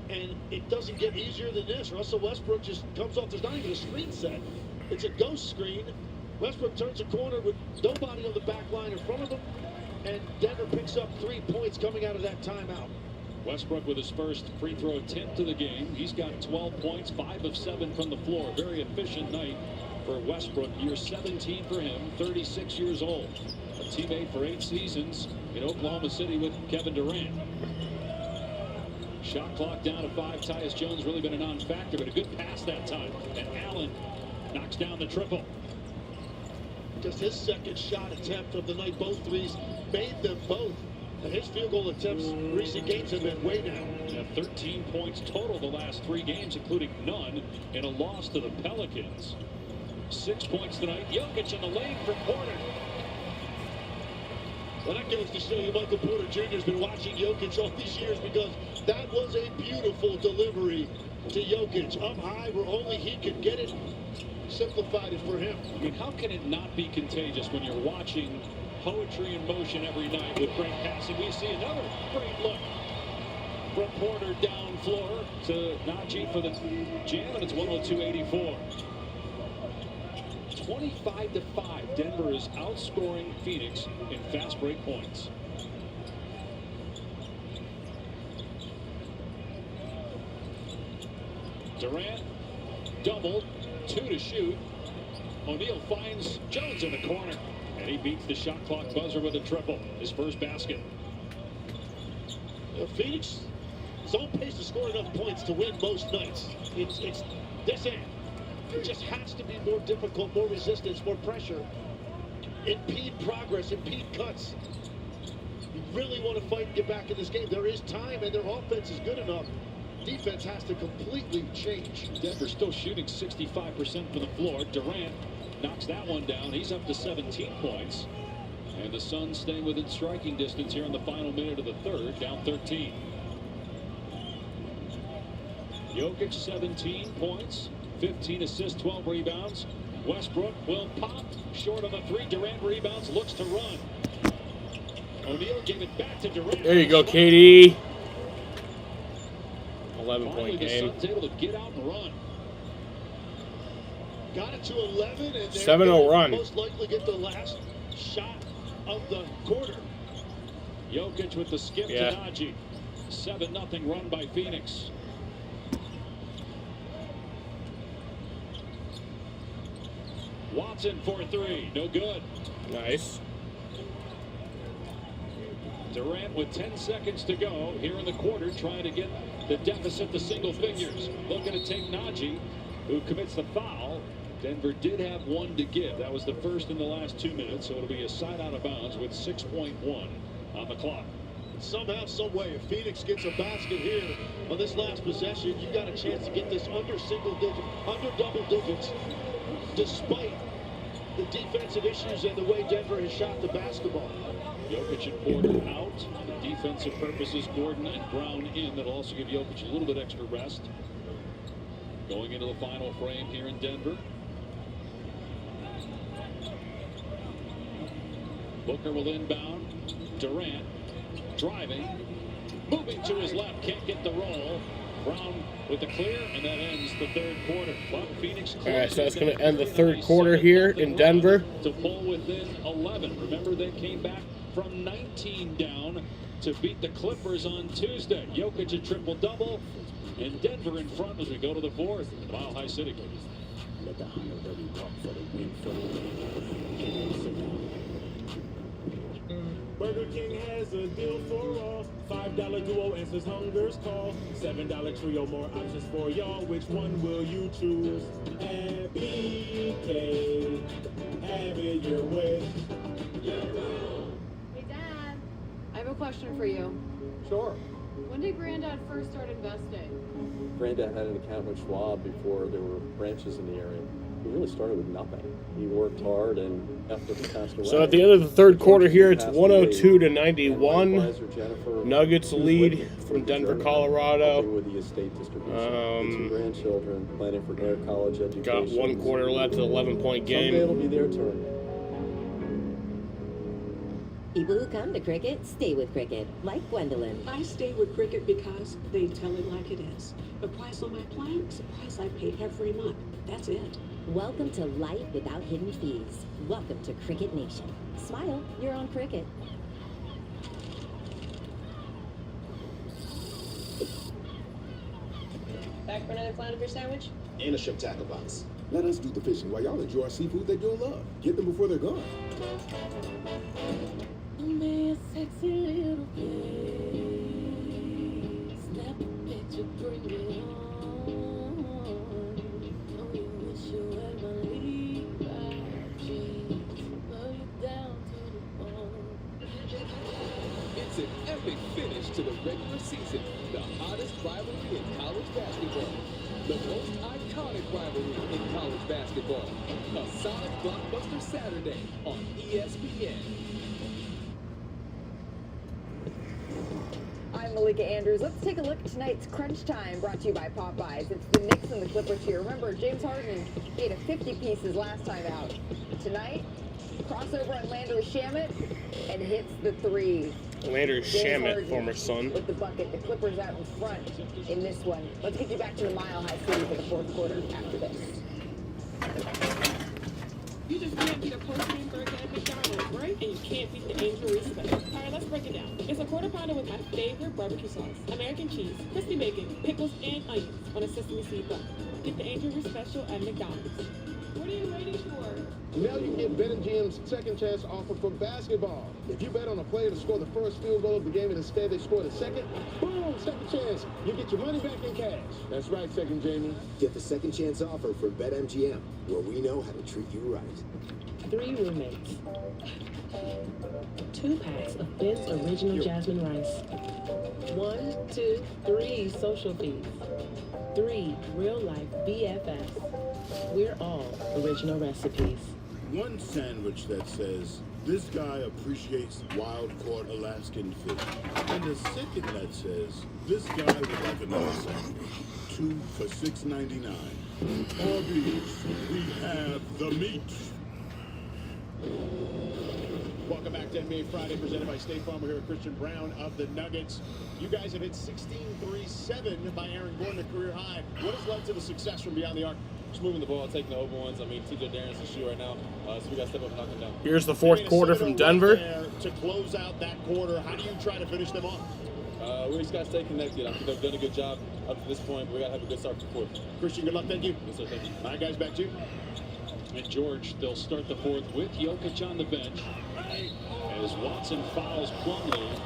and it doesn't get easier than this. Russell Westbrook just comes off. There's not even a screen set. It's a ghost screen. Westbrook turns a corner with nobody on the back line in front of him, and Denver picks up 3 points coming out of that timeout. Westbrook with his first free throw attempt of the game. He's got 12 points, 5 of 7 from the floor. Very efficient night for Westbrook. Year 17 for him, 36 years old. A teammate for 8 seasons in Oklahoma City with Kevin Durant. Shot clock down to 5. Tyus Jones really been a non-factor, but a good pass that time. And Allen knocks down the triple. Just his second shot attempt of the night. Both threes made them both. And his field goal attempts in recent games have been way down. Yeah, 13 points total the last 3 games, including none in a loss to the Pelicans. 6 points tonight. Jokic in the lane for Porter. Well, that goes to show you Michael Porter Jr. has been watching Jokic all these years, because that was a beautiful delivery to Jokic. Up high where only he could get it. Simplified it for him. I mean, how can it not be contagious when you're watching poetry in motion every night with great passing? We see another great look from Porter down floor to Najee for the jam, and it's 102-84. 25-5. Denver is outscoring Phoenix in fast break points. Durant doubled, 2 to shoot. O'Neal finds Jones in the corner, and he beats the shot clock buzzer with a triple. His first basket. Phoenix is on pace to score enough points to win most nights. It's this end. It just has to be more difficult, more resistance, more pressure. Impede progress, impede cuts. You really want to fight and get back in this game. There is time, and their offense is good enough. Defense has to completely change. Denver still shooting 65% from the floor. Durant knocks that one down. He's up to 17 points. And the Suns staying within striking distance here in the final minute of the third, down 13. Jokic 17 points, 15 assists, 12 rebounds. Westbrook will pop short of a 3. Durant rebounds, looks to run. O'Neal gave it back to Durant. There you go, KD. 11-point the game. Suns able to get out and run. Got it to 11, and 7-0 run. Most likely get the last shot of the quarter. Jokic with the skip to Najee. 7-0 run by Phoenix. Watson for 3, no good. Nice. Durant with 10 seconds to go here in the quarter, trying to get the deficit to single figures. Looking to take Najee, who commits the foul. Denver did have 1 to give. That was the first in the last 2 minutes, so it'll be a side out of bounds with 6.1 on the clock. Somehow, some way, if Phoenix gets a basket here on this last possession, you got a chance to get this under double digits, despite the defensive issues and the way Denver has shot the basketball. Jokic and Porter out. For defensive purposes, Gordon and Brown in. That'll also give Jokic a little bit extra rest. Going into the final frame here in Denver. Booker will inbound. Durant driving, moving to his left, can't get the roll. Brown with the clear, and that ends the third quarter. But Phoenix. All right, so that's going to end the third quarter here in Denver. To pull within 11. Remember, they came back from 19 down to beat the Clippers on Tuesday. Jokic a triple-double, and Denver in front as we go to the fourth. Mile High City. Let the honorary walk for the win for Burger King has a deal for all. $5 duo answers hunger's call. $7 trio, more options for y'all. Which one will you choose? At BK, have it your way. Hey, Dad. I have a question for you. Sure. When did Granddad first start investing? Granddad had an account with Schwab before there were branches in the area. He really started with nothing. He worked hard, and after he passed away. So at the end of the third quarter here, it's 102-91. Nuggets lead from Denver, Colorado. With the estate distribution. 2 grandchildren planning for their college education. Got 1 quarter left, an 11-point game. Someday it'll be their turn. People who come to Cricket stay with Cricket, like Gwendolyn. I stay with Cricket because they tell it like it is. The price on my plan is the price I pay every month. That's it. Welcome to life without hidden fees. Welcome to Cricket Nation. Smile, you're on Cricket. Back for another Flounder sandwich? And a shrimp tackle box. Let us do the fishing while y'all enjoy our seafood that you'll love. Get them before they're gone. Sexy little face. Step It's an epic finish to the regular season. The hottest rivalry in college basketball. The most iconic rivalry in college basketball. A solid blockbuster Saturday on ESPN. I'm Malika Andrews. Let's take a look at tonight's Crunch Time, brought to you by Popeyes. It's the Knicks and the Clippers here. Remember, James Harden made a 50 pieces last time out. Tonight, crossover on Landry Shamet and hits the threes. Landry Shamet, former Sun. With the bucket, the Clippers out in front in this one. Let's get you back to the Mile High City for the fourth quarter after this. You just can't beat a post-game burger at McDonald's, right? And you can't beat the Angel Reese special. All right, let's break it down. It's a quarter pounder with my favorite barbecue sauce, American cheese, crispy bacon, pickles, and onions on a sesame seed bun. Get the Angel Reese special at McDonald's. What are you waiting for? Now you get BetMGM's second chance offer for basketball. If you bet on a player to score the first field goal of the game and instead they score the second, boom, second chance. You get your money back in cash. That's right, Second Jamie. Get the second chance offer for BetMGM, where we know how to treat you right. 3 roommates. 2 packs of Ben's Original Jasmine Rice. 1, 2, 3 social feeds. 3 real-life BFFs. We're all original recipes. One sandwich that says, this guy appreciates wild-caught Alaskan fish. And a second that says, this guy would like another sandwich. 2 for $6.99. Arby's, we have the meat. Welcome back to NBA Friday, presented by State Farm. We're here with Christian Brown of the Nuggets. You guys have hit 16-3-7 by Aaron Gordon, a career high. What has led to the success from beyond the arc? Just moving the ball, taking the open ones. I mean, TJ Darren's the shoe right now, so we got to step up and knock him down. Here's the fourth quarter from Denver. To close out that quarter, how do you try to finish them off? We just got to stay connected. I think they've done a good job up to this point, but we got to have a good start for the fourth. Christian, good luck. Thank you. Yes, sir. Thank you. All right, guys, back to you. And George, they'll start the fourth with Jokic on the bench as Watson fouls Plumlee.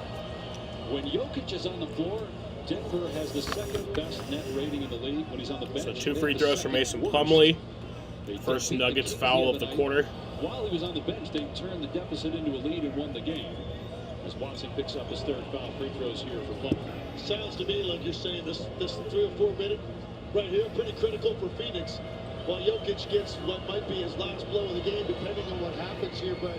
When Jokic is on the floor, Denver has the second best net rating in the league when he's on the bench. So 2 free throws for Mason Plumlee. First Nuggets foul of the quarter. While he was on the bench, they turned the deficit into a lead and won the game. As Watson picks up his third foul, free throws here for Plumlee. Sounds to me like you're saying this 3 or 4 minute right here, pretty critical for Phoenix. While Jokic gets what might be his last blow of the game, depending on what happens here, but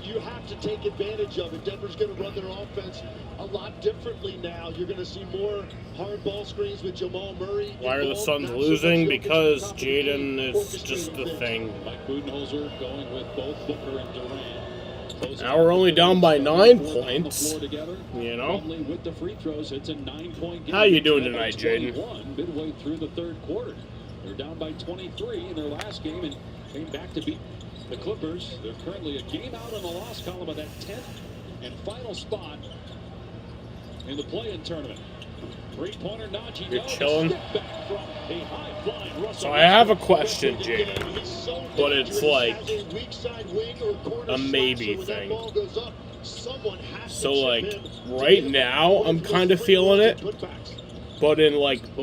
you have to take advantage of it. Denver's going to run their offense a lot differently now. You're going to see more hard ball screens with Jamal Murray. Why are the Suns losing? Because Jaden is just the thing. Mike Budenholzer going with both Booker and Durant. Now we're only down by 9 points. You know? With the free throws, it's a 9-point game. How you doing tonight, Jaden? Midway through the third quarter. They're down by 23 in their last game and came back to beat the Clippers. They're currently a game out on the loss column of that 10th and final spot in the play-in tournament. Three-pointer, Najee. You're chilling. Back from a high-flying Russell. So I have a question, Jaden, but it's like a maybe thing. So like right now, I'm kind of feeling it. But in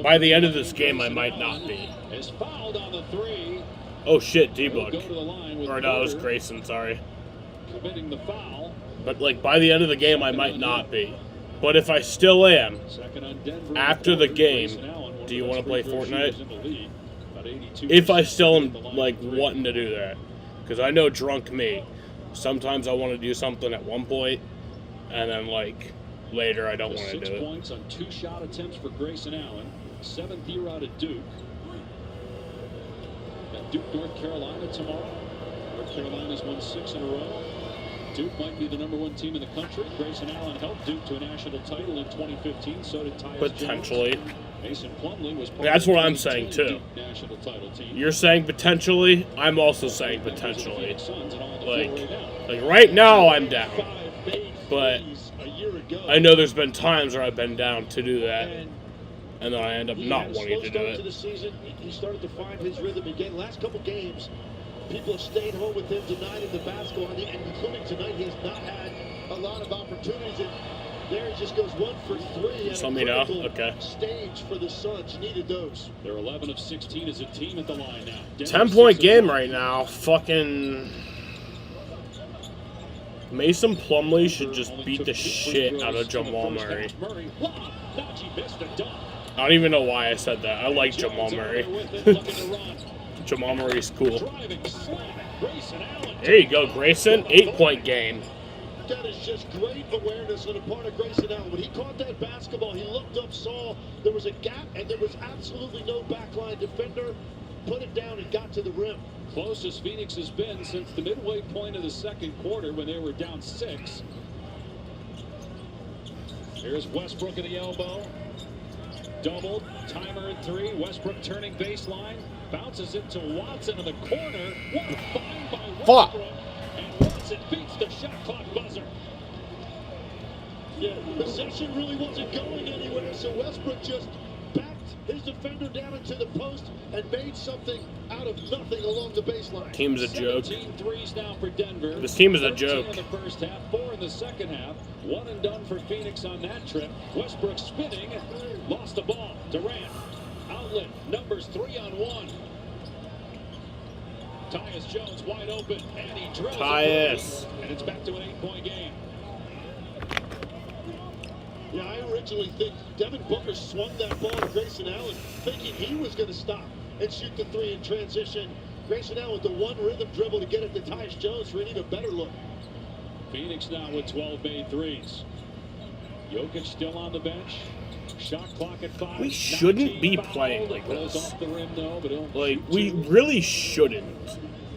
by the end of this game, I might not be. Oh shit, D-Book. Or no, it was Grayson, sorry. Committing the foul. But by the end of the game, I might not be. But if I still am, after the game, do you want to play Fortnite? If I still am wanting to do that. Because I know drunk me. Sometimes I want to do something at one point, and then later I don't want to do it. 6 points on 2 shot attempts for Grayson Allen. 7th year out of Duke. Got Duke, North Carolina tomorrow. North Carolina's won 6 in a row. Duke might be the #1 team in the country. Grayson Allen helped Duke to a national title in 2015. So did Tyus Potentially. Jones. Mason Plumlee was part That's of the what I'm saying too. Duke national title team. You're saying potentially. I'm also saying potentially. Right now I'm down. But I know there's been times where I've been down to do that, and then I end up not wanting to do it. To the season, he started to find his rhythm again. Last couple games, people have stayed home with him, denied him the basketball, and including tonight, he has not had a lot of opportunities. And There he just goes 1 for 3. Just let me know. Okay. Stage for the Suns. You needed those. They're 11 of 16 as a team at the line now. 10-point game right now. Fucking Mason Plumlee should just beat the shit out of Jamal Murray. I don't even know why I said that. I like Jamal Murray. Jamal Murray's cool. There you go, Grayson. 8-point game. That is just great awareness on the part of Grayson Allen. When he caught that basketball, he looked up, saw there was a gap, and there was absolutely no backline defender. Put it down and got to the rim. Closest Phoenix has been since the midway point of the second quarter when they were down 6. Here's Westbrook at the elbow. Doubled. Timer at 3. Westbrook turning baseline. Bounces it to Watson in the corner. What a find by Westbrook. And Watson beats the shot clock buzzer. Yeah, possession really wasn't going anywhere, so Westbrook just backed his defender down into the post and made something out of nothing along the baseline. Team's a joke. 17 threes now for Denver. This team is a joke. 13 in the first half, 4 in the second half. 1 and done for Phoenix on that trip. Westbrook spinning, lost the ball. Durant, outlet, numbers 3-on-1. Tyus Jones wide open, and he drills it. And it's back to an 8-point game. Yeah, I originally think Devin Booker swung that ball to Grayson Allen, thinking he was going to stop and shoot the 3 in transition. Grayson Allen with the one rhythm dribble to get it to Tyus Jones for an even better look. Phoenix now with 12 made threes. Jokic still on the bench. Shot clock at 5. We shouldn't be playing like this. Like, we really shouldn't.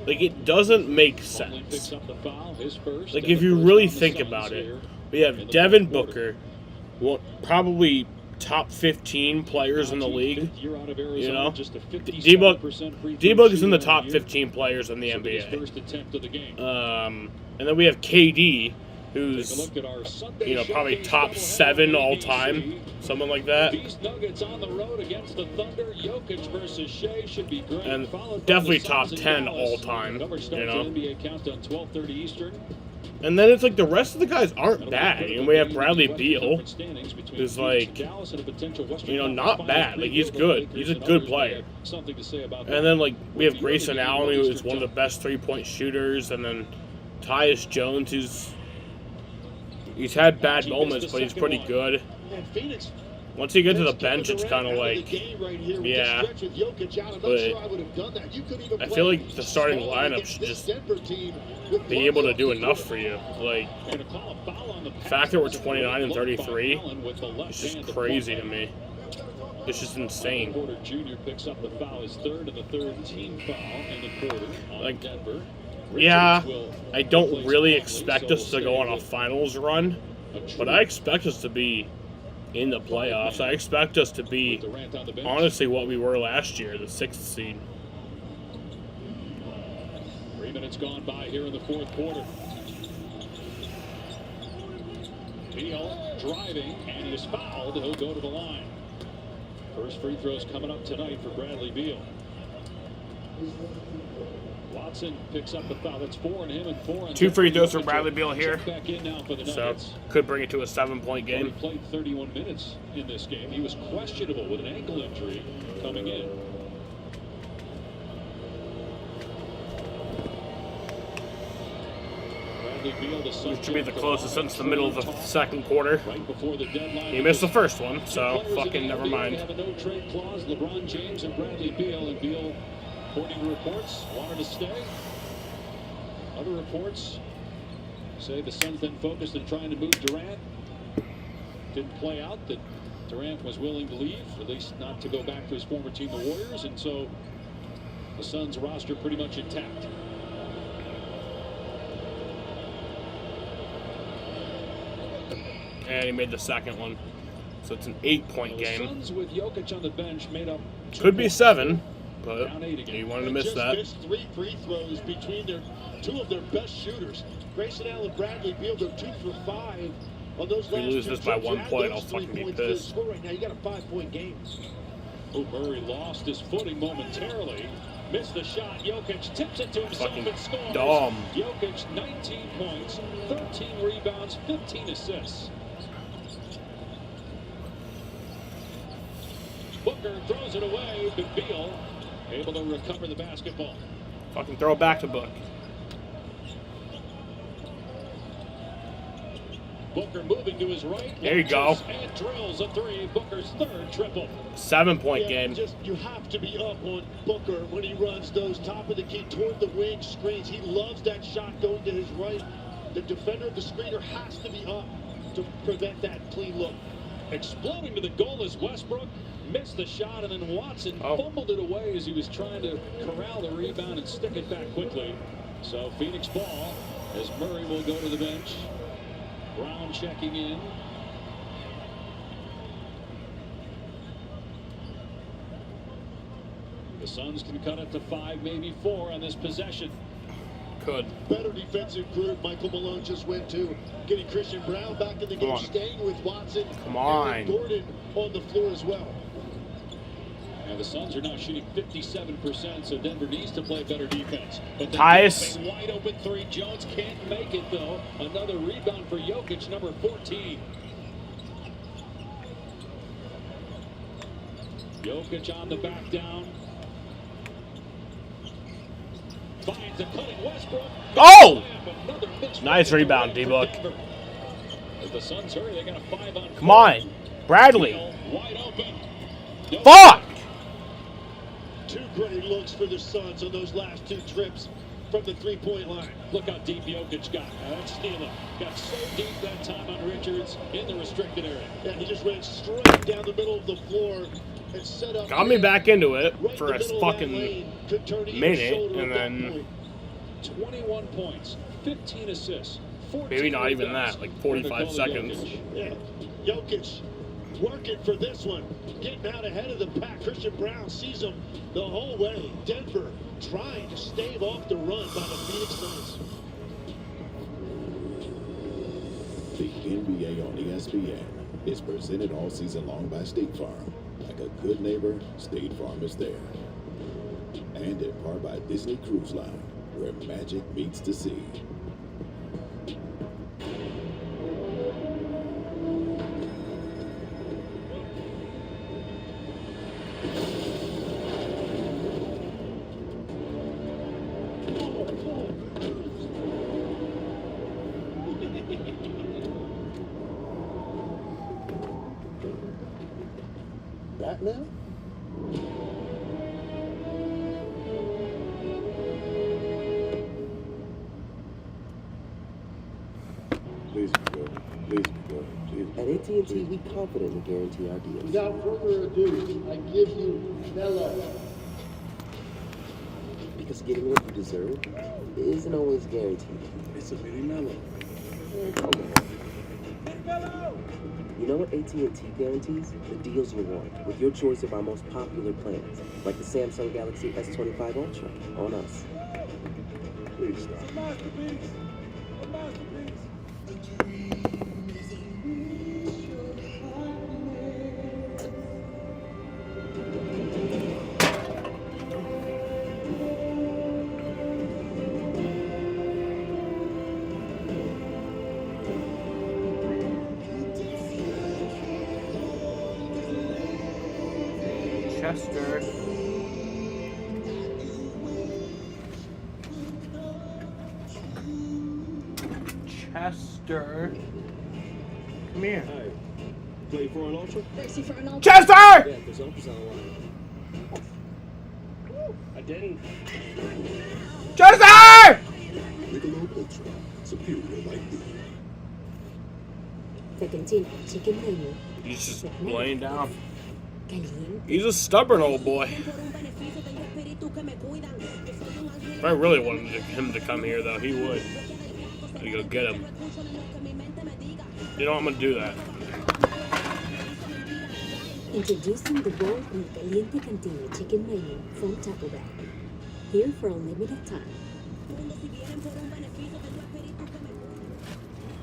Like, it doesn't make sense. Like, if you really think about it, we have Devin Booker, probably top 15 players in the league. You know, D-Book is in the top 15 players in the NBA. And then we have KD, who's, you know, probably top 7 all time, something like that. Nuggets on the road against the Thunder. Jokic versus Shea should be great. And definitely top 10 all time, you know. NBA countdown 12:30 Eastern. And then it's like the rest of the guys aren't bad. And we have Bradley Beal, who's like, you know, not bad. Like, he's good. He's a good player. And then, like, we have Grayson Allen, who is one of the best 3-point shooters. And then Tyus Jones, he's had bad moments, but he's pretty good. Once you get to the bench, it's kind of like, yeah. But I feel like the starting lineup should just be able to do enough for you. Like, the fact that we're 29 and 33 is just crazy to me. It's just insane. Porter Jr. picks up the foul, his 3rd and the 3rd team foul in the quarter on Denver. Yeah, I don't really expect us to go on a finals run, but I expect us to be in the playoffs. I expect us to be, honestly, what we were last year, the 6th seed. 3 minutes gone by here in the 4th quarter. Beal driving, and he is fouled. He'll go to the line. First free throws coming up tonight for Bradley Beal. Watson picks up the foul. That's 4 on him and 4 on 2 free throws for Bradley Beal here. Back in now for the So Nuggets. could bring it to a 7-point game. He played 31 minutes in this game. He was questionable with an ankle injury coming in. Bradley Beal, the Which should be the closest since the middle of the 2nd quarter. Right before the deadline. He missed the first one, so fucking never mind. Have a no-trade clause. LeBron James and Bradley Beal, and Beal, according to reports, wanted to stay. Other reports say the Suns then focused on trying to move Durant. Didn't play out that Durant was willing to leave, at least not to go back to his former team, the Warriors, and so the Suns roster pretty much intact. And he made the second one. So it's an 8-point game. Suns with Jokic on the bench made up. Could be 7, but he wanted to miss that. Missed 3 free throws between their 2 of their best shooters. Grayson Allen, Bradley Beal, they're 2 for 5 on those last 2 If we lose this by 1 point, I'll fucking be pissed. Right now, you got a 5-point game. Oh, Murray lost his footing momentarily. Missed the shot. Jokic tips it to himself and scores. Dumb. Jokic, 19 points, 13 rebounds, 15 assists. Booker throws it away, but Beal able to recover the basketball. Fucking throw it back to Book. Booker moving to his right. There you go. And drills a three. Booker's third triple. 7-point game. You have to be up on Booker when he runs those top of the key toward the wing screens. He loves that shot going to his right. The defender of the screener has to be up to prevent that clean look. Exploding to the goal is Westbrook. Missed the shot, and then Watson fumbled it away as he was trying to corral the rebound and stick it back quickly. So Phoenix ball as Murray will go to the bench. Brown checking in. The Suns can cut it to 5, maybe 4 on this possession. Could. Better defensive group. Michael Malone just went to getting Christian Brown back in the game, staying with Watson. Come on. And Gordon on the floor as well. And the Suns are now shooting 57%, so Denver needs to play better defense. But they Tyus. a wide open three. Jones can't make it, though. Another rebound for Jokic, number 14. Jokic on the back down. Finds a cutting Westbrook. Oh! Nice rebound, D-Book. If the Suns hurry, they got a 5-on-4. Come on. Bradley. Wide open. Fuck! Two great looks for the Suns on those last 2 trips from the three-point line. Look how deep Jokic got. That's stealing. Got so deep that time on Richards in the restricted area. Yeah, he just ran straight down the middle of the floor and set up. Got me back into it right for a fucking minute, and then 21 points, 15 assists, 14 maybe not even rebounds. that, like 45 seconds. Yeah, Jokic working for this one, getting out ahead of the pack. Christian Brown sees him the whole way. Denver trying to stave off the run by the Phoenix Suns. The NBA on ESPN is presented all season long by State Farm. Like a good neighbor, State Farm is there. And in part by Disney Cruise Line, where magic meets the sea. Batman? Please be good. Please be good. Please. At AT&T, we confidently guarantee our deals. Without further ado, I give you Melo. Because getting what you deserve isn't always guaranteed. It's a bitty mellow. Come on. You know what AT&T guarantees? The deals you want, with your choice of our most popular plans, like the Samsung Galaxy S25 Ultra, on us. Please stop. A masterpiece. A masterpiece. Chester. Chester. Come here. Hey, play for an ultra? Thirsty for an ultra? Chester! Yeah, because ultra's on the line. I didn't. Chester! Michelob Ultra, superior like beer. The cantina chicken menu. He's just laying down. Caliente. He's a stubborn old boy. If I really wanted him to come here, though, he would. I'd go get him. You know, I'm gonna do that. Introducing the bold and caliente cantina chicken menu from Taco Bell. Here for a limited time.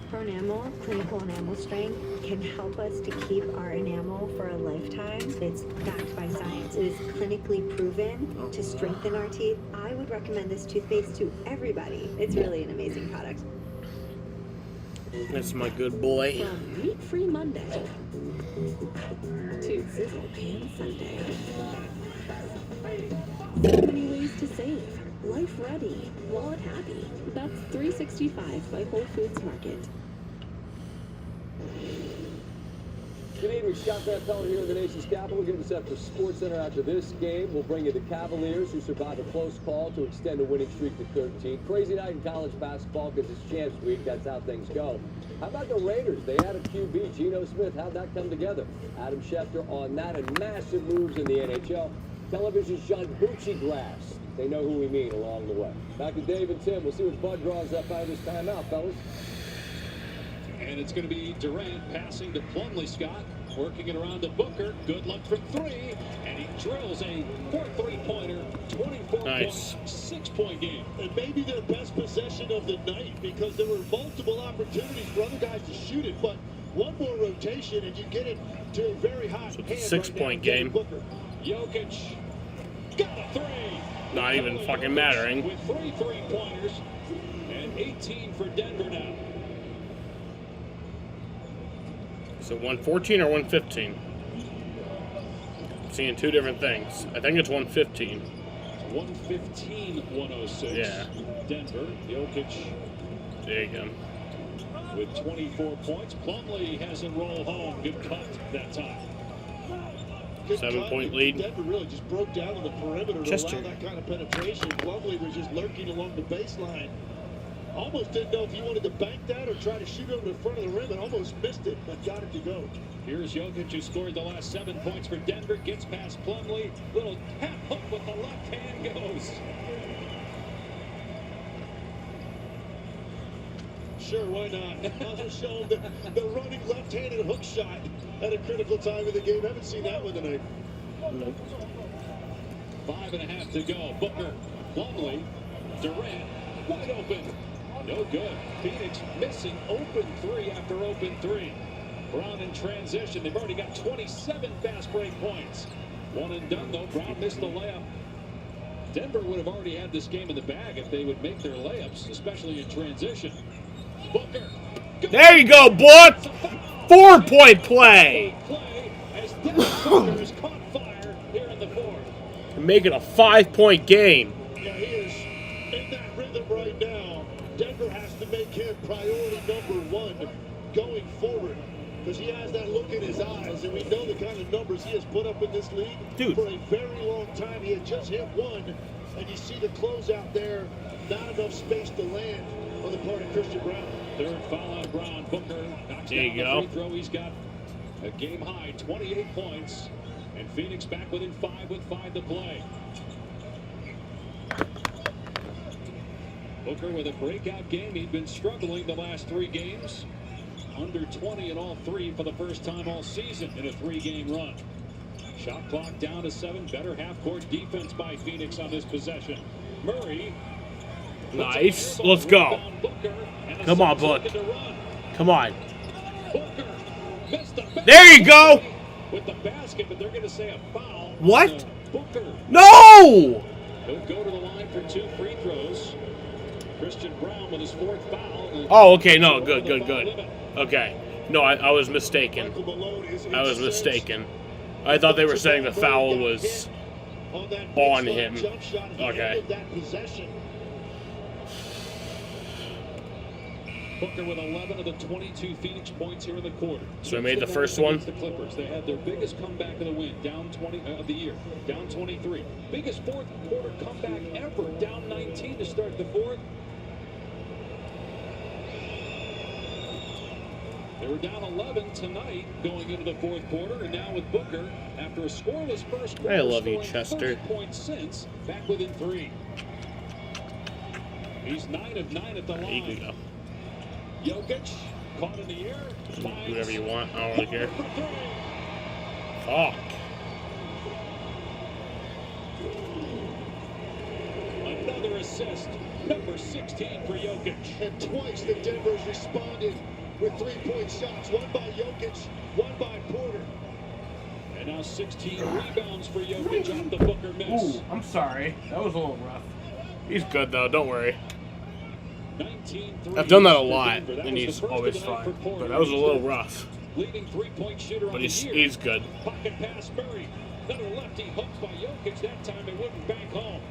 For enamel, clinical enamel strength can help us to keep our enamel for a lifetime. It's backed by science. It is clinically proven to strengthen our teeth. I would recommend this toothpaste to everybody. It's really an amazing product. That's my good boy. From meat-free Monday to sizzle pan Sunday. So many ways to save. Life ready, wallet happy. That's 365 by Whole Foods Market. Good evening, Scott Van Pelt here in the nation's capital. We're getting set for SportsCenter after this game. We'll bring you the Cavaliers, who survived a close call to extend a winning streak to 13. Crazy night in college basketball because it's Champs Week. That's how things go. How about the Raiders? They had a QB, Geno Smith. How'd that come together? Adam Schefter on that, and massive moves in the NHL. Television's John Bucci glass. They know who we mean along the way. Back to Dave and Tim. We'll see what Bud draws up out of this timeout, fellas. And it's going to be Durant passing to Plumlee, Scott. Working it around to Booker. Good luck from three. And he drills a 4-3-pointer. 24-point, 6-point game. And maybe their best possession of the night because there were multiple opportunities for other guys to shoot it. But one more rotation and you get it to a very high hand. It's a 6-point game. Booker. Jokic got a three. Not even fucking mattering. With 3 3-pointers and 18 for Denver now. So 114 or 115? I'm seeing two different things. I think it's 115. 115-106. Yeah. Denver, Jokic. There you go. With 24 points. Plumlee hasn't rolled home. Good cut that time. 7-point lead. Denver really just broke down on the perimeter to allow that kind of penetration. Plumlee was just lurking along the baseline. Almost didn't know if he wanted to bank that or try to shoot over the front of the rim and almost missed it, but got it to go. Here's Jokic, who scored the last 7 points for Denver. Gets past Plumlee. Little half hook with the left hand goes. Sure, why not? Also show the running left-handed hook shot at a critical time of the game. Haven't seen that one tonight. 5.5 to go. Booker, Plumlee, Durant, wide open. No good. Phoenix missing open three after open three. Brown in transition. They've already got 27 fast break points. One and done, though. Brown missed the layup. Denver would have already had this game in the bag if they would make their layups, especially in transition. Booker. There you go, boy! 4-point play! As Booker has caught fire here in the fourth. Make it a 5-point game. Yeah, he is in that rhythm right now. Denver has to make him priority number 1 going forward because he has that look in his eyes, and we know the kind of numbers he has put up in this league for a very long time. He had just hit 1, and you see the closeout there. Not enough space to land on the part of Christian Brown. Third foul on Brown. Booker knocks there down the free throw. He's got a game high 28 points, and Phoenix back within 5 with 5 to play. Booker with a breakout game. He'd been struggling the last 3 games. Under 20 in all 3 for the first time all season in a 3-game run. Shot clock down to 7. Better half-court defense by Phoenix on this possession. Murray. Nice. Let's go. Come on, Book. Come on. There you go. With the basket, but they're going to say a foul. What? Booker. No! He'll go to the line for 2 free throws. Christian Brown with his 4th foul. Oh, okay. No, good. Okay. No, I was mistaken. I was mistaken. I thought they were saying the foul was on him. Okay. Booker with 11 of the 22 Phoenix points here in the quarter. So he made the first one. The Clippers. They had their biggest comeback of the win, down 20 of the year, down 23. Biggest fourth quarter comeback ever, down 19 to start the fourth. They were down 11 tonight going into the fourth quarter, and now with Booker, after a scoreless first quarter, I love you, Chester. 30 points since, back within 3. He's 9 of 9 at the line. You can go. Jokic caught in the air. Do whatever you want. I don't really care. Fuck. Another assist. Number 16 for Jokic. And twice the Denver's responded with 3-point shots. One by Jokic, one by Porter. And now 16 rebounds for Jokic off the Booker miss. Ooh, I'm sorry. That was a little rough. He's good, though. Don't worry. I've done that a lot, and he's always fine. But that was a little rough. Leading three-point shooter But on he's the year. good. Pocket pass buried. Another lefty hooked by Jokic. That time it wouldn't bank home.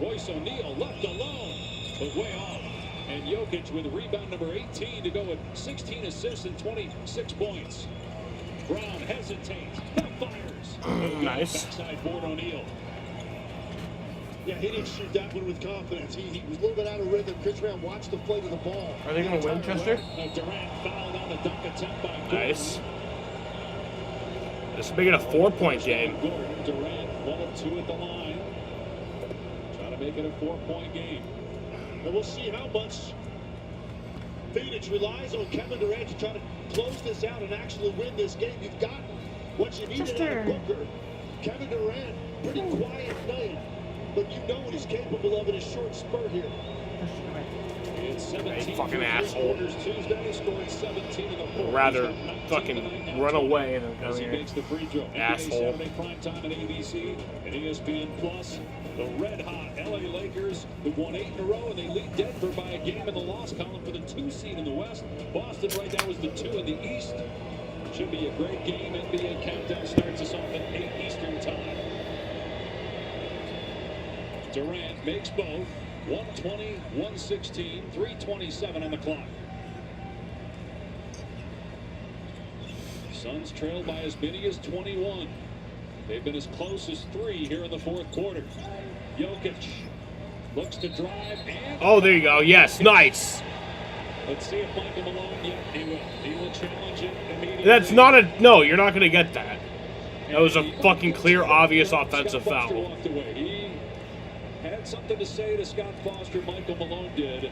Royce O'Neal left alone, but way off. And Jokic with rebound number 18 to go with 16 assists and 26 points. Brown hesitates, backfires. Nice. Backside board O'Neal. Yeah, he didn't shoot that one with confidence. He was a little bit out of rhythm. Chris Brown watched the flight of the ball. Are they going to win, Chester? Durant fouled on the dunk attempt by Gordon. Nice. Let's make it a 4-point game. Gordon, Durant, 1 of 2 at the line. Trying to make it a 4-point game. And we'll see how much Phoenix relies on Kevin Durant to try to close this out and actually win this game. You've got what you needed out of Booker. Kevin Durant, pretty quiet night, but you know what he's capable of in a short spurt here. It's 17 fucking asshole. Tuesday, scored 17 in the fourth. Rather fucking run away than come here. Makes the free throw. Asshole. Saturday primetime on ABC and ESPN Plus. The red-hot LA Lakers, who've won 8 in a row, and they lead Denver by a game in the loss column for the 2 seed in the West. Boston right now is the 2 in the East. Should be a great game. NBA countdown starts us off at 8 Eastern time. Durant makes both. 120, 116, 3:27 on the clock. Suns trail by as many as 21. They've been as close as 3 here in the fourth quarter. Jokic looks to drive and... Oh, there you go. Yes, nice. Let's see if Michael Malone... Yeah, he will. He will challenge it immediately. That's not a... No, you're not going to get that. That was a fucking clear, obvious offensive Scott Foster foul. walked away. He had something to say to Scott Foster. Michael Malone did.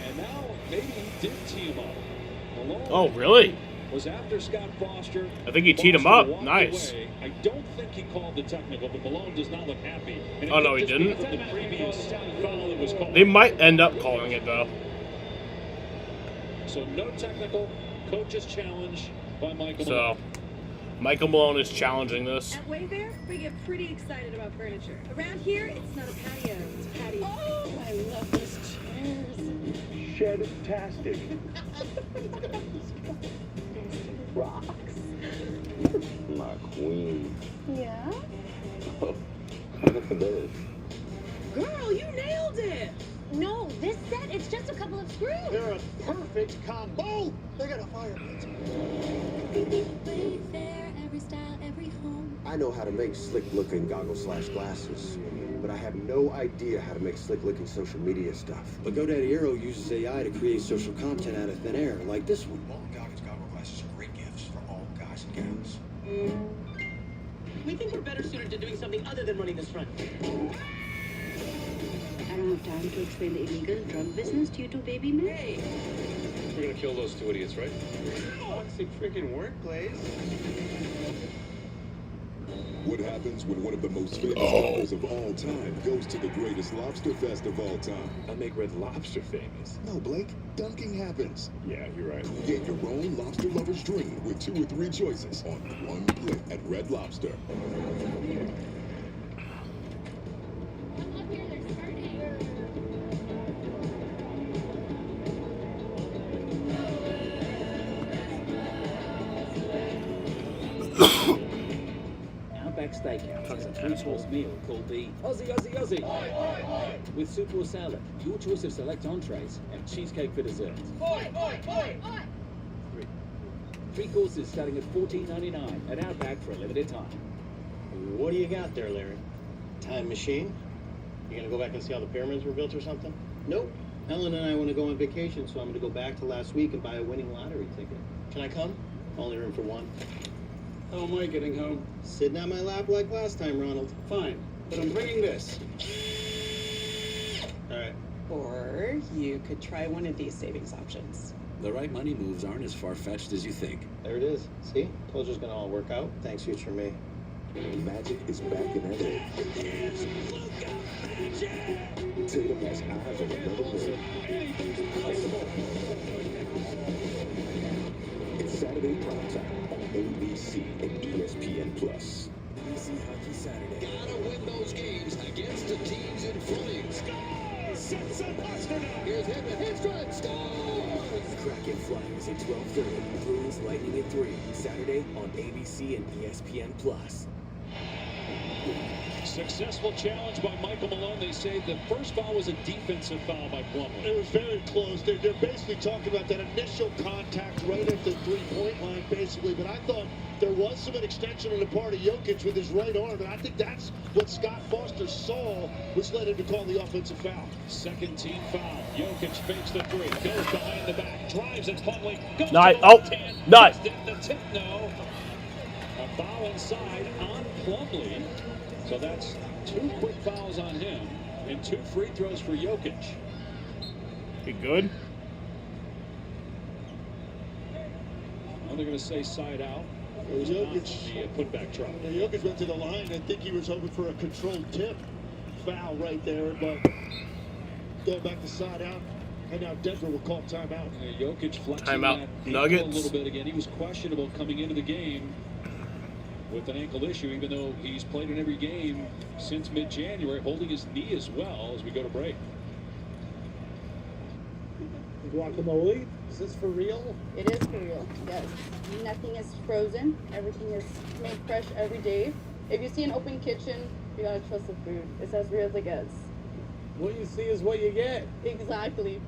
And now maybe he did tee him up. Malone Oh, really? was after Scott Foster. I think he teed him Foster up. walked Nice. away. I don't think he called the technical, but Malone does not look happy. And it Oh, no, could he just be didn't? from the previous foul that was called. They might end up calling it, though. So no technical. Coach's challenge by Michael So, Malone. Michael Malone is challenging this. At Wayfair, we get pretty excited about furniture. Around here, it's not a patio, it's a patio. Oh, I love these chairs. Shed-tastic. Rocks. My queen. Yeah? Oh, look at this. Girl, you nailed it! No, this set, it's just a couple of screws. They're a perfect combo. They got a fire pit. Every style, every home. I know how to make slick-looking goggles/glasses, but I have no idea how to make slick-looking social media stuff. But GoDaddy Aero uses AI to create social content out of thin air, like this one. Molten Goggins goggle glasses are great gifts for all guys and gals. We think we're better suited to doing something other than running this front. I don't have time to explain the illegal drug business to you two baby men. Hey, We're gonna kill those 2 idiots, right? Toxic freaking workplace. What happens when one of the most famous authors of all time goes to the greatest lobster fest of all time? I make Red Lobster famous. No, Blake, dunking happens. Yeah, you're right. Get your own lobster lover's dream with 2 or 3 choices on one plate at Red Lobster. Outback Steakhouse has a 3-course meal called the Aussie Aussie Aussie. With soup or salad, your choice of select entrees, and cheesecake for dessert. Three courses starting at $14.99 at Outback for a limited time. What do you got there, Larry? Time machine? You gonna go back and see how the pyramids were built or something? Nope. Ellen and I want to go on vacation, so I'm gonna go back to last week and buy a winning lottery ticket. Can I come? Only room for one. How am I getting home? Sitting on my lap like last time, Ronald. Fine, but I'm bringing this. All right. Or you could try one of these savings options. The right money moves aren't as far-fetched as you think. There it is. See? Told you it's gonna all work out. Thanks, future me. Magic is back in LA. Tatum has eyes on another man. It's Saturday primetime on ABC and ESPN. ESPN Plus. ABC Hockey Saturday. Gotta win those games against the teams in front of you. Sets up Pasternak. Here's Hedman. Hedstrom scores. Kraken Flyers at 12:30. Bruins Lightning at 3. Saturday on ABC and ESPN Plus. Successful challenge by Michael Malone. They say the first foul was a defensive foul by Plumlee. It was very close. They're basically talking about that initial contact right at the three-point line, basically. But I thought there was some extension on the part of Jokic with his right arm, and I think that's what Scott Foster saw, which led him to call the offensive foul. Second team foul. Jokic fakes the three, goes behind the back, drives at Plumlee, goes Nice. to the Oh, left hand, nice. missed it, the tip, no. A foul inside on Plumlee. So that's 2 quick fouls on him and 2 free throws for Jokic. Be good. Now they're going to say side out. It was Jokic. The putback try. Jokic went to the line. I think he was hoping for a controlled tip foul right there, but going back to side out. And now Denver will call timeout. Jokic flexing Timeout. that Nuggets. ankle a little bit again. He was questionable coming into the game with an ankle issue, even though he's played in every game since mid-January, holding his knee as well as we go to break. Guacamole? Is this for real? It is for real, yes. Nothing is frozen. Everything is made fresh every day. If you see an open kitchen, you gotta trust the food. It's as real as it gets. What you see is what you get. Exactly.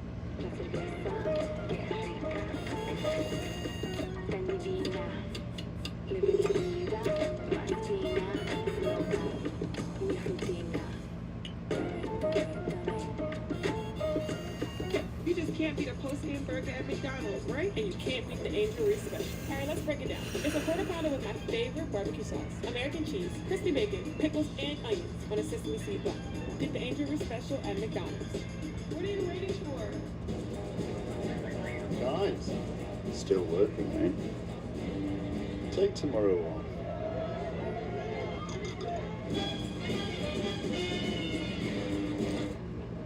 You just can't beat a post-game burger at McDonald's, right? And you can't beat the Angel Reese special. All right, let's break it down. It's a quarter pounder with my favorite barbecue sauce, American cheese, crispy bacon, pickles, and onions on a sesame seed bun. Get the Angel Reese special at McDonald's. What are you waiting for? Guys, still working, eh? Take tomorrow off.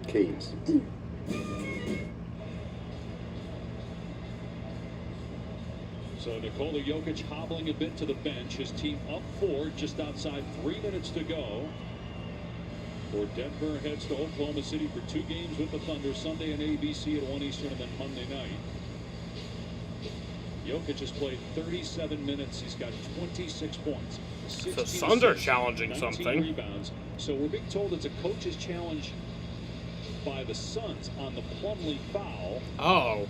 Keys. So Nikola Jokic hobbling a bit to the bench. His team up 4, just outside 3 minutes to go. For Denver heads to Oklahoma City for 2 games with the Thunder, Sunday on ABC at 1 Eastern and then Monday night. Jokic has played 37 minutes. He's got 26 points. The Suns are challenging 19 something. rebounds. So we're being told it's a coach's challenge by the Suns on the Plumlee foul. Oh.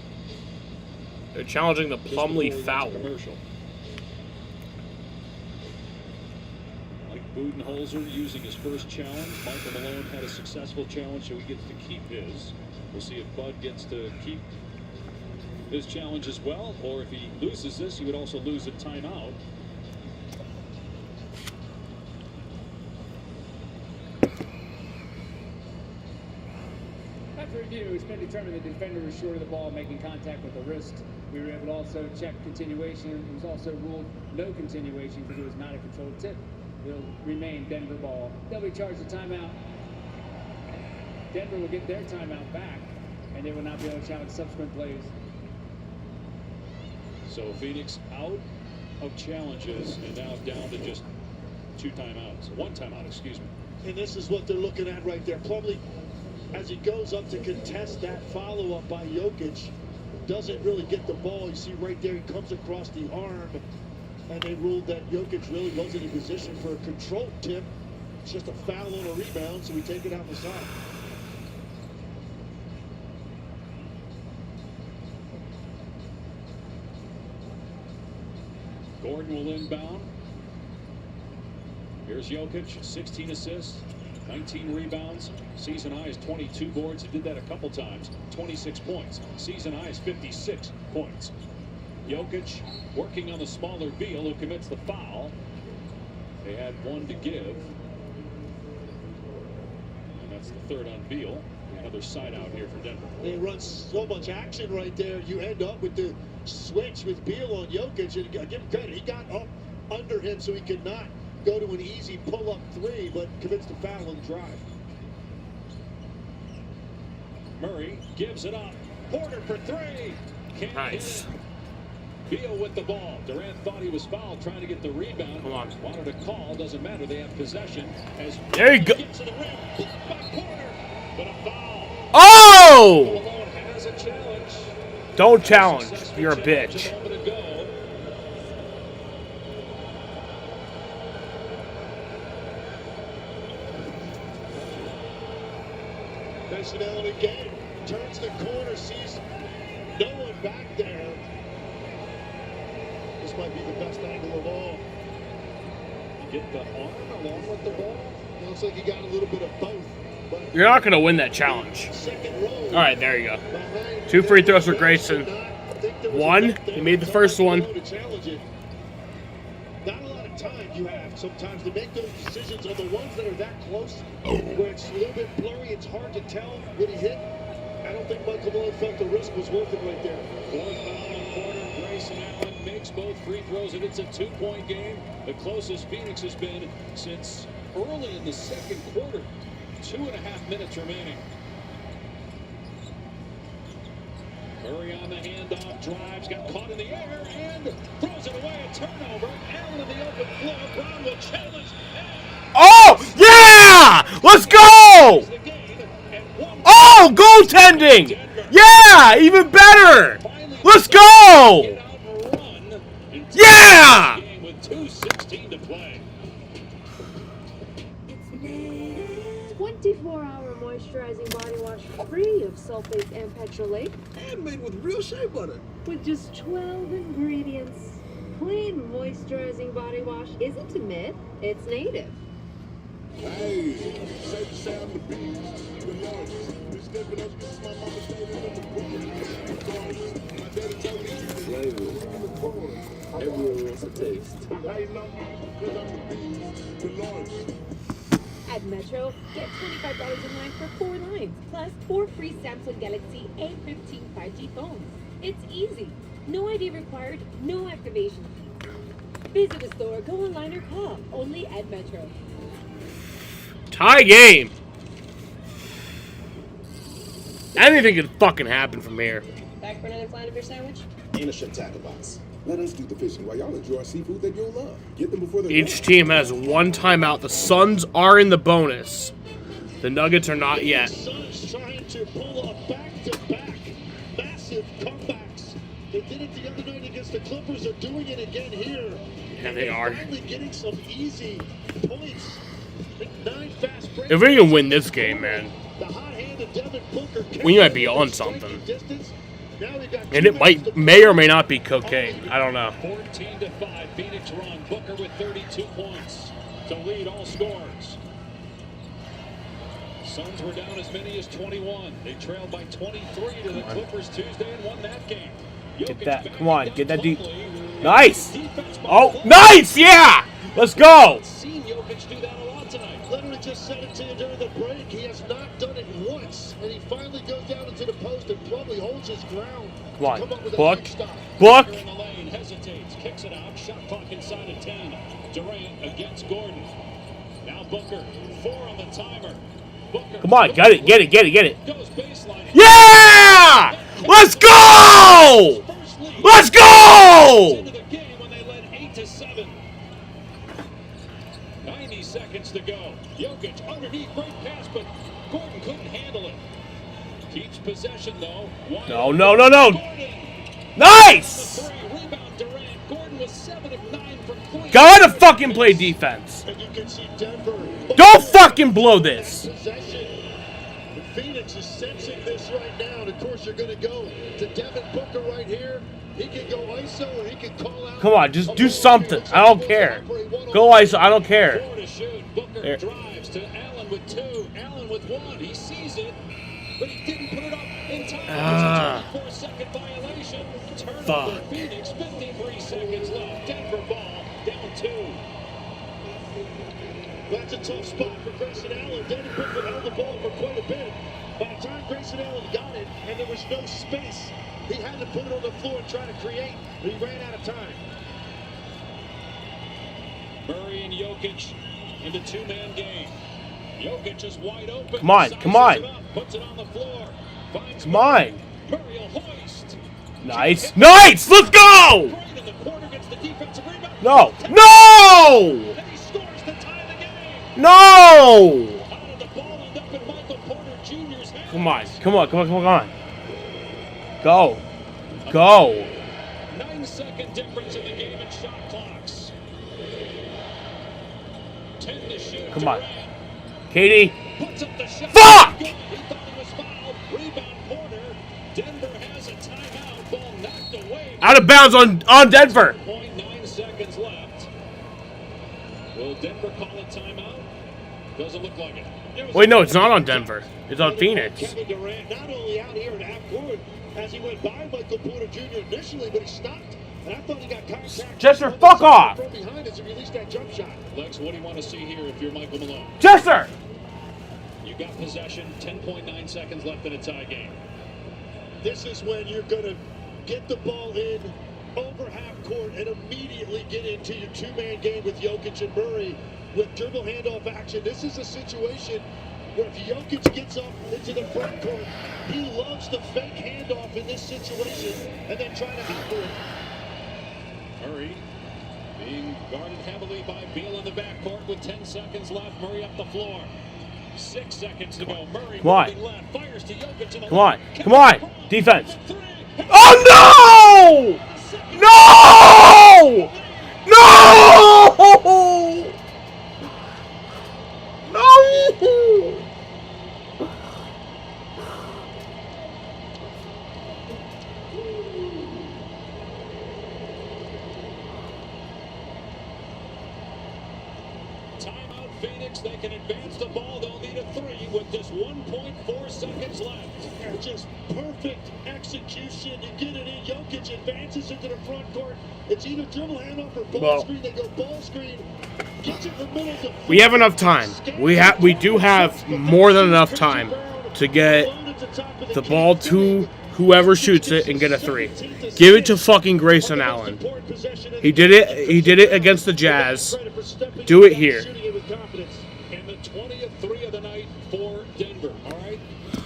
They're challenging the Plumlee foul. Commercial. Like Budenholzer using his first challenge. Michael Malone had a successful challenge, so he gets to keep his. We'll see if Bud gets to keep his challenge as well, or if he loses this, he would also lose a timeout. After review, it's been determined the defender was short of the ball, making contact with the wrist. We were able to also check continuation. It was also ruled no continuation because it was not a controlled tip. It'll remain Denver ball. They'll be charged a timeout. Denver will get their timeout back, and they will not be able to challenge subsequent plays. So Phoenix out of challenges and now down to just 2 timeouts. 1 timeout, excuse me. And this is what they're looking at right there. Plumlee, as he goes up to contest that follow-up by Jokic, doesn't really get the ball. You see right there, he comes across the arm, and they ruled that Jokic really wasn't in position for a controlled tip. It's just a foul on a rebound, so we take it out the side. Gordon will inbound. Here's Jokic, 16 assists, 19 rebounds. Season high is 22 boards. He did that a couple times. 26 points. Season high is 56 points. Jokic working on the smaller Beal, who commits the foul. They had 1 to give. And that's the 3rd on Beal. Another side out here for Denver. They run so much action right there. You end up with the switch with Beal on Jokic, and give him credit. He got up under him so he could not go to an easy pull-up 3, but commits the foul on the drive. Murray gives it up. Porter for 3. Can't Nice. hit Beal with the ball. Durant thought he was fouled, trying to get the rebound. Come on. Wanted a call. Doesn't matter. They have possession. As There you go. gets to the rim. Blocked by Porter. But a foul. Oh! Malone has a challenge. Don't challenge. You're a bitch. A moment ago. Grayson Allen again turns the corner, sees no one back there. This might be the best angle of all. You get the arm along with the ball. Looks like he got a little bit of both. But You're not going to win that challenge. All right, there you go. 2 free throws for Grayson. 1. He made the first one. Not a lot of time you have sometimes to make those decisions on the ones that are that close, where it's a little bit blurry. It's hard to tell when he hit. I don't think Michael Malone felt the risk was worth it right there. Fourth foul in quarter. Grayson Allen makes both free throws, and it's a 2-point game. The closest Phoenix has been since early in the second quarter. 2.5 minutes remaining. Murray on the handoff, drives, got caught in the air, and throws it away. A turnover. Allen in the open floor. Brown will challenge. Oh, yeah! Let's go! Oh, goaltending! Yeah, even better! Let's go! Yeah! With 2:16 to play. 24-hour moisturizing body wash free of sulfates and petrolate. And made with real shea butter. With just 12 ingredients. Clean moisturizing body wash isn't a myth, it's native. Hey, safe to say I'm the beast, the largest. Been stepping up since my mama stayed in the garden. My daddy told me to Flavors. Everyone wants a taste. I love me because I'm the beast, the largest. At Metro, get $25 in line for 4 lines, plus 4 free Samsung Galaxy A15 5G phones. It's easy. No ID required, no activation fee. Visit the store, go online, or call. Only at Metro. Tie game. Anything can fucking happen from here. Back for another flat of your sandwich? In a ship tackle box. Let us do the fishing while y'all enjoy seafood that you'll love. Get them before they're Each team has 1 timeout. The Suns are in the bonus. The Nuggets are not yet. Suns trying to pull a back-to-back massive comebacks. They did it the other night against the Clippers. They're doing it again here. Yeah, they are. Finally getting some easy points. 9 fast breaks. If we can win this game, man, The hot hand of Devin Booker we might be on something. distance. Now we got And it may or may not be cocaine. I don't know. 14-5, Phoenix run. Booker with 32 points to lead all scores. Suns were down as many as 21. They trailed by 23 to the Clippers Tuesday and won that game. Get that. Come on. Get that deep. Nice. Oh, nice. Yeah. Let's go. Seen Jokic do that a lot tonight. Literally just said it to you during the break. He has not done it once. And he finally goes down into the post and probably holds his ground. Come on. Come up with a Book. big stop. Book. In the lane, hesitates, kicks it out. Shot clock inside of 10. Durant against Gordon. Now Booker, 4 on the timer. Booker. Come on. Get it. Get it. Get it. Get it. Goes baseline. Yeah. Let's go. Let's go. Into the game when they led 8-7. 90 seconds to go. Jokic underneath, great pass, but Gordon couldn't handle it. Keeps possession though. No. No. No. No. Nice. Rebound Durant. Gordon was 7 of 9 from 3. Gotta fucking play defense. And you can see Denver. Don't fucking blow this. Possession. Phoenix is sensing this right now. And of course, you're going to go to Devin Booker right here. He can go ISO or he can call out. Come on, just do something. I don't care. Go ISO. I don't care. 4 to shoot. Booker There. drives to Allen with 2. Allen with 1. He sees it, but he didn't put it up in time. It's a 24-second violation. Turnover. Fuck. Phoenix, 53 seconds left. Denver ball down 2. That's a tough spot for Grayson Allen. Devin Booker held the ball for quite a bit. By the time Grayson Allen got it, and there was no space, he had to put it on the floor and try to create, but he ran out of time. Murray and Jokic in the 2-man game. Jokic is wide open. Come on, come on. Puts it on the floor. Finds Come on. Murray will hoist. Nice. Nice! Let's go! No! No! No! Come on. Come on. Come on. Come on. Go. Go. 9-second difference in the game in shot clocks. 10 to shoot. Come on. Katie. Puts up the shot. Fuck! He thought he was fouled. Rebound Porter. Denver has a timeout. Ball knocked away. Out of bounds on Denver. 0.9 seconds left. Will Denver call a timeout? Doesn't look like it. Wait, no, it's not on Denver. It's on Phoenix. Kevin Durant not only out here at half court as he went by Michael Porter Jr. initially, but he stopped. And I thought he got contact. Chester, fuck off! From behind as he released that jump shot. Lex, what do you want to see here if you're Michael Malone? Chester! You got possession, 10.9 seconds left in a tie game. This is when you're going to get the ball in over half court and immediately get into your two-man game with Jokic and Murray with dribble handoff action. This is a situation where if Jokic gets up into the front court, he loves the fake handoff in this situation and then try to handle it. Murray being guarded heavily by Beal in the backcourt with 10 seconds left. Murray up the floor. 6 seconds to go. Murray Come on. moving left, fires to Jokic to the Come on. left. Come on. Defense. Oh, no! No! No! No! Timeout Phoenix. They can advance the ball. They'll need a 3 with just 1.4 seconds left. Just perfect execution. You get it in. Jokic advances into the front court. It's either dribble handoff or ball screen. They go ball screen. Gets in the middle. We have enough time. We do have more than enough time to get the ball to whoever shoots it and get a 3. Give it to fucking Grayson Allen. He did it. He did it against the Jazz. Do it here. And the 20th 3 of the night for Denver. All right,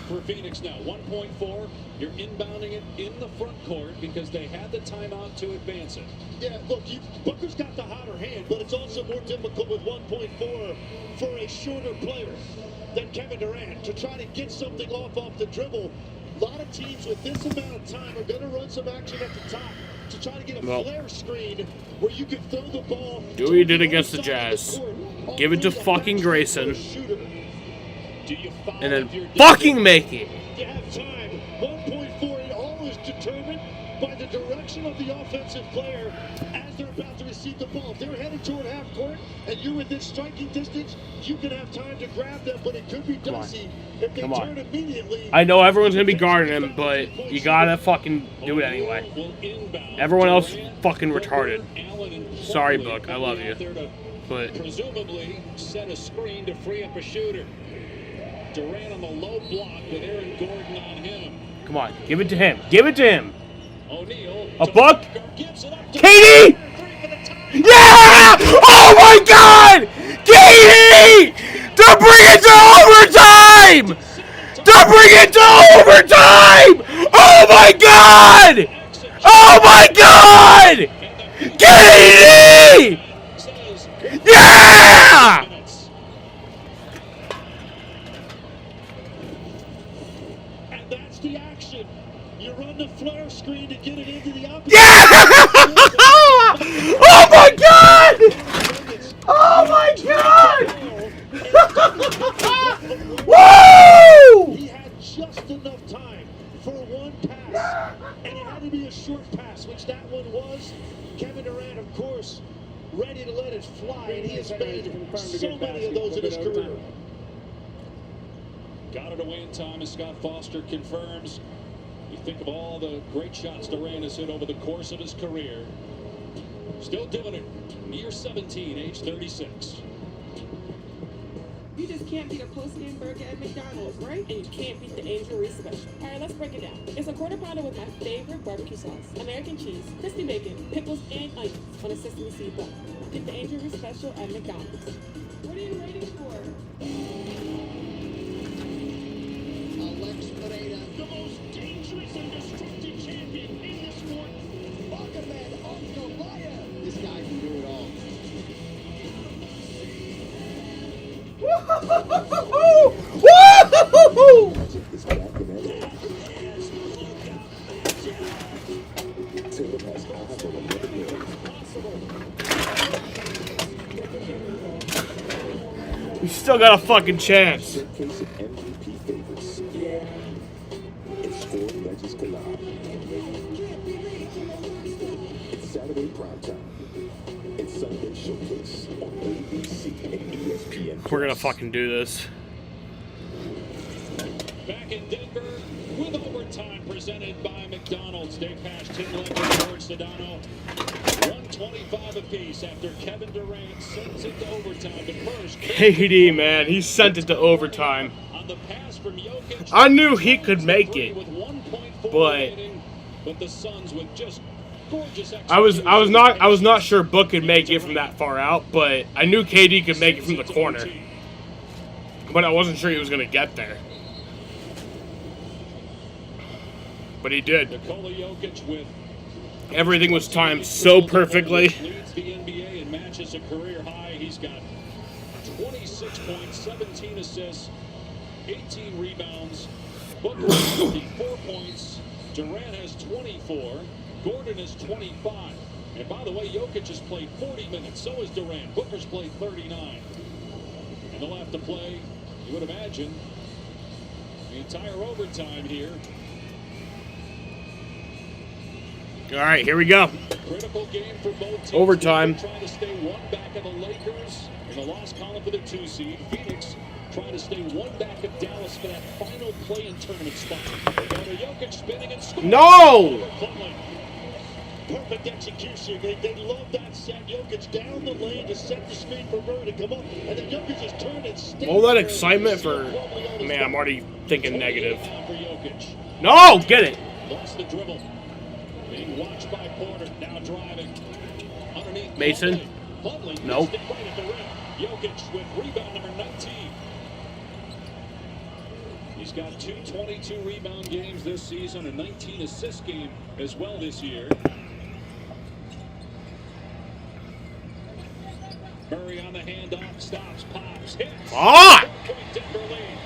for Phoenix now, 1.4. You're inbounding it in the front court because they had the timeout to advance it. Yeah, look, Booker's got the hotter hand, but it's also more difficult with 1.4 for a shorter player than Kevin Durant to try to get something off the dribble. A lot of teams with this amount of time are going to run some action at the top to try to get a flare screen where you can throw the ball. Do what you did against the Jazz. Give it to fucking Grayson. And then fucking make it. You have time. 1.4, it all is determined by the direction of the offensive player as they're about to receive the ball. If they're headed toward half court and you're within striking distance, you can have time to grab them, but it could be dicey if they turn immediately. I know everyone's going to be guarding him, but you got to fucking do it anyway. Everyone else fucking retarded. Sorry, Book. I love you. But presumably set a screen to free up a shooter. Durant on the low block with Aaron Gordon on him. come on, give it to him. Give it to him. O'Neal. A buck. Katie! Yeah! Oh my God! Katie! To bring it to overtime! To bring it to overtime! Oh my God! Oh my God! Katie! Yeah! And that's the action. You run the flare screen to get it into the opposite. Yeah! Oh my God! Oh my God! Woo! He had just enough time for one pass, and it had to be a short pass, which that one was. Kevin Durant, of course, ready to let it fly, and he has made so many of those in his career. Got it away in time, as Scott Foster confirms. You think of all the great shots Durant has hit over the course of his career. Still doing it. Year 17, age 36. You just can't beat a post-game burger at McDonald's, right? And you can't beat the Angel Reese special. All right, let's break it down. It's a quarter pounder with my favorite barbecue sauce, American cheese, crispy bacon, pickles, and onions on a sesame seed bun. Get the Angel Reese special at McDonald's. What are you waiting for? The most dangerous dangerous and destructive champion in this sport. This guy can do it all. We still got a fucking chance. Showcase of MVP favorites. It's Four Legends Collide. It's Saturday primetime. It's Sunday Showcase on ABC and ESPN. We're gonna fucking do this. Back in Denver with overtime presented by McDonald's. They passed Tim Lick and George Sedano. 125 apiece after Kevin Durant sends it to overtime. But first, KD, man, he sent it to overtime. on the pass from Jokic. I knew he could make it, With 1.4 but remaining, but the Suns with just gorgeous I was not sure Book could make it from that far out, but I knew KD could make it from the corner. But I wasn't sure he was gonna get there. But he did. Nikola Jokic with Everything was timed so perfectly. leads the NBA and matches a career high. He's got 26 points, 17 assists, 18 rebounds. Booker has 54 points. Durant has 24. Gordon has 25. And by the way, Jokic has played 40 minutes. So has Durant. Booker's played 39. And they'll have to play, you would imagine, the entire overtime here. All right, here we go. Critical game for both teams. Overtime. Denver trying to stay one back of the Lakers in the loss column for the 2 seed. Phoenix trying to stay one back of Dallas for that final play-in tournament spot. Jokic spinning and scoring. No! Perfect execution. They love that set. Jokic down the lane to set the screen for Murray to come up. And then Jokic just turned and stayed. All that there. excitement for... Man, I'm already thinking negative. For Jokic. No! Get it! Lost the dribble. Being watched by Porter. Now driving. Underneath. Mason? Plumlee Nope. missed it right at the rim. Jokic with rebound number 19. He's got 2 22 rebound games this season, a 19 assist game as well this year. Murray on the handoff, stops, pops, hits. Ah! Point Denver lead.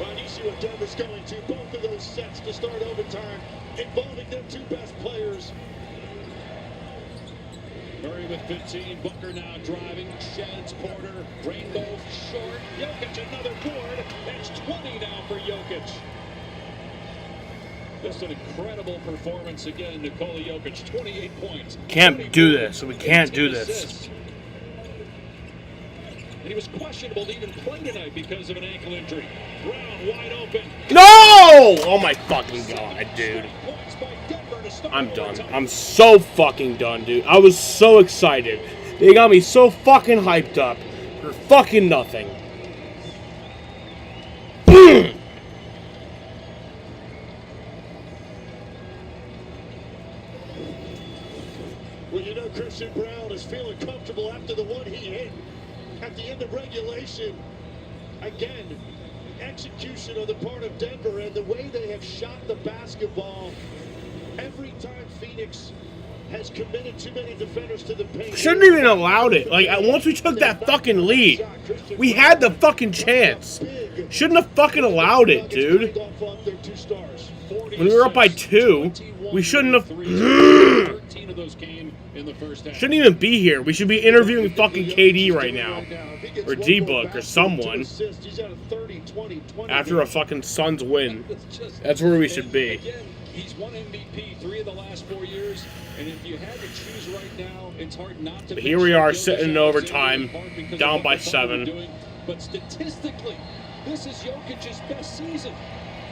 Well, you see what Denver's going to. Both of those sets to start overtime involving their 2 best players. Murray with 15, Booker now driving, sheds Porter, rainbow short, Jokic another board, that's 20 now for Jokic. Just an incredible performance again, Nikola Jokic, 28 points. Can't do this. We can't do this. Assists. And he was questionable to even play tonight because of an ankle injury. Brown wide open. No! Oh my fucking god, dude. I'm done. I'm so fucking done, dude. I was so excited. They got me so fucking hyped up for fucking nothing. Well, you know Christian Brown is feeling comfortable after the one he hit at the end of regulation. Again, execution on the part of Denver and the way they have shot the basketball. Every time Phoenix has committed too many defenders to the paint. Shouldn't even allowed it. Like, once we took that fucking lead, we had the fucking chance. Shouldn't have fucking allowed it, dude. When we were up by 2, we shouldn't have... Shouldn't even be here. We should be interviewing fucking KD right now. Or D-Book or someone. After a fucking Suns win. That's where we should be. He's won MVP 3 of the last 4 years, and if you had to choose right now, it's hard not to. But here we are sitting in overtime, down by 7. But statistically, this is Jokic's best season.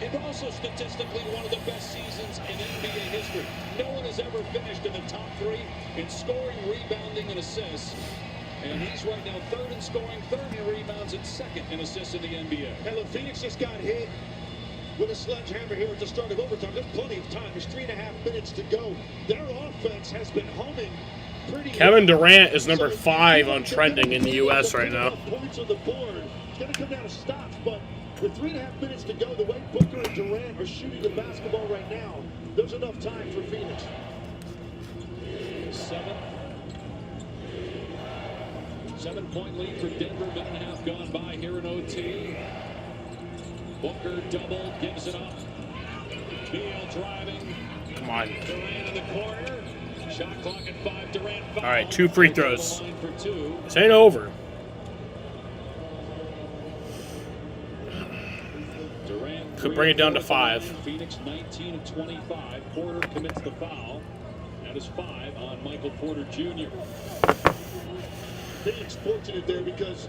And also statistically one of the best seasons in NBA history. No one has ever finished in the top 3 in scoring, rebounding, and assists. And he's right now 3rd in scoring, 3rd in rebounds, and 2nd in assists in the NBA. And the Phoenix just got hit with a sledgehammer here at the start of overtime. There's plenty of time. There's 3.5 minutes to go. Their offense has been humming pretty. Kevin Durant is number 5 on trending in the U.S. right now. Points on the board. It's going to come down to stops, but With 3.5 minutes to go, the way Booker and Durant are shooting the basketball right now, there's enough time for Phoenix. 7-point lead for Denver. Minute and a half gone by here in OT. Booker double, gives it up. Beal driving. Come on. Durant in the corner. Shot clock at 5. Durant foul. All right, 2 free throws. For 2. This ain't over. Durant Could bring it down to 5. Phoenix 19 of 25. Porter commits the foul. That is 5 on Michael Porter Jr. Phoenix fortunate there because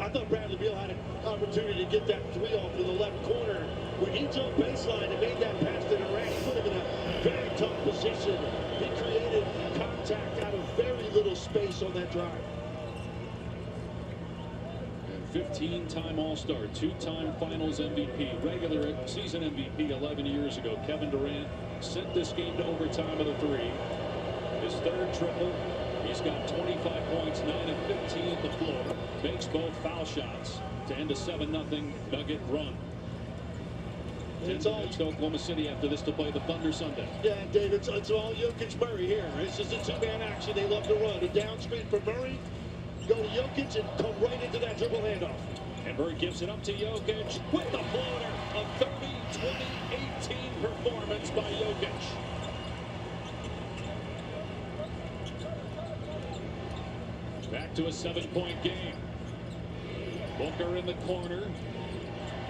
I thought Bradley Beal had an opportunity to get that 3 off in the left corner. When he jumped baseline and made that pass to Durant, he put him in a very tough position. He created contact out of very little space on that drive. 15-time All-Star, 2-time Finals MVP, regular season MVP 11 years ago. Kevin Durant sent this game to overtime with a 3. His 3rd triple. He's got 25 points, 9 of 15 at the floor. Makes both foul shots to end a 7-0 Nugget run. It's all to Oklahoma City after this to play the Thunder Sunday. Yeah, Dave, it's all Jokic Murray here. It's just a 2-man action they love to run. A down screen for Murray. Go to Jokic and come right into that dribble handoff. And Murray gives it up to Jokic with the floater. A 30-20-18 performance by Jokic. Back to a 7-point game. Booker in the corner.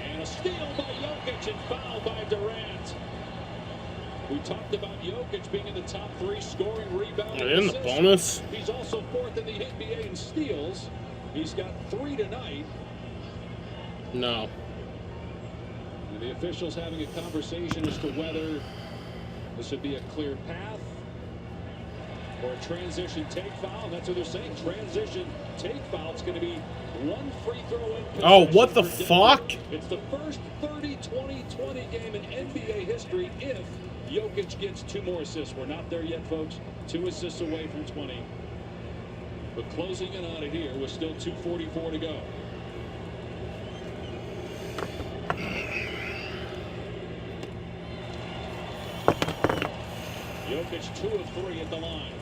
And a steal by Jokic and fouled by Durant. We talked about Jokic being in the top 3 scoring, rebounding, and in the bonus. He's also 4th in the NBA in steals. He's got 3 tonight. No. And the officials having a conversation as to whether this would be a clear path or a transition take foul. That's what they're saying. Transition take foul. It's going to be 1 free throw in possession. Oh, what the fuck? It's the first 30-20-20 game in NBA history if Jokic gets 2 more assists. We're not there yet, folks. 2 assists away from 20. But closing in on it here with still 2:44 to go. Jokic 2 of 3 at the line.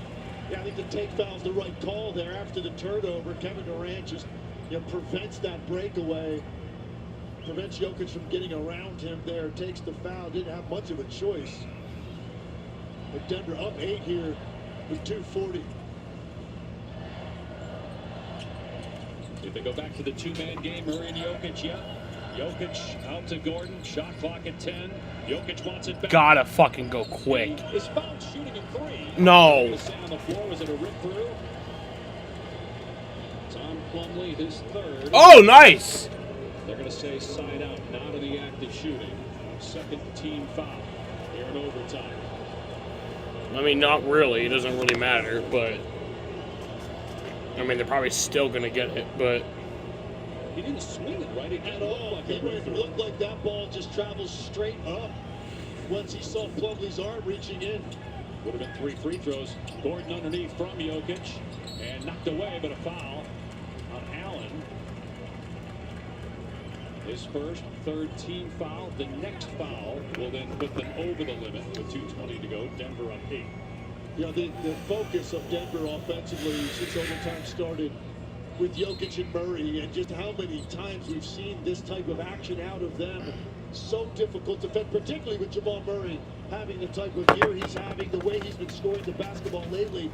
Yeah, I think the take foul's the right call there after the turnover. Kevin Durant just prevents that breakaway. Prevents Jokic from getting around him there. Takes the foul. Didn't have much of a choice. But Denver up 8 here with 2:40. If they go back to the 2-man game, Murray and Jokic, yeah. Jokic out to Gordon. Shot clock at 10. Jokic wants it back. Gotta fucking go quick. He is fouled shooting a 3. No. On the floor. Was it a rip through? Tom Plumlee, his 3rd. Oh, nice. They're going to say side out, not of the act of shooting. 2nd team foul here in overtime. I mean, not really. It doesn't really matter, but I mean, they're probably still gonna get it, but he didn't swing it right at all. It looked like that ball just travels straight up once he saw Plumlee's arm reaching in. Would have been 3 free throws. Gordon underneath from Jokic and knocked away, but a foul on Allen. His first, 3rd team foul. The next foul will then put them over the limit with 2:20 to go. Denver up 8. You know, the focus of Denver offensively since overtime started with Jokic and Murray, and just how many times we've seen this type of action out of them. So difficult to defend, particularly with Jamal Murray having the type of year he's having, the way he's been scoring the basketball lately.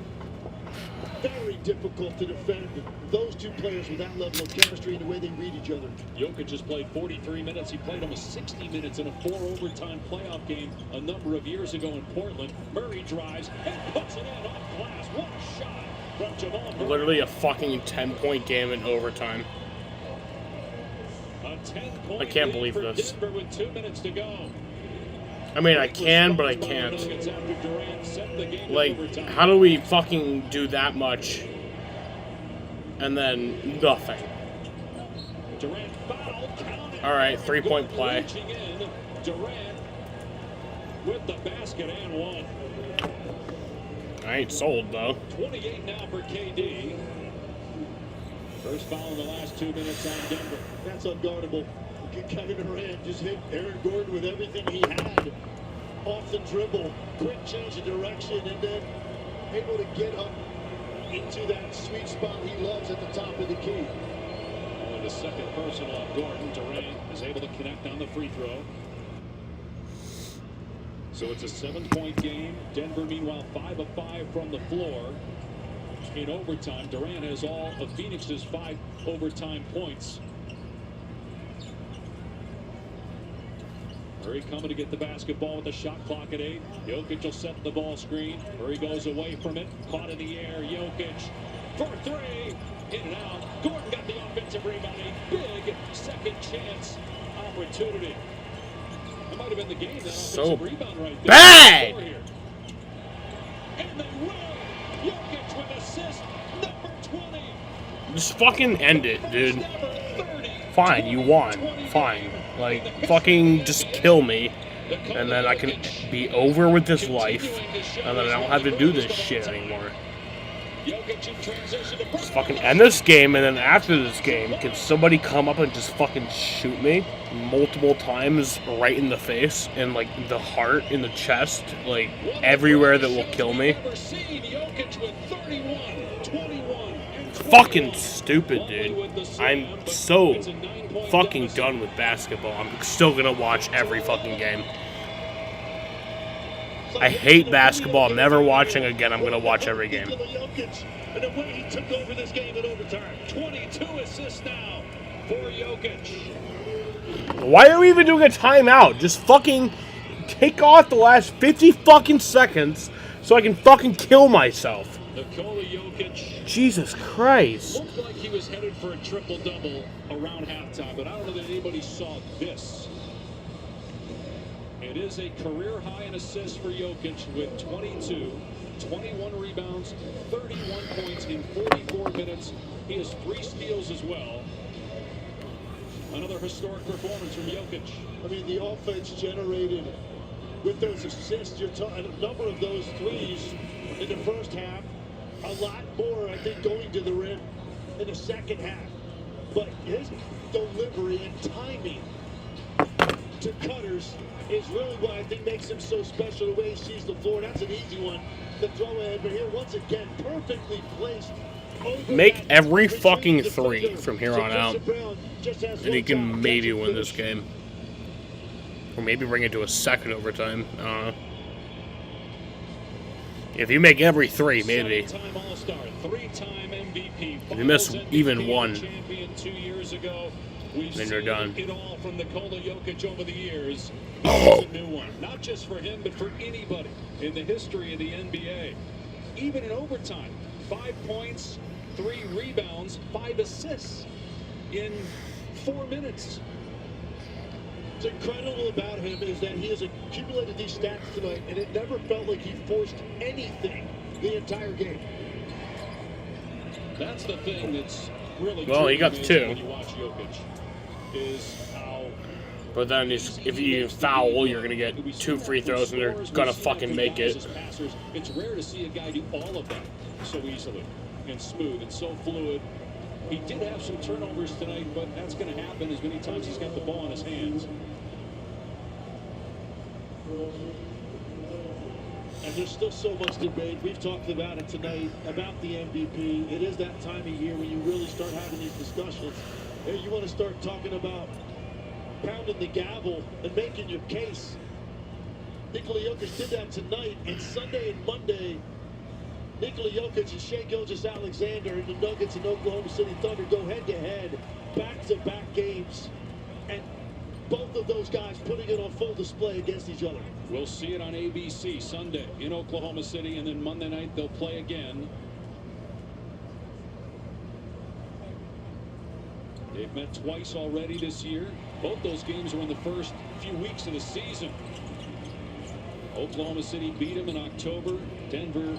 Very difficult to defend those 2 players with that level of chemistry and the way they read each other. Jokic has played 43 minutes. He played almost 60 minutes in a 4-overtime playoff game a number of years ago in Portland. Murray drives and puts it in off glass. What a shot from Jamal Murray. literally a fucking 10-point game in overtime. A 10-point I can't lead believe for this. Denver with 2 minutes to go. I mean, I can, but I can't. Like, how do we fucking do that much and then nothing? All right, 3-point play. Durant with the basket and 1. I ain't sold, though. 28 now for KD. First foul in the last 2 minutes on Denver. That's unguardable. Kevin Durant just hit Aaron Gordon with everything he had off the dribble. Quick change of direction, and then able to get up into that sweet spot he loves at the top of the key. Only the second personal on Gordon. Durant is able to connect on the free throw. So it's a 7-point game. Denver, meanwhile, 5 of 5 from the floor. In overtime, Durant has all of Phoenix's 5 overtime points. Murray coming to get the basketball with the shot clock at 8. Jokic will set the ball screen. Murray goes away from it. Caught in the air. Jokic for 3. In and out. Gordon got the offensive rebound. A big second chance opportunity. That might have been the game. That offensive rebound right there. Bad! And they win. Jokic with assist number 20. Just fucking end it, dude. Fine, you won. Fine. Like, fucking just kill me. And then I can be over with this life. And then I don't have to do this shit anymore. Just fucking end this game, and then after this game, can somebody come up and just fucking shoot me multiple times right in the face, and like the heart, in the chest, like everywhere that will kill me? Fucking stupid, dude. I'm so fucking done with basketball. I'm still gonna watch every fucking game. I hate basketball. I'm never watching again. I'm gonna watch every game. And the way he took over this game in overtime. 22 assists now for Jokic. Why are we even doing a timeout? Just fucking take off the last 50 fucking seconds so I can fucking kill myself. Nikola Jokic. Jesus Christ. Looked like he was headed for a triple-double around halftime, but I don't know that anybody saw this. It is a career high in assists for Jokic with 22, 21 rebounds, 31 points in 44 minutes. He has 3 steals as well. Another historic performance from Jokic. I mean, the offense generated with those assists, you're talking a number of those threes in the first half. A lot more, I think, going to the rim in the second half. But his delivery and timing to cutters is really what I think makes him so special, the way he sees the floor. That's an easy one to throw in, but here, once again, perfectly placed. Make every fucking 3 from here on out, and he can maybe win this game. Or maybe bring it to a second overtime. I don't know. If you make every 3, maybe. If you miss even one, then you're done. It all from Nikola Jokic over the years. This is a new one, not just for him, but for anybody in the history of the NBA. Even in overtime, 5 points, 3 rebounds, 5 assists in 4 minutes. What's incredible about him is that he has accumulated these stats tonight, and it never felt like he forced anything the entire game. That's the thing that's really well, he got 2. when you watch Jokic, is how. But then if you foul, you're gonna get 2 free throws, and they're gonna fucking make it. It's rare to see a guy do all of that so easily and smooth and so fluid. He did have some turnovers tonight, but that's going to happen as many times he's got the ball in his hands. And there's still so much debate. We've talked about it tonight, about the MVP. It is that time of year when you really start having these discussions. And you want to start talking about pounding the gavel and making your case. Nikola Jokic did that tonight, and Sunday and Monday, Nikola Jokic and Shai Gilgeous-Alexander and the Nuggets and Oklahoma City Thunder go head-to-head, back-to-back games, and both of those guys putting it on full display against each other. We'll see it on ABC Sunday in Oklahoma City, and then Monday night they'll play again. They've met twice already this year. Both those games were in the first few weeks of the season. Oklahoma City beat them in October. Denver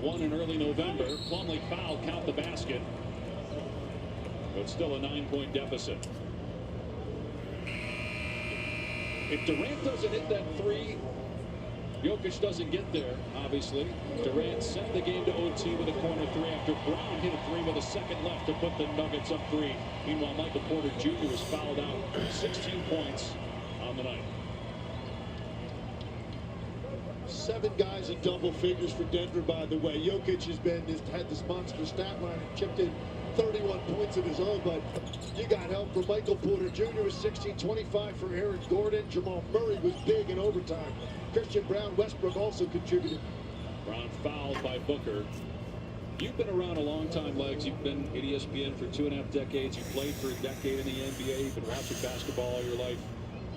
won in early November. Plumlee fouled, count the basket. But still a 9-point deficit. If Durant doesn't hit that 3, Jokic doesn't get there, obviously. Durant sent the game to OT with a corner three after Brown hit a three with a second left to put the Nuggets up 3. Meanwhile, Michael Porter Jr. was fouled out. 16 points on the night. 7 guys in double figures for Denver, by the way. Jokic had this monster stat line and chipped in 31 points of his own, but you got help from Michael Porter Jr. with 16, 25 for Aaron Gordon. Jamal Murray was big in overtime. Christian Brown, Westbrook also contributed. Brown fouled by Booker. You've been around a long time, Legs. You've been at ESPN for 2.5 decades. You played for a decade in the NBA. You've been watching basketball all your life.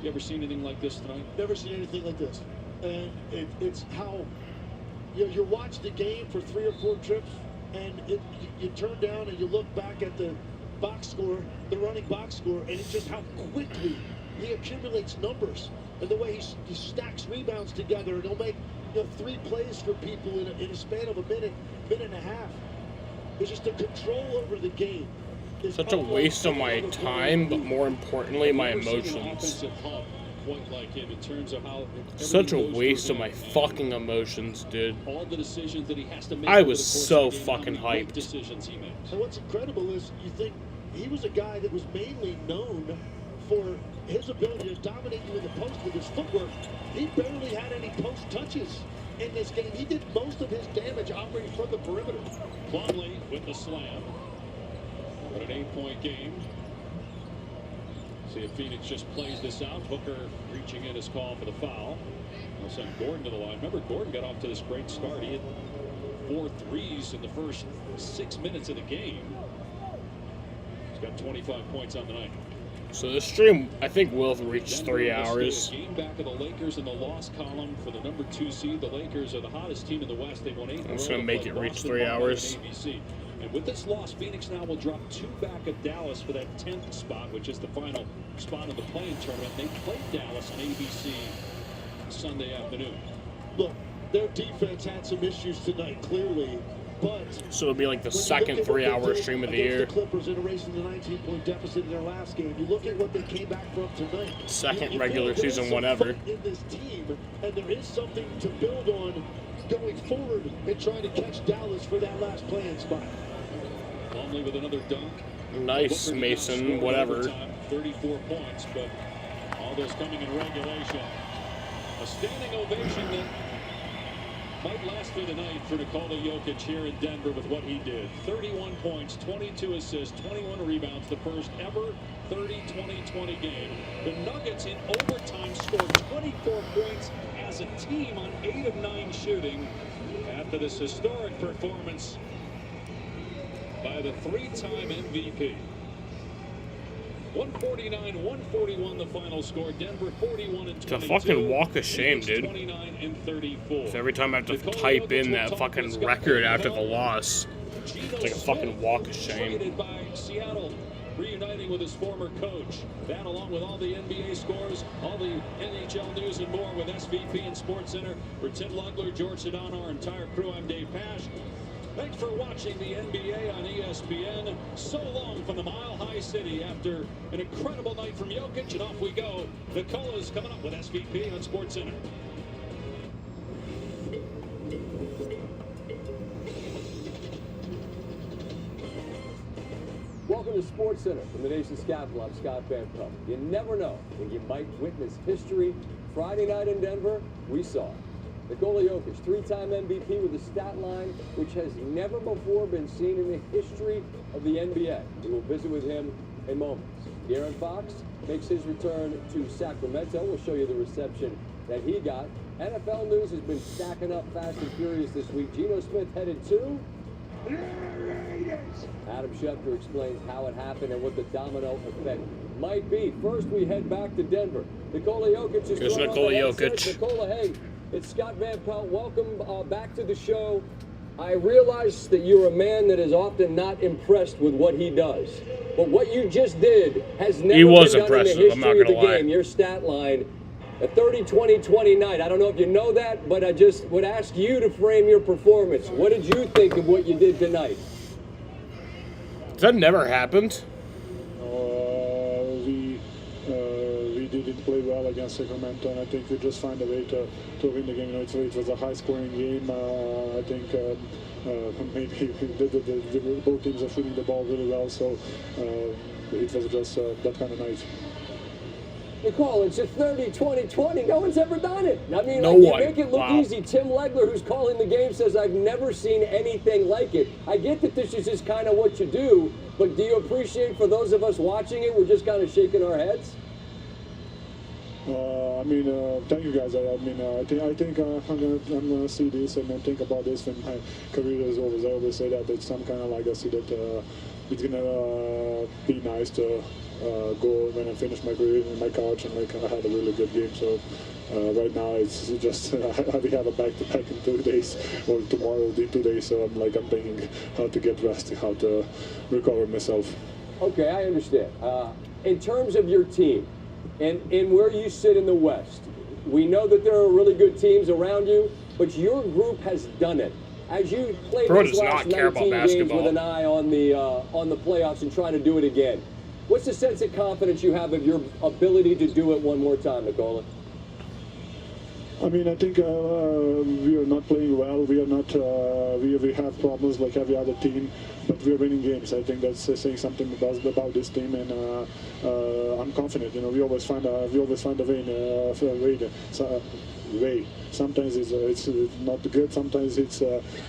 You ever seen anything like this tonight? Never seen anything like this. And it's how you watch the game for 3 or 4 trips, and you turn down and you look back at the box score, the running box score, and it's just how quickly he accumulates numbers, and the way he stacks rebounds together, and he'll make 3 plays for people in a span of a minute and a half. It's just the control over the game. Such a waste of my time, but more importantly, my emotions. Like him in terms of how such a waste of my fucking emotions, dude. All the decisions that he has to make. I was so fucking hyped. Decisions he makes. And what's incredible is you think he was a guy that was mainly known for his ability to dominate you in the post with his footwork. He barely had any post touches in this game. He did most of his damage operating from the perimeter. Plumlee with the slam. But an 8-point game. See if Phoenix just plays this out. Hooker reaching in his call for the foul. They'll send Gordon to the line. Remember, Gordon got off to this great start. He hit 4 threes in the first 6 minutes of the game. He's got 25 points on the night. So this stream, I think, will reach 3 hours. Game back of the Lakers in the loss column for the number 2 seed. The Lakers are the hottest team in the West. They won 8. I'm just gonna make it reach 3 hours. And with this loss, Phoenix now will drop 2 back of Dallas for that 10th spot, which is the final spot of the play-in tournament. They played Dallas on ABC Sunday afternoon. Look, their defense had some issues tonight, clearly, but so it'll be like the second 3-hour stream of the year. The Clippers in erasing the 19-point deficit in their last game. You look at what they came back from tonight. Second regular season, whatever. In this team, and there is something to build on going forward and trying to catch Dallas for that last play-in spot. Plumlee with another dunk. Nice, Mason, whatever. 34 points, but all those coming in regulation. A standing ovation that might last through the night for Nikola Jokic here in Denver with what he did. 31 points, 22 assists, 21 rebounds, the first ever 30-20-20 game. The Nuggets in overtime scored 24 points as a team on 8 of 9 shooting after this historic performance by the 3-time MVP. 149-141 the final score. Denver 41-22. It's a fucking walk of shame, dude. 29-34. So every time I have to type in that fucking record after the loss, it's like a fucking walk of shame. Traded by Seattle, reuniting with his former coach. That, along with all the NBA scores, all the NHL news and more with SVP and Sports Center. For Tim Lugler, George Sedano, our entire crew, I'm Dave Pash. Thanks for watching the NBA on ESPN. So long from the Mile High City after an incredible night from Jokic, and off we go. Nicola's coming up with SVP on Sports Center. Welcome to Sports Center from the nation's capital. I'm Scott Van Pelt. You never know when you might witness history. Friday night in Denver, we saw it. Nikola Jokic, 3-time MVP with a stat line which has never before been seen in the history of the NBA. We will visit with him in moments. De'Aaron Fox makes his return to Sacramento. We'll show you the reception that he got. NFL news has been stacking up fast and furious this week. Geno Smith headed to Adam Schefter explains how it happened and what the domino effect might be. First, we head back to Denver. Nikola Jokic is Here's Nikola Jokic. Nikola, hey, it's Scott Van Pelt. Welcome back to the show. I realize that you're a man that is often not impressed with what he does. But what you just did has never been done in the history of the game. Your stat line, a 30-20-20 night. I don't know if you know that, but I just would ask you to frame your performance. What did you think of what you did tonight? That never happened. We didn't play well against Sacramento, and I think we just find a way to win the game. You know, it was a high-scoring game. I think maybe both teams are shooting the ball really well, so it was just that kind of night. Nicole, it's a 30-20-20. No one's ever done it. I mean, No like, one. You make it look Wow. easy. Tim Legler, who's calling the game, says, I've never seen anything like it. I get that this is just kind of what you do, but do you appreciate, for those of us watching it, we're just kind of shaking our heads? I mean, thank you guys. I think I'm gonna see this and then think about this when my career is over. I always say that it's some kind of legacy that it's gonna be nice to go when I finish my career in my couch and like I had a really good game. So right now it's just we have a back-to-back in 2 days, or tomorrow will be 2 days. So I'm thinking how to get rested, how to recover myself. Okay, I understand. In terms of your team, and where you sit in the West, we know that there are really good teams around you, but your group has done it. As you play Bro these does last not care about 19 games basketball. with an eye on the playoffs and trying to do it again, what's the sense of confidence you have of your ability to do it one more time, Nicola? I mean, I think we are not playing well. We are not. We have problems like every other team, but we are winning games. I think that's saying something about this team, and I'm confident. You know, we always find a way. Sometimes it's not good. Sometimes it's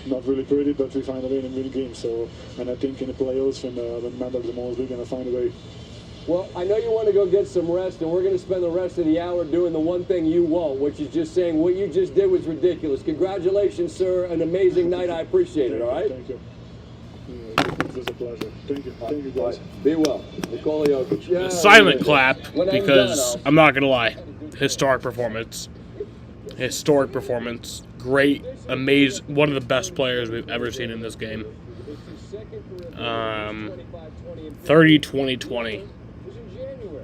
not really pretty, but we find a way and win games. So, and I think in the playoffs, when it matters the most, we're gonna find a way. Well, I know you want to go get some rest, and we're going to spend the rest of the hour doing the one thing you won't, which is just saying what you just did was ridiculous. Congratulations, sir. An amazing night. I appreciate it, all right? Thank you. It was a pleasure. Thank you. Thank you, guys. Be well. Nikola Jokic. Yeah, Silent clap, when I'm because done, I'm not going to lie. Historic performance. Historic performance. Great, amazing. One of the best players we've ever seen in this game. 30-20-20.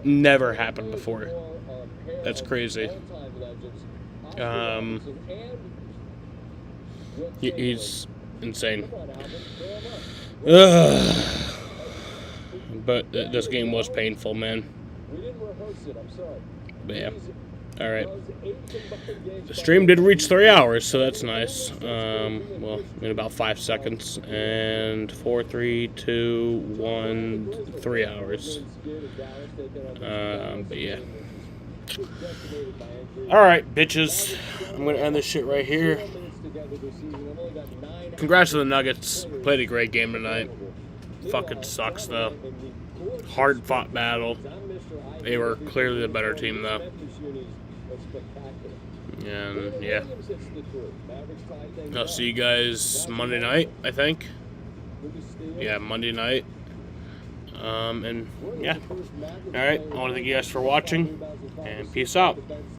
Never happened before. That's crazy. He's insane. But this game was painful, man. But yeah. Alright. The stream did reach 3 hours, so that's nice. Well, in about 5 seconds. And 4, 3, 2, 1, 3 hours. But yeah. Alright, bitches. I'm going to end this shit right here. Congrats to the Nuggets. Played a great game tonight. Fucking sucks, though. Hard-fought battle. They were clearly the better team, though. And, yeah. I'll see you guys Monday night, I think. Yeah, Monday night. And, yeah. Alright, I want to thank you guys for watching, and peace out.